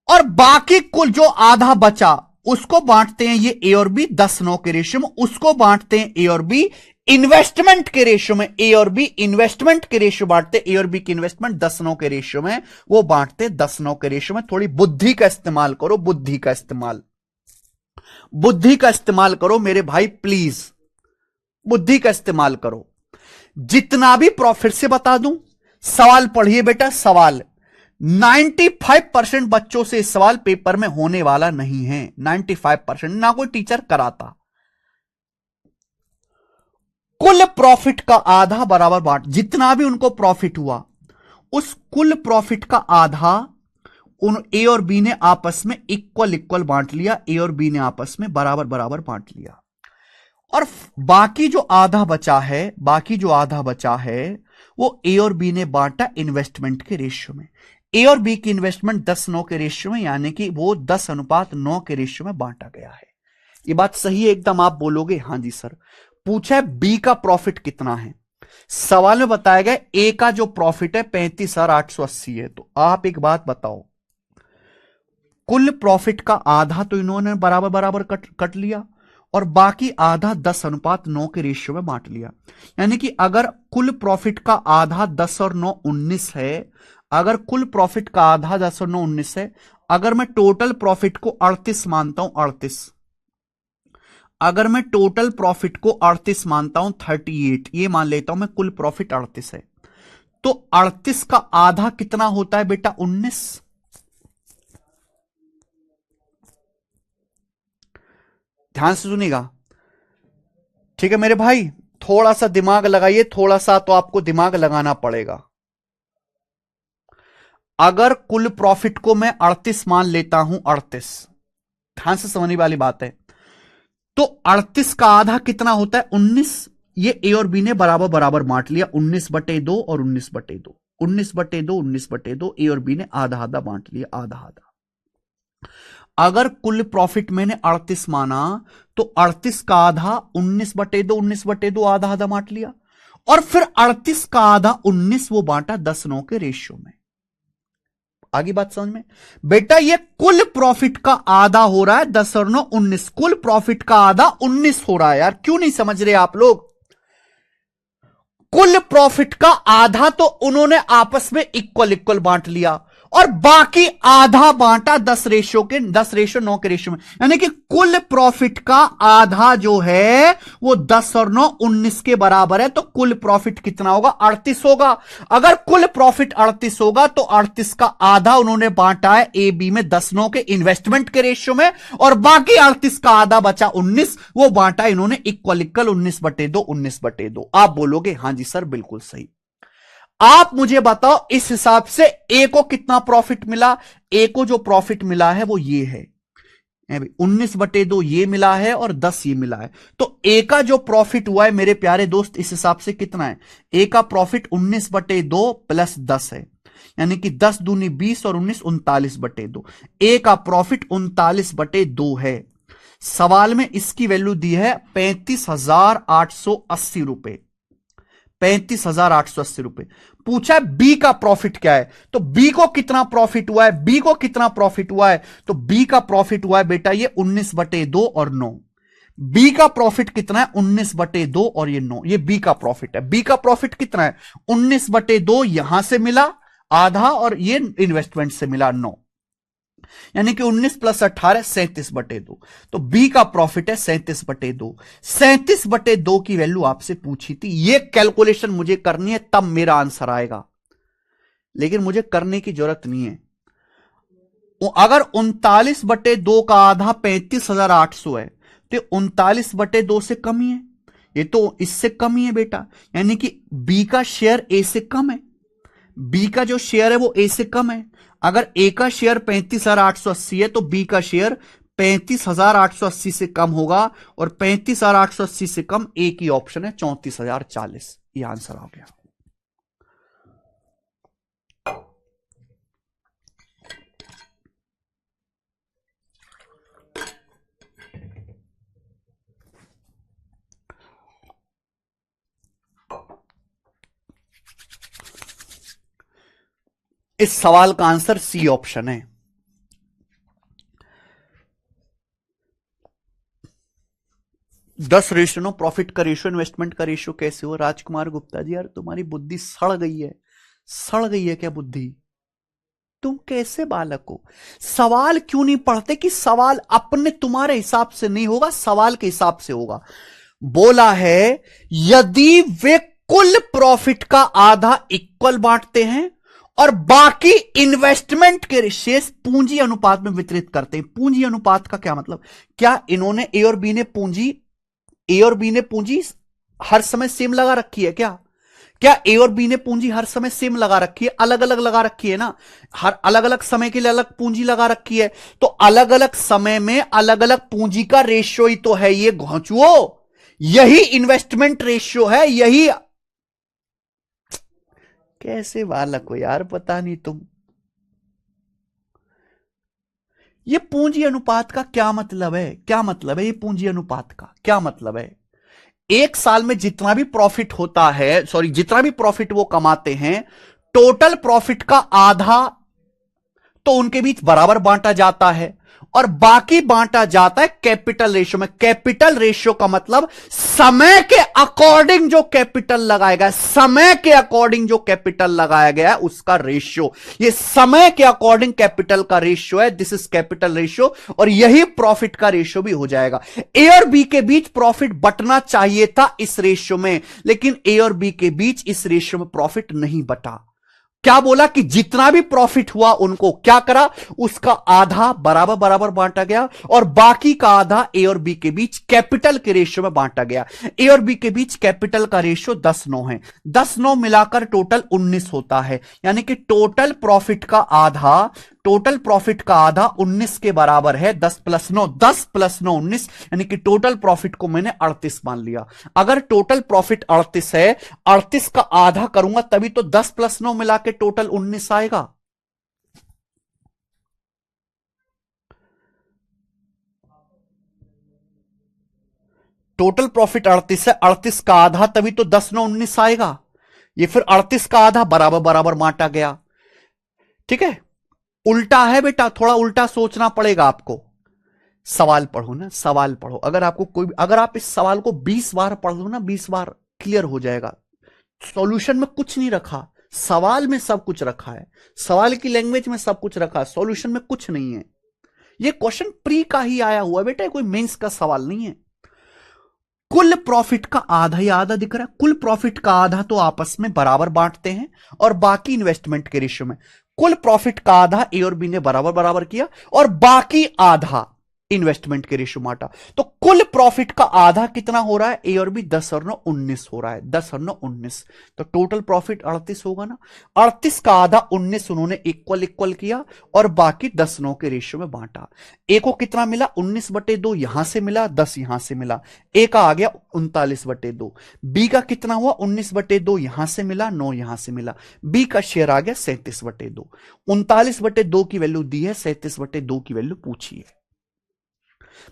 और बाकी कुल जो आधा बचा उसको बांटते हैं ये ए और बी 10-9 के रेशियो में, उसको बांटते हैं ए और बी इन्वेस्टमेंट के रेशियो में। ए और बी इन्वेस्टमेंट के रेशियो बांटते, ए और बी की इन्वेस्टमेंट 10-9 के रेशियो में, वो बांटते 10-9 के रेशियो में। थोड़ी बुद्धि का इस्तेमाल करो, बुद्धि का इस्तेमाल, बुद्धि का इस्तेमाल करो मेरे भाई, प्लीज बुद्धि का इस्तेमाल करो। जितना भी प्रॉफिट से बता दूं, सवाल पढ़िए बेटा, सवाल 95% बच्चों से इस सवाल पेपर में होने वाला नहीं है। 95% ना कोई टीचर कराता। कुल प्रॉफिट का आधा बराबर बांट, जितना भी उनको प्रॉफिट हुआ उस कुल प्रॉफिट का आधा उन ए और बी ने आपस में इक्वल बांट लिया, ए और बी ने आपस में बराबर बराबर बांट लिया। और बाकी जो आधा बचा है, बाकी जो आधा बचा है वो ए और बी ने बांटा इन्वेस्टमेंट के रेशियो में। ए और बी की इन्वेस्टमेंट 10-9 के रेशियो में, यानी कि वो 10:9 के रेशियो में बांटा गया है। ये बात सही है एकदम? आप बोलोगे हां जी सर। पूछा है बी का प्रॉफिट कितना है, सवाल में बताया गया ए का जो प्रॉफिट है 35,880 है। तो आप एक बात बताओ, कुल प्रॉफिट का आधा तो इन्होंने बराबर बराबर कट लिया और बाकी आधा 10:9 के रेशियो में बांट लिया। यानी कि अगर कुल प्रॉफिट का आधा 10 और 9 19 है, अगर कुल प्रॉफिट का आधा 10 और 9 19 है, अगर मैं टोटल प्रॉफिट को 38 मानता हूं, 38, अगर मैं टोटल प्रॉफिट को 38 मानता हूं, 38 ये मान लेता हूं मैं, कुल प्रॉफिट 38 है, तो 38 का आधा कितना होता है बेटा? 19। ध्यान से सुनिएगा, ठीक है मेरे भाई? थोड़ा सा दिमाग लगाइए, थोड़ा सा तो आपको दिमाग लगाना पड़ेगा। अगर कुल प्रॉफिट को मैं 38 मान लेता हूं, 38, ध्यान से समझने वाली बात है, तो 38 का आधा कितना होता है? 19। ये ए और बी ने बराबर बराबर बांट लिया, 19/2 और 19/2, 19/2, 19/2, ए और बी ने आधा आधा बांट लिया, आधा आधा। अगर कुल प्रॉफिट मैंने 38 माना तो 38 का आधा 19/2, 19/2 आधा आधा बांट लिया, और फिर 38 का आधा 19 वो बांटा 10-9 के रेशियो में। आगे बात समझ में? बेटा ये कुल प्रॉफिट का आधा हो रहा है 10 और 9 19, कुल प्रॉफिट का आधा 19 हो रहा है। यार क्यों नहीं समझ रहे आप लोग? कुल प्रॉफिट का आधा तो उन्होंने आपस में इक्वल बांट लिया और बाकी आधा बांटा 10:9 के रेशियो में। यानी कि कुल प्रॉफिट का आधा जो है वो 10 और 9 19 के बराबर है। तो कुल प्रॉफिट कितना होगा? 38 होगा। अगर कुल प्रॉफिट 38 होगा तो 38 का आधा उन्होंने बांटा है ए बी में 10-9 के इन्वेस्टमेंट के रेशियो में, और बाकी 38 का आधा बचा 19, वो बांटा इन्होंने इक्वल 19/2, 19/2। आप बोलोगे हां जी सर बिल्कुल सही। आप मुझे बताओ इस हिसाब से ए को कितना प्रॉफिट मिला? ए को जो प्रॉफिट मिला है वो ये है, 19/2 ये मिला है और 10 ये मिला है। तो ए का जो प्रॉफिट हुआ है मेरे प्यारे दोस्त इस हिसाब से कितना है? ए का प्रॉफिट 19/2 प्लस 10 है, यानी कि 10 दूनी 20 और 19 39/2। ए का प्रॉफिट 39/2 है। सवाल में इसकी वैल्यू दी है 35,880 रुपए, ₹35,880। पूछा है बी का प्रॉफिट क्या है, तो बी को कितना प्रॉफिट हुआ है, बी को कितना प्रॉफिट हुआ है, तो बी का प्रॉफिट हुआ है बेटा ये 19/2 और 9। बी का प्रॉफिट कितना है, 19/2 और ये 9, ये बी का प्रॉफिट है। बी का प्रॉफिट कितना है, 19/2 यहां से मिला आधा और ये इन्वेस्टमेंट से मिला 9, यानी कि 19 + 18 37/2। तो बी का प्रॉफिट है 37/2। 37/2 की वैल्यू आपसे पूछी थी, ये कैलकुलेशन मुझे करनी है तब मेरा आंसर आएगा, लेकिन मुझे करने की जरूरत नहीं है। अगर 39/2 का आधा 35,800 है तो 39/2 से कम ही है, ये तो इससे कम ही है बेटा, यानी कि बी का शेयर ए से कम है। बी का जो शेयर है वो ए से कम है। अगर ए का शेयर 35,880 है तो बी का शेयर 35,880 से कम होगा, और 35,880 से कम ए की ऑप्शन है 34,040। ये आंसर आ गया। इस सवाल का आंसर सी ऑप्शन है। दस रेशियो प्रॉफिट का रेशियो इन्वेस्टमेंट का रेशियो कैसे हो? राजकुमार गुप्ता जी, यार तुम्हारी बुद्धि सड़ गई है, सड़ गई है क्या बुद्धि? तुम कैसे बालक हो? सवाल क्यों नहीं पढ़ते कि सवाल अपने तुम्हारे हिसाब से नहीं होगा, सवाल के हिसाब से होगा। बोला है यदि वे कुल प्रॉफिट का आधा इक्वल बांटते हैं और बाकी इन्वेस्टमेंट के शेष पूंजी अनुपात में वितरित करते हैं। पूंजी अनुपात का क्या मतलब? क्या इन्होंने ए और बी ने पूंजी हर समय सेम लगा रखी है क्या? क्या ए और बी ने पूंजी हर समय सेम लगा रखी है? अलग अलग लगा रखी है ना, हर अलग अलग समय के लिए अलग पूंजी लगा रखी है। तो अलग अलग समय में अलग अलग पूंजी का रेशियो ही तो है ये घोंचुओ, यही इन्वेस्टमेंट रेशियो है, यही। कैसे बालक हो यार, पता नहीं तुम। ये पूंजी अनुपात का क्या मतलब है? क्या मतलब है ये पूंजी अनुपात का क्या मतलब है? एक साल में जितना भी प्रॉफिट होता है, सॉरी जितना भी प्रॉफिट वो कमाते हैं, टोटल प्रॉफिट का आधा तो उनके बीच बराबर बांटा जाता है और बाकी बांटा जाता है कैपिटल रेशियो में। कैपिटल रेशियो का मतलब समय के अकॉर्डिंग जो कैपिटल लगाया गया, समय के अकॉर्डिंग जो कैपिटल लगाया गया उसका रेशियो, ये समय के अकॉर्डिंग कैपिटल का रेशियो है। दिस इज कैपिटल रेशियो, और यही प्रॉफिट का रेशियो भी हो जाएगा। ए और बी के बीच प्रॉफिट बटना चाहिए था इस रेशियो में, लेकिन ए और बी के बीच इस रेशियो में प्रॉफिट नहीं बटा। क्या बोला कि जितना भी प्रॉफिट हुआ उनको क्या करा, उसका आधा बराबर बराबर बांटा गया और बाकी का आधा ए और बी के बीच कैपिटल के रेशियो में बांटा गया। ए और बी के बीच कैपिटल का रेशियो 10-9 है, 10-9 मिलाकर टोटल 19 होता है, यानी कि टोटल प्रॉफिट का आधा 19 के बराबर है। 10 + 9 19, यानी कि टोटल प्रॉफिट को मैंने 38 मान लिया। अगर टोटल प्रॉफिट 38 है, 38 का आधा करूंगा तभी तो 10 + 9 मिला के टोटल 19 आएगा। टोटल प्रॉफिट 38 है, 38 का आधा तभी तो 10-9 19 आएगा। ये फिर 38 का आधा बराबर बराबर बांटा गया। ठीक है, उल्टा है बेटा, थोड़ा उल्टा सोचना पड़ेगा आपको। सवाल पढ़ो ना, सवाल पढ़ो। अगर आप इस सवाल को 20 बार पढ़ लो ना, 20 बार क्लियर हो जाएगा। सॉल्यूशन में कुछ नहीं रखा, सवाल में सब कुछ रखा है। सवाल की लैंग्वेज में सब कुछ रखा है, सॉल्यूशन में कुछ नहीं है। ये क्वेश्चन प्री का ही आया हुआ बेटा, कोई मेंस का सवाल नहीं है। कुल प्रॉफिट का आधा ही आधा दिख रहा है, कुल प्रॉफिट का आधा तो आपस में बराबर बांटते हैं और बाकी इन्वेस्टमेंट के रेशियो में कुल प्रॉफिट का आधा ए और बी ने बराबर बराबर किया और बाकी आधा इन्वेस्टमेंट के रेशियो बांटा। तो कुल प्रॉफिट का आधा कितना हो रहा है? ए और बी 10 और 9 19 हो रहा है, 10 और 9 19। तो टोटल प्रॉफिट 38 होगा ना। 38 का आधा 19 उन्होंने इक्वल किया और बाकी 10-9 के रेशियो में बांटा। ए को कितना मिला? 19/2 यहां से मिला, 10 यहां से मिला, ए का आ गया 39/2। बी का कितना हुआ? 19/2 यहां से मिला, 9 यहां से मिला, बी का शेयर आ गया 37/2। 39/2 की वैल्यू दी है, 37/2 की वैल्यू पूछी है।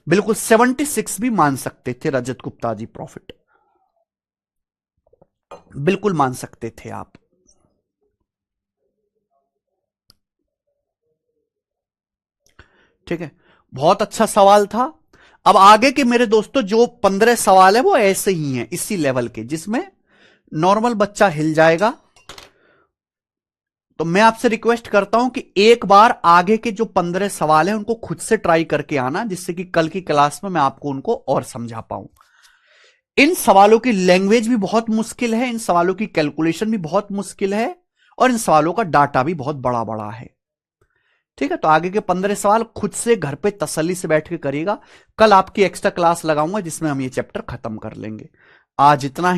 बिल्कुल 76 भी मान सकते थे रजत गुप्ता जी प्रॉफिट। बिल्कुल मान सकते थे आप। ठीक है, बहुत अच्छा सवाल था। अब आगे के मेरे दोस्तों जो 15 सवाल है वो ऐसे ही हैं, इसी लेवल के, जिसमें नॉर्मल बच्चा हिल जाएगा। तो मैं आपसे रिक्वेस्ट करता हूं कि एक बार आगे के जो 15 सवाल हैं उनको खुद से ट्राई करके आना, जिससे कि कल की क्लास में मैं आपको उनको और समझा पाऊं। इन सवालों की लैंग्वेज भी बहुत मुश्किल है, इन सवालों की कैलकुलेशन भी बहुत मुश्किल है, और इन सवालों का डाटा भी बहुत बड़ा बड़ा है। ठीक है, तो आगे के 15 सवाल खुद से घर पे तसल्ली से बैठ के करिएगा। कल आपकी एक्स्ट्रा क्लास लगाऊंगा जिसमें हम ये चैप्टर खत्म कर लेंगे। आज इतना ही।